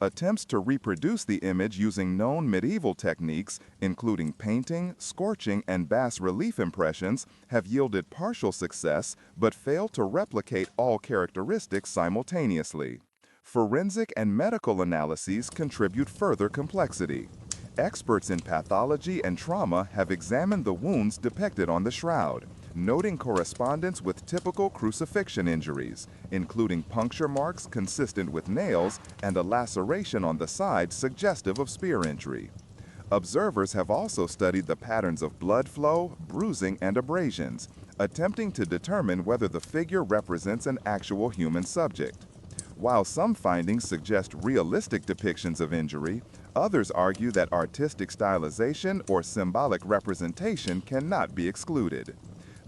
Attempts to reproduce the image using known medieval techniques, including painting, scorching, and bas-relief impressions, have yielded partial success but failed to replicate all characteristics simultaneously. Forensic and medical analyses contribute further complexity. Experts in pathology and trauma have examined the wounds depicted on the shroud, noting correspondence with typical crucifixion injuries, including puncture marks consistent with nails and a laceration on the side suggestive of spear injury. Observers have also studied the patterns of blood flow, bruising, and abrasions, attempting to determine whether the figure represents an actual human subject. While some findings suggest realistic depictions of injury, others argue that artistic stylization or symbolic representation cannot be excluded.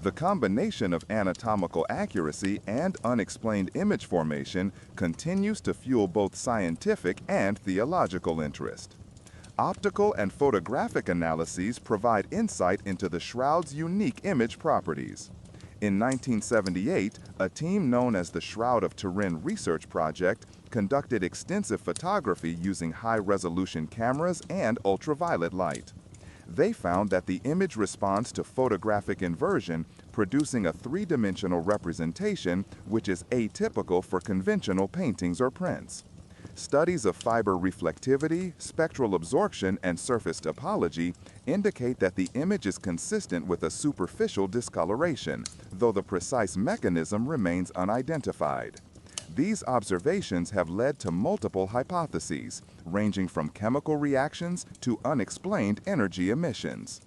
The combination of anatomical accuracy and unexplained image formation continues to fuel both scientific and theological interest. Optical and photographic analyses provide insight into the shroud's unique image properties. In 1978, a team known as the Shroud of Turin Research Project conducted extensive photography using high-resolution cameras and ultraviolet light. They found that the image responds to photographic inversion, producing a three-dimensional representation which is atypical for conventional paintings or prints. Studies of fiber reflectivity, spectral absorption, and surface topology indicate that the image is consistent with a superficial discoloration, though the precise mechanism remains unidentified. These observations have led to multiple hypotheses, ranging from chemical reactions to unexplained energy emissions.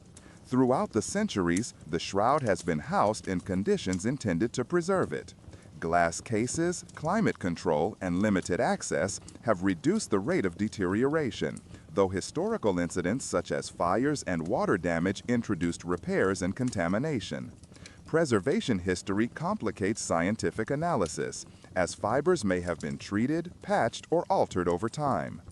Throughout the centuries, the shroud has been housed in conditions intended to preserve it. Glass cases, climate control, and limited access have reduced the rate of deterioration, though historical incidents such as fires and water damage introduced repairs and contamination. Preservation history complicates scientific analysis, as fibers may have been treated, patched, or altered over time.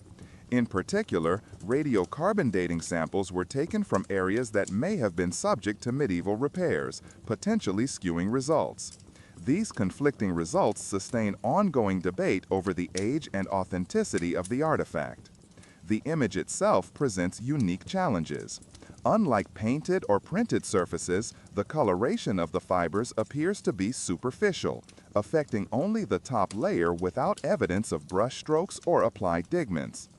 In particular, radiocarbon dating samples were taken from areas that may have been subject to medieval repairs, potentially skewing results. These conflicting results sustain ongoing debate over the age and authenticity of the artifact. The image itself presents unique challenges. Unlike painted or printed surfaces, the coloration of the fibers appears to be superficial, affecting only the top layer without evidence of brush strokes or applied pigments.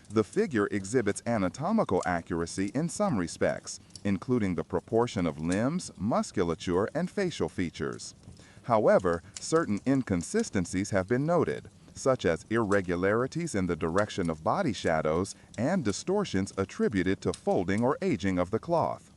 The figure exhibits anatomical accuracy in some respects, including the proportion of limbs, musculature, and facial features. However, certain inconsistencies have been noted, such as irregularities in the direction of body shadows and distortions attributed to folding or aging of the cloth.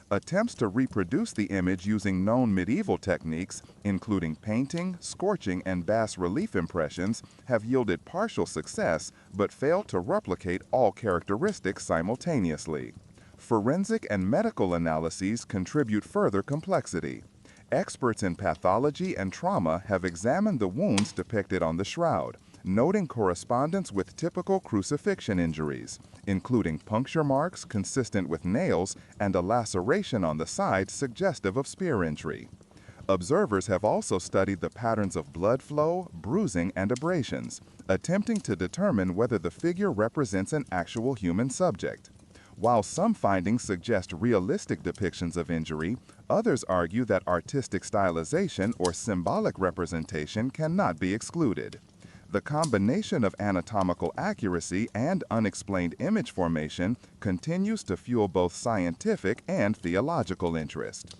Attempts to reproduce the image using known medieval techniques, including painting, scorching, and bas-relief impressions, have yielded partial success but failed to replicate all characteristics simultaneously. Forensic and medical analyses contribute further complexity. Experts in pathology and trauma have examined the wounds depicted on the shroud, noting correspondence with typical crucifixion injuries, including puncture marks consistent with nails and a laceration on the side suggestive of spear injury. Observers have also studied the patterns of blood flow, bruising, and abrasions, attempting to determine whether the figure represents an actual human subject. While some findings suggest realistic depictions of injury, others argue that artistic stylization or symbolic representation cannot be excluded. The combination of anatomical accuracy and unexplained image formation continues to fuel both scientific and theological interest.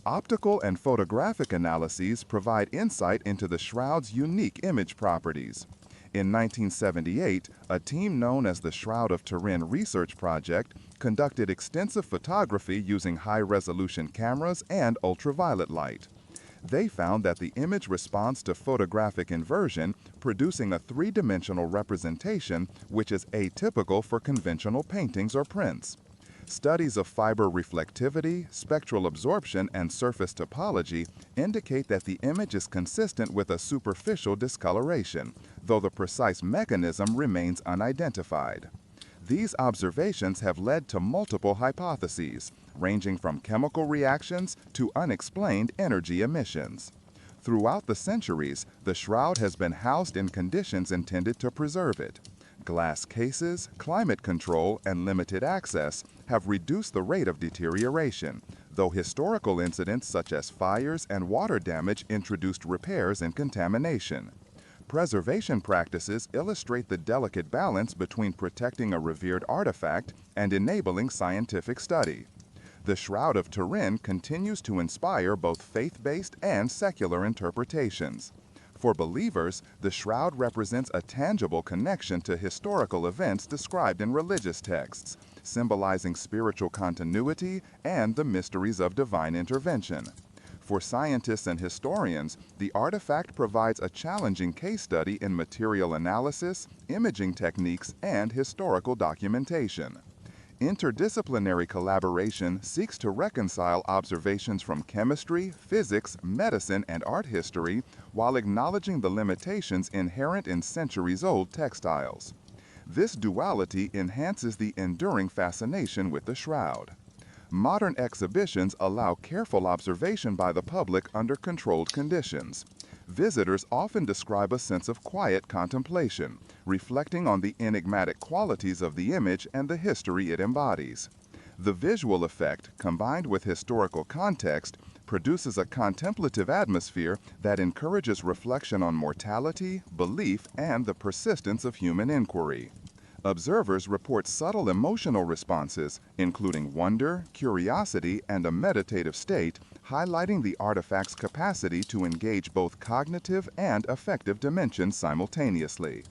Optical and photographic analyses provide insight into the shroud's unique image properties. In 1978, a team known as the Shroud of Turin Research Project conducted extensive photography using high-resolution cameras and ultraviolet light. They found that the image responds to photographic inversion, producing a three-dimensional representation which is atypical for conventional paintings or prints. Studies of fiber reflectivity, spectral absorption, and surface topology indicate that the image is consistent with a superficial discoloration, though the precise mechanism remains unidentified. These observations have led to multiple hypotheses, ranging from chemical reactions to unexplained energy emissions. Throughout the centuries, the shroud has been housed in conditions intended to preserve it. Glass cases, climate control, and limited access have reduced the rate of deterioration, though historical incidents such as fires and water damage introduced repairs and contamination. Preservation practices illustrate the delicate balance between protecting a revered artifact and enabling scientific study. The Shroud of Turin continues to inspire both faith-based and secular interpretations. For believers, the shroud represents a tangible connection to historical events described in religious texts, symbolizing spiritual continuity and the mysteries of divine intervention. For scientists and historians, the artifact provides a challenging case study in material analysis, imaging techniques, and historical documentation. Interdisciplinary collaboration seeks to reconcile observations from chemistry, physics, medicine, and art history while acknowledging the limitations inherent in centuries-old textiles. This duality enhances the enduring fascination with the shroud. Modern exhibitions allow careful observation by the public under controlled conditions. Visitors often describe a sense of quiet contemplation, reflecting on the enigmatic qualities of the image and the history it embodies. The visual effect, combined with historical context, produces a contemplative atmosphere that encourages reflection on mortality, belief, and the persistence of human inquiry. Observers report subtle emotional responses, including wonder, curiosity, and a meditative state, highlighting the artifact's capacity to engage both cognitive and affective dimensions simultaneously.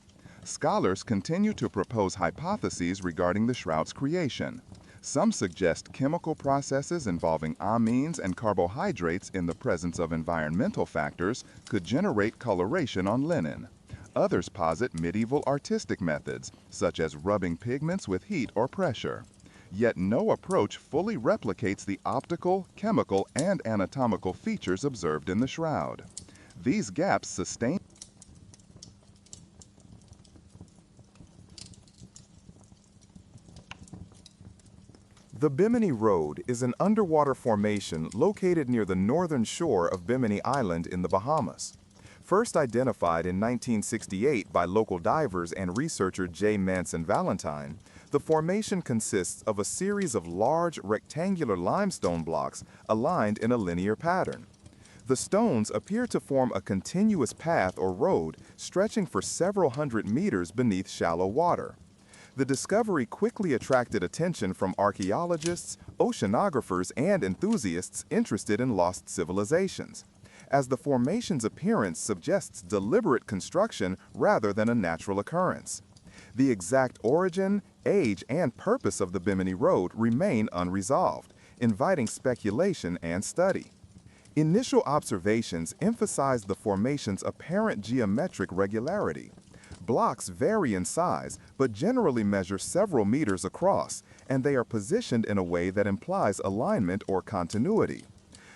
Scholars continue to propose hypotheses regarding the shroud's creation. Some suggest chemical processes involving amines and carbohydrates in the presence of environmental factors could generate coloration on linen. Others posit medieval artistic methods, such as rubbing pigments with heat or pressure. Yet no approach fully replicates the optical, chemical, and anatomical features observed in the shroud. These gaps sustain The Bimini Road is an underwater formation located near the northern shore of Bimini Island in the Bahamas. First identified in 1968 by local divers and researcher J. Manson Valentine, the formation consists of a series of large rectangular limestone blocks aligned in a linear pattern. The stones appear to form a continuous path or road stretching for several hundred meters beneath shallow water. The discovery quickly attracted attention from archaeologists, oceanographers, and enthusiasts interested in lost civilizations, as the formation's appearance suggests deliberate construction rather than a natural occurrence. The exact origin, age, and purpose of the Bimini Road remain unresolved, inviting speculation and study. Initial observations emphasize the formation's apparent geometric regularity. Blocks vary in size, but generally measure several meters across, and they are positioned in a way that implies alignment or continuity.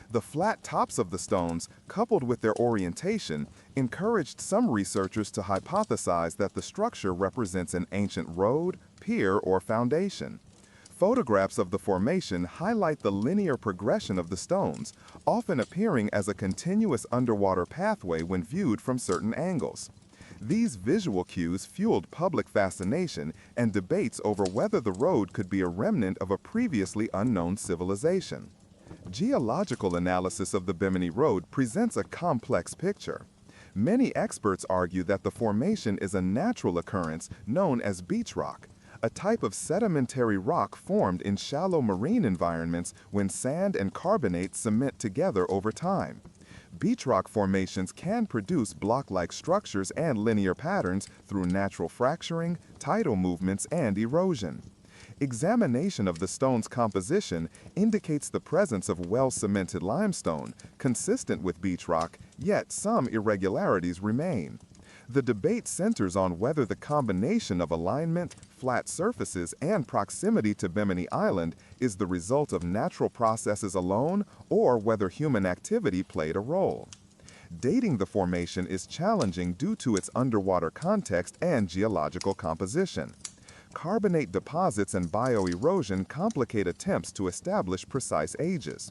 The flat tops of the stones, coupled with their orientation, encouraged some researchers to hypothesize that the structure represents an ancient road, pier, or foundation. Photographs of the formation highlight the linear progression of the stones, often appearing as a continuous underwater pathway when viewed from certain angles. These visual cues fueled public fascination and debates over whether the road could be a remnant of a previously unknown civilization. Geological analysis of the Bimini Road presents a complex picture. Many experts argue that the formation is a natural occurrence known as beach rock, a type of sedimentary rock formed in shallow marine environments when sand and carbonate cement together over time. Beach rock formations can produce block-like structures and linear patterns through natural fracturing, tidal movements, and erosion. Examination of the stone's composition indicates the presence of well-cemented limestone, consistent with beach rock, yet some irregularities remain. The debate centers on whether the combination of alignment, flat surfaces, and proximity to Bimini Island is the result of natural processes alone or whether human activity played a role. Dating the formation is challenging due to its underwater context and geological composition. Carbonate deposits and bioerosion complicate attempts to establish precise ages.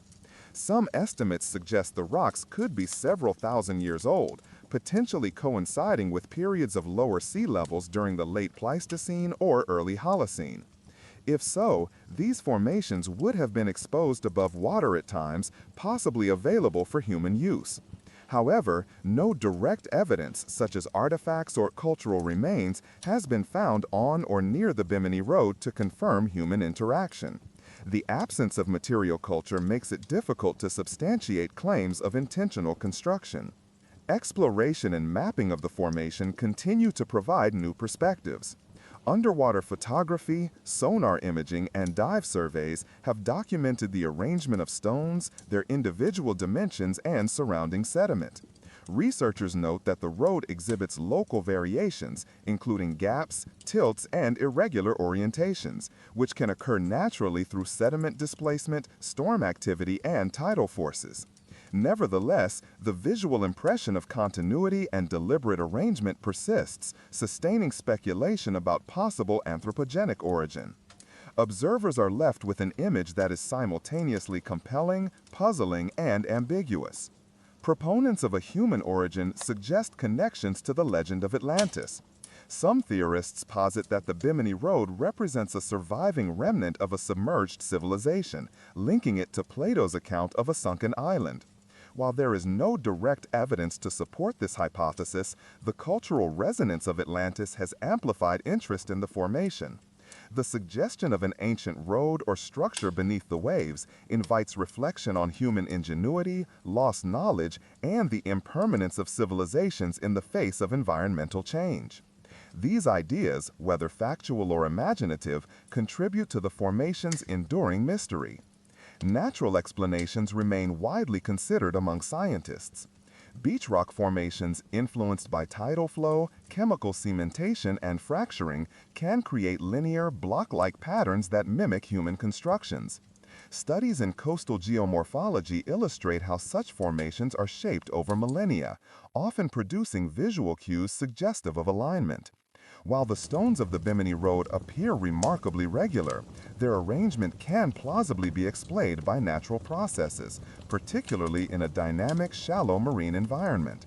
Some estimates suggest the rocks could be several thousand years old, potentially coinciding with periods of lower sea levels during the late Pleistocene or early Holocene. If so, these formations would have been exposed above water at times, possibly available for human use. However, no direct evidence, such as artifacts or cultural remains, has been found on or near the Bimini Road to confirm human interaction. The absence of material culture makes it difficult to substantiate claims of intentional construction. Exploration and mapping of the formation continue to provide new perspectives. Underwater photography, sonar imaging, and dive surveys have documented the arrangement of stones, their individual dimensions, and surrounding sediment. Researchers note that the road exhibits local variations, including gaps, tilts, and irregular orientations, which can occur naturally through sediment displacement, storm activity, and tidal forces. Nevertheless, the visual impression of continuity and deliberate arrangement persists, sustaining speculation about possible anthropogenic origin. Observers are left with an image that is simultaneously compelling, puzzling, and ambiguous. Proponents of a human origin suggest connections to the legend of Atlantis. Some theorists posit that the Bimini Road represents a surviving remnant of a submerged civilization, linking it to Plato's account of a sunken island. While there is no direct evidence to support this hypothesis, the cultural resonance of Atlantis has amplified interest in the formation. The suggestion of an ancient road or structure beneath the waves invites reflection on human ingenuity, lost knowledge, and the impermanence of civilizations in the face of environmental change. These ideas, whether factual or imaginative, contribute to the formation's enduring mystery. Natural explanations remain widely considered among scientists. Beach rock formations influenced by tidal flow, chemical cementation, and fracturing can create linear, block-like patterns that mimic human constructions. Studies in coastal geomorphology illustrate how such formations are shaped over millennia, often producing visual cues suggestive of alignment. While the stones of the Bimini Road appear remarkably regular, their arrangement can plausibly be explained by natural processes, particularly in a dynamic, shallow marine environment.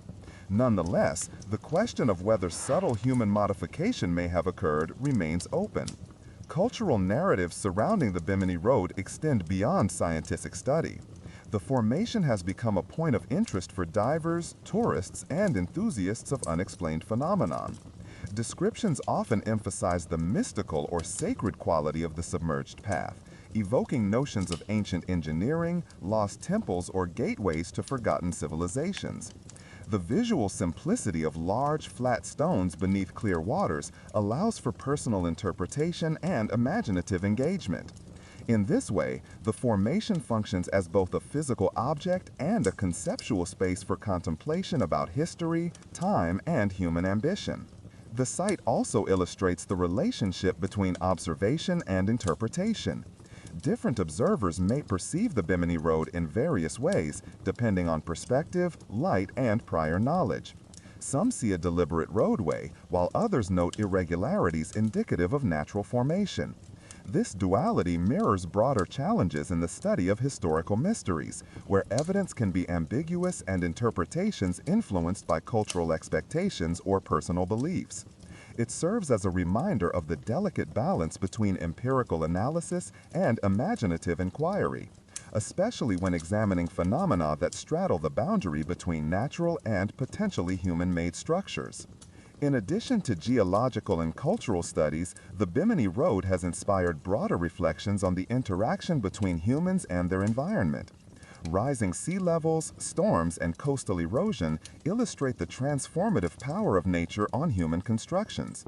Nonetheless, the question of whether subtle human modification may have occurred remains open. Cultural narratives surrounding the Bimini Road extend beyond scientific study. The formation has become a point of interest for divers, tourists, and enthusiasts of unexplained phenomenon. Descriptions often emphasize the mystical or sacred quality of the submerged path, evoking notions of ancient engineering, lost temples, or gateways to forgotten civilizations. The visual simplicity of large, flat stones beneath clear waters allows for personal interpretation and imaginative engagement. In this way, the formation functions as both a physical object and a conceptual space for contemplation about history, time, and human ambition. The site also illustrates the relationship between observation and interpretation. Different observers may perceive the Bimini Road in various ways, depending on perspective, light, and prior knowledge. Some see a deliberate roadway, while others note irregularities indicative of natural formation. This duality mirrors broader challenges in the study of historical mysteries, where evidence can be ambiguous and interpretations influenced by cultural expectations or personal beliefs. It serves as a reminder of the delicate balance between empirical analysis and imaginative inquiry, especially when examining phenomena that straddle the boundary between natural and potentially human-made structures. In addition to geological and cultural studies, the Bimini Road has inspired broader reflections on the interaction between humans and their environment. Rising sea levels, storms, and coastal erosion illustrate the transformative power of nature on human constructions.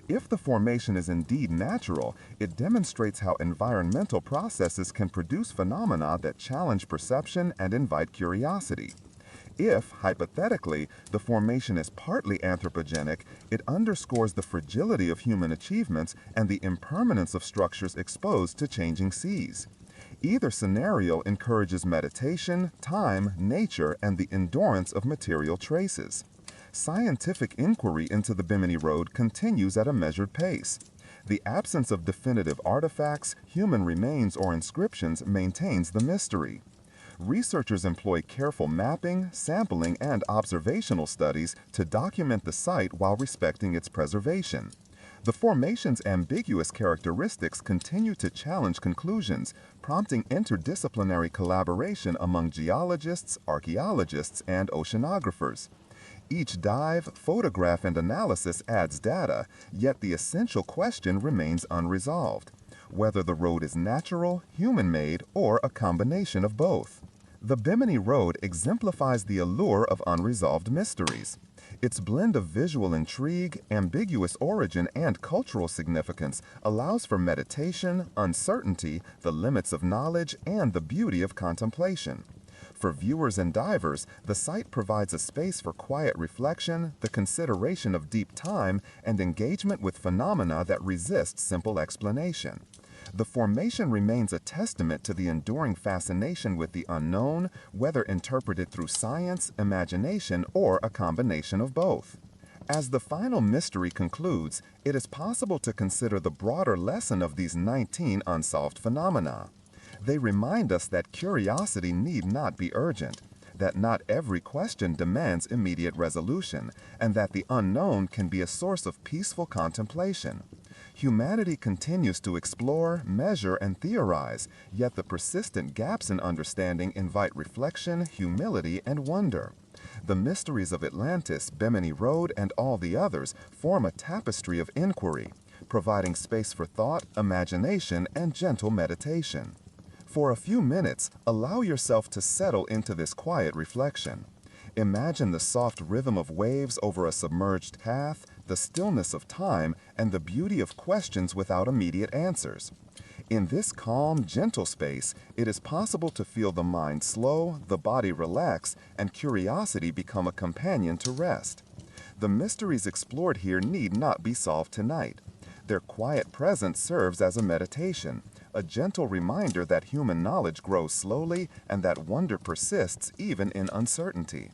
If the formation is indeed natural, it demonstrates how environmental processes can produce phenomena that challenge perception and invite curiosity. If, hypothetically, the formation is partly anthropogenic, it underscores the fragility of human achievements and the impermanence of structures exposed to changing seas. Either scenario encourages meditation, time, nature, and the endurance of material traces. Scientific inquiry into the Bimini Road continues at a measured pace. The absence of definitive artifacts, human remains, or inscriptions maintains the mystery. Researchers employ careful mapping, sampling, and observational studies to document the site while respecting its preservation. The formation's ambiguous characteristics continue to challenge conclusions, prompting interdisciplinary collaboration among geologists, archaeologists, and oceanographers. Each dive, photograph, and analysis adds data, yet the essential question remains unresolved: whether the road is natural, human-made, or a combination of both. The Bimini Road exemplifies the allure of unresolved mysteries. Its blend of visual intrigue, ambiguous origin, and cultural significance allows for meditation, uncertainty, the limits of knowledge, and the beauty of contemplation. For viewers and divers, the site provides a space for quiet reflection, the consideration of deep time, and engagement with phenomena that resist simple explanation. The formation remains a testament to the enduring fascination with the unknown, whether interpreted through science, imagination, or a combination of both. As the final mystery concludes, it is possible to consider the broader lesson of these 19 unsolved phenomena. They remind us that curiosity need not be urgent, that not every question demands immediate resolution, and that the unknown can be a source of peaceful contemplation. Humanity continues to explore, measure, and theorize, yet the persistent gaps in understanding invite reflection, humility, and wonder. The mysteries of Atlantis, Bimini Road, and all the others form a tapestry of inquiry, providing space for thought, imagination, and gentle meditation. For a few minutes, allow yourself to settle into this quiet reflection. Imagine the soft rhythm of waves over a submerged path, the stillness of time, and the beauty of questions without immediate answers. In this calm, gentle space, it is possible to feel the mind slow, the body relax, and curiosity become a companion to rest. The mysteries explored here need not be solved tonight. Their quiet presence serves as a meditation, a gentle reminder that human knowledge grows slowly and that wonder persists even in uncertainty.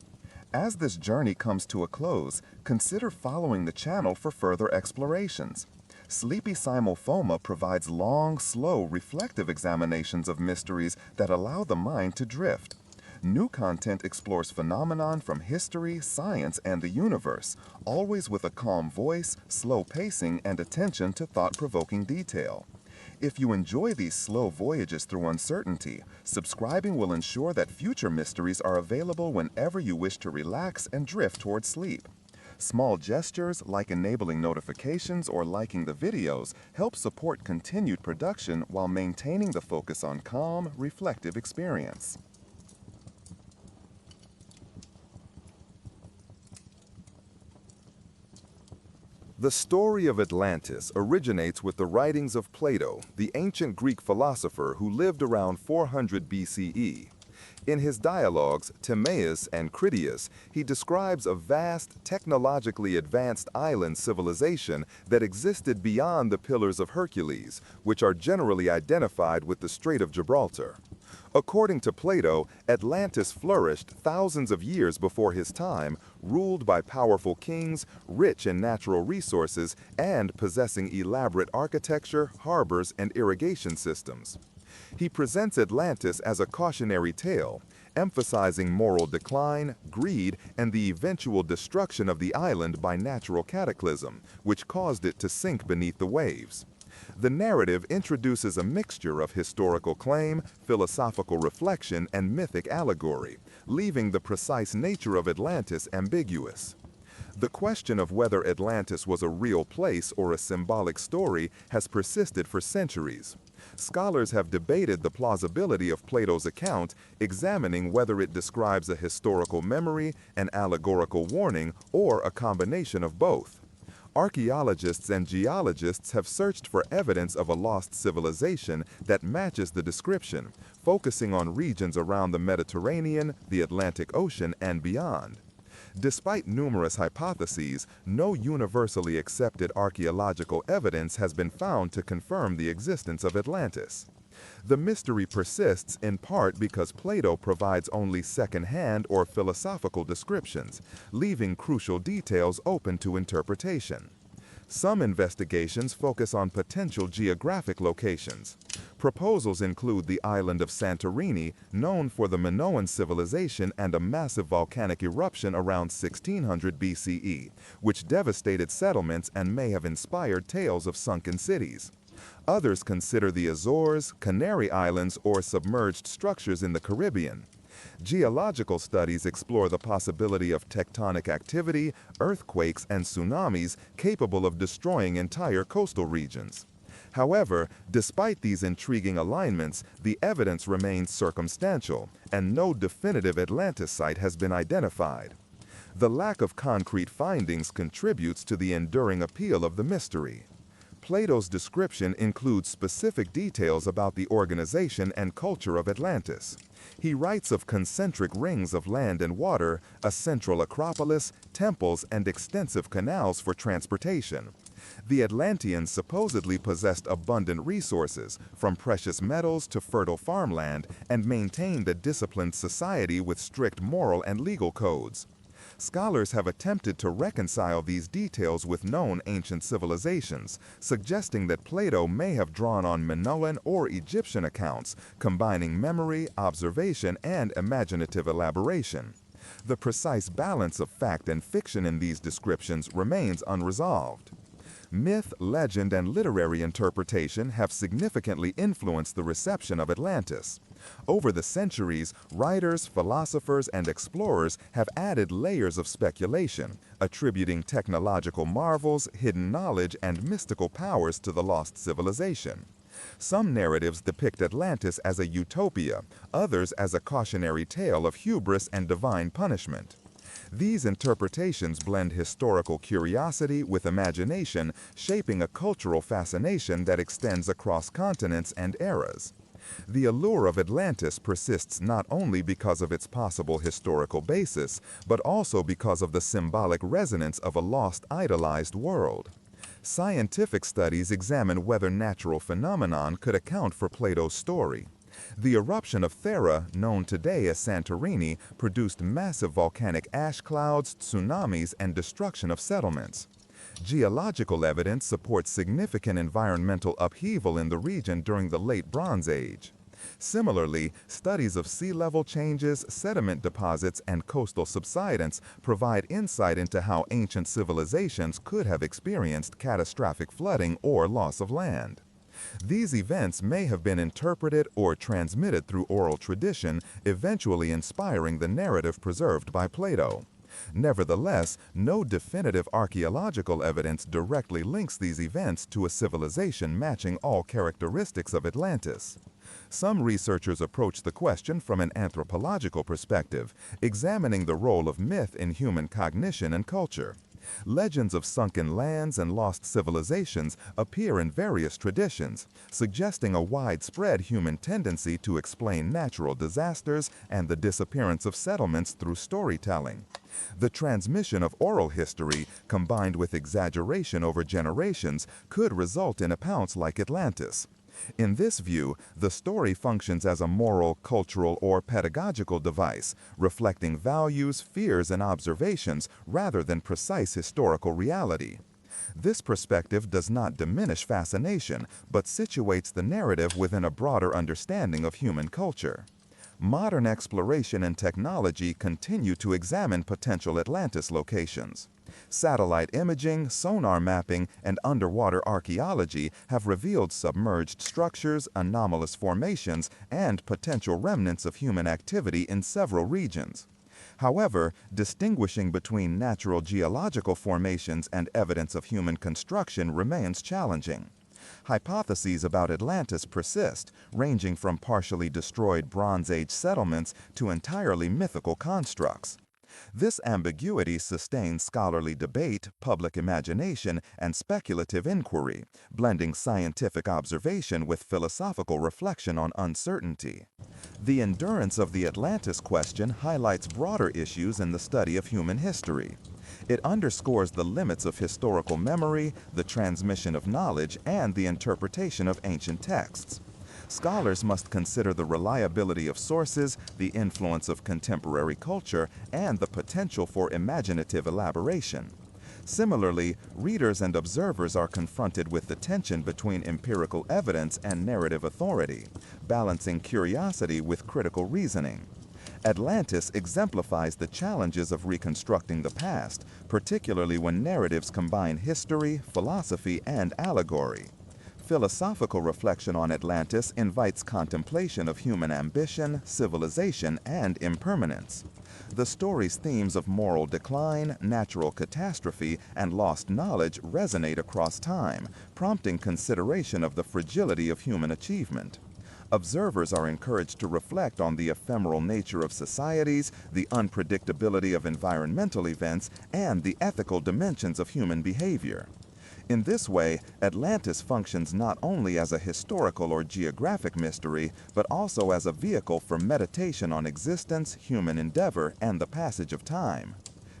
As this journey comes to a close, consider following the channel for further explorations. Sleepy Simulphoma provides long, slow, reflective examinations of mysteries that allow the mind to drift. New content explores phenomenon from history, science, and the universe, always with a calm voice, slow pacing, and attention to thought-provoking detail. If you enjoy these slow voyages through uncertainty, subscribing will ensure that future mysteries are available whenever you wish to relax and drift toward sleep. Small gestures, like enabling notifications or liking the videos, help support continued production while maintaining the focus on calm, reflective experience. The story of Atlantis originates with the writings of Plato, the ancient Greek philosopher who lived around 400 BCE. In his dialogues, Timaeus and Critias, he describes a vast, technologically advanced island civilization that existed beyond the Pillars of Hercules, which are generally identified with the Strait of Gibraltar. According to Plato, Atlantis flourished thousands of years before his time, ruled by powerful kings, rich in natural resources, and possessing elaborate architecture, harbors, and irrigation systems. He presents Atlantis as a cautionary tale, emphasizing moral decline, greed, and the eventual destruction of the island by natural cataclysm, which caused it to sink beneath the waves. The narrative introduces a mixture of historical claim, philosophical reflection, and mythic allegory, leaving the precise nature of Atlantis ambiguous. The question of whether Atlantis was a real place or a symbolic story has persisted for centuries. Scholars have debated the plausibility of Plato's account, examining whether it describes a historical memory, an allegorical warning, or a combination of both. Archaeologists and geologists have searched for evidence of a lost civilization that matches the description, focusing on regions around the Mediterranean, the Atlantic Ocean, and beyond. Despite numerous hypotheses, no universally accepted archaeological evidence has been found to confirm the existence of Atlantis. The mystery persists in part because Plato provides only second-hand or philosophical descriptions, leaving crucial details open to interpretation. Some investigations focus on potential geographic locations. Proposals include the island of Santorini, known for the Minoan civilization and a massive volcanic eruption around 1600 BCE, which devastated settlements and may have inspired tales of sunken cities. Others consider the Azores, Canary Islands, or submerged structures in the Caribbean. Geological studies explore the possibility of tectonic activity, earthquakes, and tsunamis capable of destroying entire coastal regions. However, despite these intriguing alignments, the evidence remains circumstantial, and no definitive Atlantis site has been identified. The lack of concrete findings contributes to the enduring appeal of the mystery. Plato's description includes specific details about the organization and culture of Atlantis. He writes of concentric rings of land and water, a central acropolis, temples, and extensive canals for transportation. The Atlanteans supposedly possessed abundant resources, from precious metals to fertile farmland, and maintained a disciplined society with strict moral and legal codes. Scholars have attempted to reconcile these details with known ancient civilizations, suggesting that Plato may have drawn on Minoan or Egyptian accounts, combining memory, observation, and imaginative elaboration. The precise balance of fact and fiction in these descriptions remains unresolved. Myth, legend, and literary interpretation have significantly influenced the reception of Atlantis. Over the centuries, writers, philosophers, and explorers have added layers of speculation, attributing technological marvels, hidden knowledge, and mystical powers to the lost civilization. Some narratives depict Atlantis as a utopia, others as a cautionary tale of hubris and divine punishment. These interpretations blend historical curiosity with imagination, shaping a cultural fascination that extends across continents and eras. The allure of Atlantis persists not only because of its possible historical basis, but also because of the symbolic resonance of a lost, idolized world. Scientific studies examine whether natural phenomenon could account for Plato's story. The eruption of Thera, known today as Santorini, produced massive volcanic ash clouds, tsunamis, and destruction of settlements. Geological evidence supports significant environmental upheaval in the region during the Late Bronze Age. Similarly, studies of sea level changes, sediment deposits, and coastal subsidence provide insight into how ancient civilizations could have experienced catastrophic flooding or loss of land. These events may have been interpreted or transmitted through oral tradition, eventually inspiring the narrative preserved by Plato. Nevertheless, no definitive archaeological evidence directly links these events to a civilization matching all characteristics of Atlantis. Some researchers approach the question from an anthropological perspective, examining the role of myth in human cognition and culture. Legends of sunken lands and lost civilizations appear in various traditions, suggesting a widespread human tendency to explain natural disasters and the disappearance of settlements through storytelling. The transmission of oral history, combined with exaggeration over generations, could result in accounts like Atlantis. In this view, the story functions as a moral, cultural, or pedagogical device, reflecting values, fears, and observations rather than precise historical reality. This perspective does not diminish fascination, but situates the narrative within a broader understanding of human culture. Modern exploration and technology continue to examine potential Atlantis locations. Satellite imaging, sonar mapping, and underwater archaeology have revealed submerged structures, anomalous formations, and potential remnants of human activity in several regions. However, distinguishing between natural geological formations and evidence of human construction remains challenging. Hypotheses about Atlantis persist, ranging from partially destroyed Bronze Age settlements to entirely mythical constructs. This ambiguity sustains scholarly debate, public imagination, and speculative inquiry, blending scientific observation with philosophical reflection on uncertainty. The endurance of the Atlantis question highlights broader issues in the study of human history. It underscores the limits of historical memory, the transmission of knowledge, and the interpretation of ancient texts. Scholars must consider the reliability of sources, the influence of contemporary culture, and the potential for imaginative elaboration. Similarly, readers and observers are confronted with the tension between empirical evidence and narrative authority, balancing curiosity with critical reasoning. Atlantis exemplifies the challenges of reconstructing the past, particularly when narratives combine history, philosophy, and allegory. Philosophical reflection on Atlantis invites contemplation of human ambition, civilization, and impermanence. The story's themes of moral decline, natural catastrophe, and lost knowledge resonate across time, prompting consideration of the fragility of human achievement. Observers are encouraged to reflect on the ephemeral nature of societies, the unpredictability of environmental events, and the ethical dimensions of human behavior. In this way, Atlantis functions not only as a historical or geographic mystery, but also as a vehicle for meditation on existence, human endeavor, and the passage of time.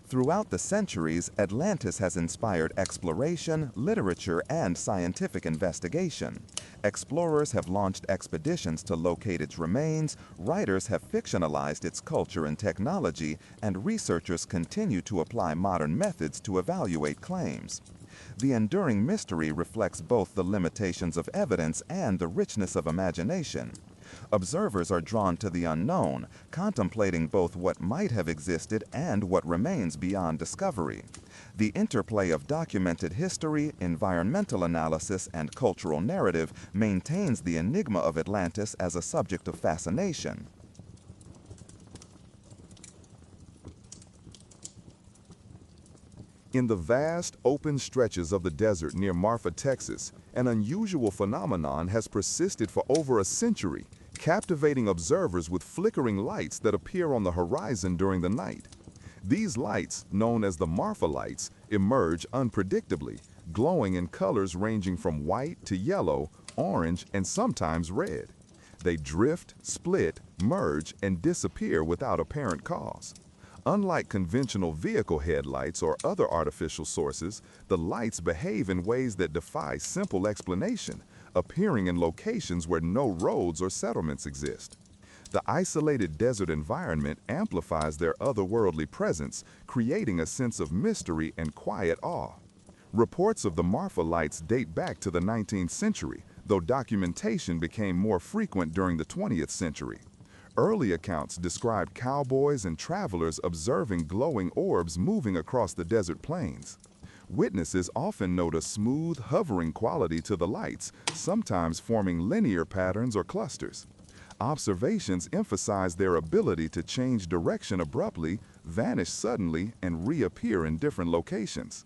Throughout the centuries, Atlantis has inspired exploration, literature, and scientific investigation. Explorers have launched expeditions to locate its remains, writers have fictionalized its culture and technology, and researchers continue to apply modern methods to evaluate claims. The enduring mystery reflects both the limitations of evidence and the richness of imagination. Observers are drawn to the unknown, contemplating both what might have existed and what remains beyond discovery. The interplay of documented history, environmental analysis, and cultural narrative maintains the enigma of Atlantis as a subject of fascination. In the vast, open stretches of the desert near Marfa, Texas, an unusual phenomenon has persisted for over a century, captivating observers with flickering lights that appear on the horizon during the night. These lights, known as the Marfa lights, emerge unpredictably, glowing in colors ranging from white to yellow, orange, and sometimes red. They drift, split, merge, and disappear without apparent cause. Unlike conventional vehicle headlights or other artificial sources, the lights behave in ways that defy simple explanation, appearing in locations where no roads or settlements exist. The isolated desert environment amplifies their otherworldly presence, creating a sense of mystery and quiet awe. Reports of the Marfa lights date back to the 19th century, though documentation became more frequent during the 20th century. Early accounts described cowboys and travelers observing glowing orbs moving across the desert plains. Witnesses often note a smooth, hovering quality to the lights, sometimes forming linear patterns or clusters. Observations emphasize their ability to change direction abruptly, vanish suddenly, and reappear in different locations.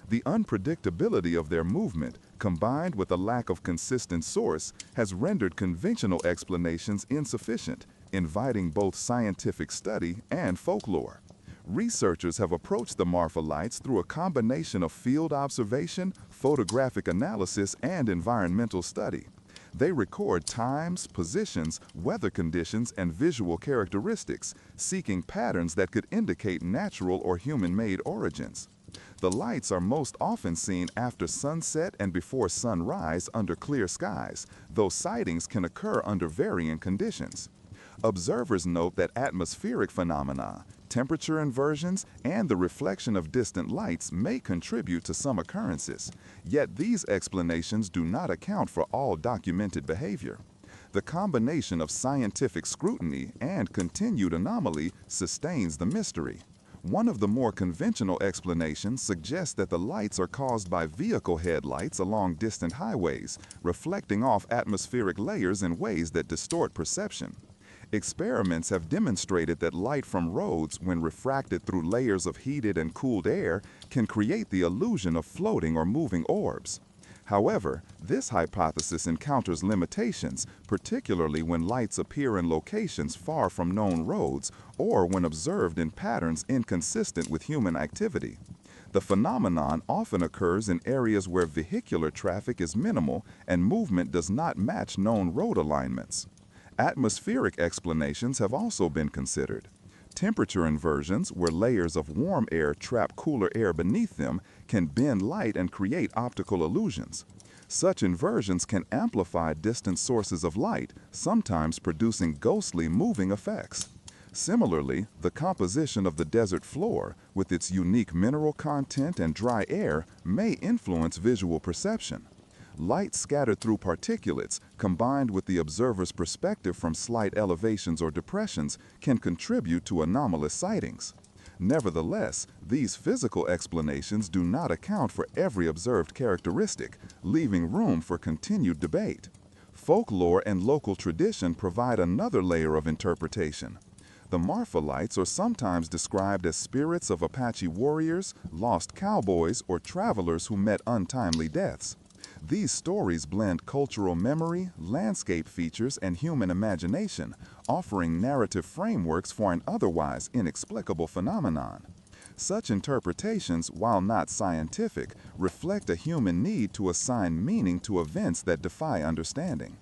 The unpredictability of their movement, combined with a lack of consistent source, has rendered conventional explanations insufficient, inviting both scientific study and folklore. Researchers have approached the Marfa lights through a combination of field observation, photographic analysis, and environmental study. They record times, positions, weather conditions, and visual characteristics, seeking patterns that could indicate natural or human-made origins. The lights are most often seen after sunset and before sunrise under clear skies, though sightings can occur under varying conditions. Observers note that atmospheric phenomena, temperature inversions, and the reflection of distant lights may contribute to some occurrences, yet these explanations do not account for all documented behavior. The combination of scientific scrutiny and continued anomaly sustains the mystery. One of the more conventional explanations suggests that the lights are caused by vehicle headlights along distant highways, reflecting off atmospheric layers in ways that distort perception. Experiments have demonstrated that light from roads, when refracted through layers of heated and cooled air, can create the illusion of floating or moving orbs. However, this hypothesis encounters limitations, particularly when lights appear in locations far from known roads or when observed in patterns inconsistent with human activity. The phenomenon often occurs in areas where vehicular traffic is minimal and movement does not match known road alignments. Atmospheric explanations have also been considered. Temperature inversions, where layers of warm air trap cooler air beneath them, can bend light and create optical illusions. Such inversions can amplify distant sources of light, sometimes producing ghostly moving effects. Similarly, the composition of the desert floor, with its unique mineral content and dry air, may influence visual perception. Light scattered through particulates, combined with the observer's perspective from slight elevations or depressions, can contribute to anomalous sightings. Nevertheless, these physical explanations do not account for every observed characteristic, leaving room for continued debate. Folklore and local tradition provide another layer of interpretation. The Marfa lights are sometimes described as spirits of Apache warriors, lost cowboys, or travelers who met untimely deaths. These stories blend cultural memory, landscape features, and human imagination, offering narrative frameworks for an otherwise inexplicable phenomenon. Such interpretations, while not scientific, reflect a human need to assign meaning to events that defy understanding.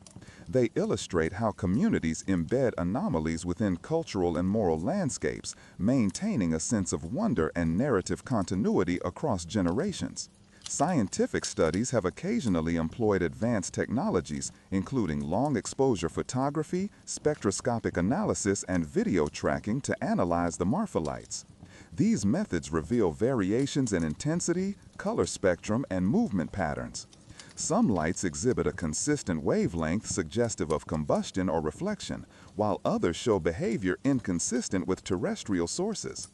They illustrate how communities embed anomalies within cultural and moral landscapes, maintaining a sense of wonder and narrative continuity across generations. Scientific studies have occasionally employed advanced technologies, including long-exposure photography, spectroscopic analysis, and video tracking to analyze the Marfa lights. These methods reveal variations in intensity, color spectrum, and movement patterns. Some lights exhibit a consistent wavelength suggestive of combustion or reflection, while others show behavior inconsistent with terrestrial sources.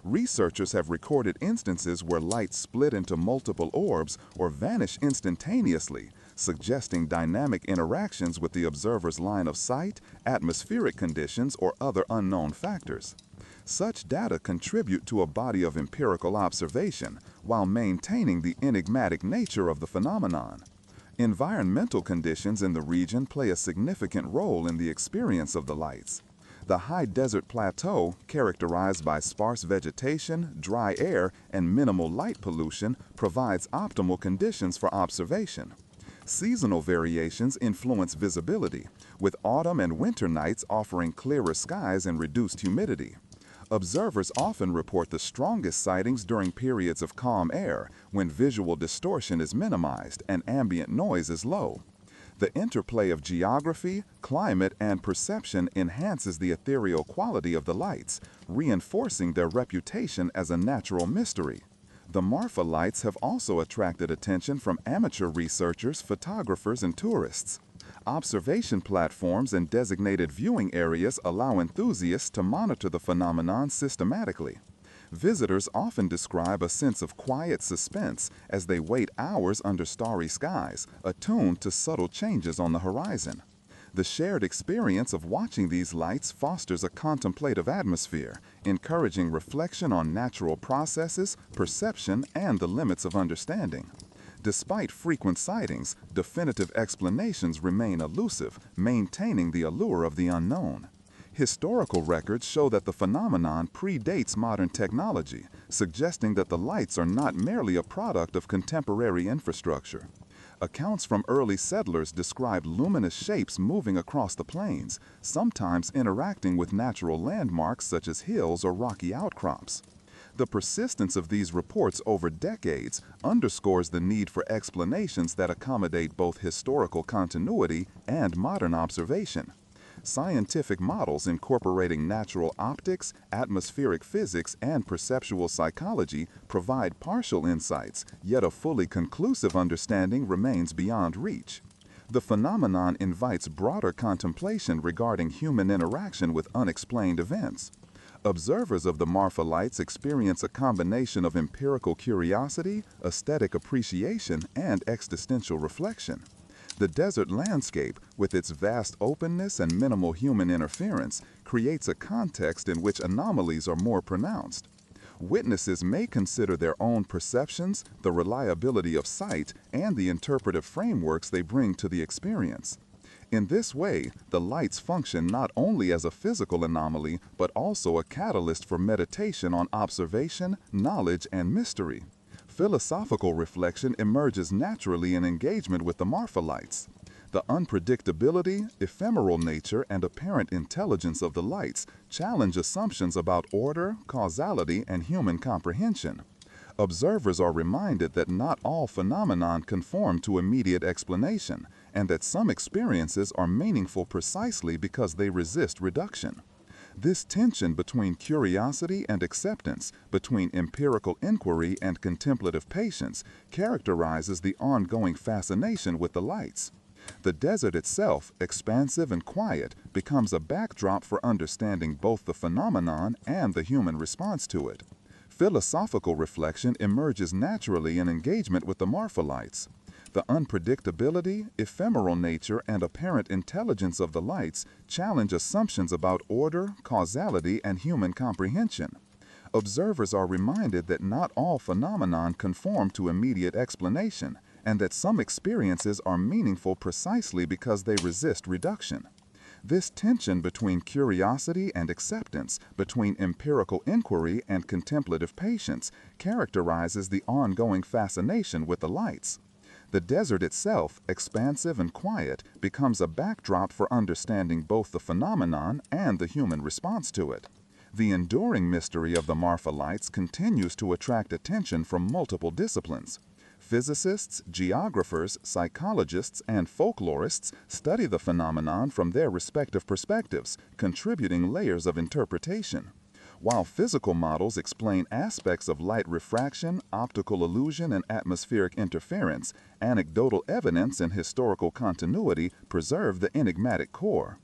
Researchers have recorded instances where light split into multiple orbs or vanish instantaneously, suggesting dynamic interactions with the observer's line of sight, atmospheric conditions, or other unknown factors. Such data contribute to a body of empirical observation while maintaining the enigmatic nature of the phenomenon. Environmental conditions in the region play a significant role in the experience of the lights. The high desert plateau, characterized by sparse vegetation, dry air, and minimal light pollution, provides optimal conditions for observation. Seasonal variations influence visibility, with autumn and winter nights offering clearer skies and reduced humidity. Observers often report the strongest sightings during periods of calm air, when visual distortion is minimized and ambient noise is low. The interplay of geography, climate, and perception enhances the ethereal quality of the lights, reinforcing their reputation as a natural mystery. The Marfa lights have also attracted attention from amateur researchers, photographers, and tourists. Observation platforms and designated viewing areas allow enthusiasts to monitor the phenomenon systematically. Visitors often describe a sense of quiet suspense as they wait hours under starry skies, attuned to subtle changes on the horizon. The shared experience of watching these lights fosters a contemplative atmosphere, encouraging reflection on natural processes, perception, and the limits of understanding. Despite frequent sightings, definitive explanations remain elusive, maintaining the allure of the unknown. Historical records show that the phenomenon predates modern technology, suggesting that the lights are not merely a product of contemporary infrastructure. Accounts from early settlers describe luminous shapes moving across the plains, sometimes interacting with natural landmarks such as hills or rocky outcrops. The persistence of these reports over decades underscores the need for explanations that accommodate both historical continuity and modern observation. Scientific models incorporating natural optics, atmospheric physics, and perceptual psychology provide partial insights, yet a fully conclusive understanding remains beyond reach. The phenomenon invites broader contemplation regarding human interaction with unexplained events. Observers of the Marfa experience a combination of empirical curiosity, aesthetic appreciation, and existential reflection. The desert landscape, with its vast openness and minimal human interference, creates a context in which anomalies are more pronounced. Witnesses may consider their own perceptions, the reliability of sight, and the interpretive frameworks they bring to the experience. In this way, the lights function not only as a physical anomaly, but also a catalyst for meditation on observation, knowledge, and mystery. Philosophical reflection emerges naturally in engagement with the Marfa lights. The unpredictability, ephemeral nature, and apparent intelligence of the lights challenge assumptions about order, causality, and human comprehension. Observers are reminded that not all phenomena conform to immediate explanation, and that some experiences are meaningful precisely because they resist reduction. This tension between curiosity and acceptance, between empirical inquiry and contemplative patience, characterizes the ongoing fascination with the lights. The desert itself, expansive and quiet, becomes a backdrop for understanding both the phenomenon and the human response to it. Philosophical reflection emerges naturally in engagement with the Marfa lights. The unpredictability, ephemeral nature, and apparent intelligence of the lights challenge assumptions about order, causality, and human comprehension. Observers are reminded that not all phenomena conform to immediate explanation, and that some experiences are meaningful precisely because they resist reduction. This tension between curiosity and acceptance, between empirical inquiry and contemplative patience, characterizes the ongoing fascination with the lights. The desert itself, expansive and quiet, becomes a backdrop for understanding both the phenomenon and the human response to it. The enduring mystery of the Marfa lights continues to attract attention from multiple disciplines. Physicists, geographers, psychologists, and folklorists study the phenomenon from their respective perspectives, contributing layers of interpretation. While physical models explain aspects of light refraction, optical illusion, and atmospheric interference, anecdotal evidence and historical continuity preserve the enigmatic core.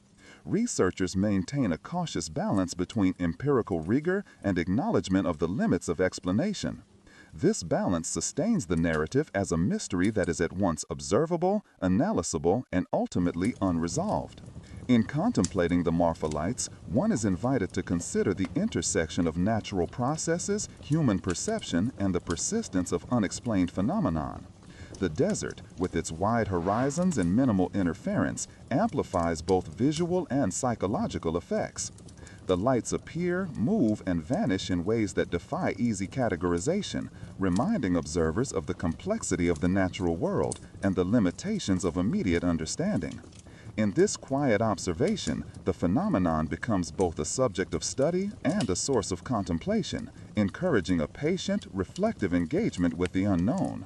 Researchers maintain a cautious balance between empirical rigor and acknowledgement of the limits of explanation. This balance sustains the narrative as a mystery that is at once observable, analyzable, and ultimately unresolved. In contemplating the Marfa lights, one is invited to consider the intersection of natural processes, human perception, and the persistence of unexplained phenomenon. The desert, with its wide horizons and minimal interference, amplifies both visual and psychological effects. The lights appear, move, and vanish in ways that defy easy categorization, reminding observers of the complexity of the natural world and the limitations of immediate understanding. In this quiet observation, the phenomenon becomes both a subject of study and a source of contemplation, encouraging a patient, reflective engagement with the unknown.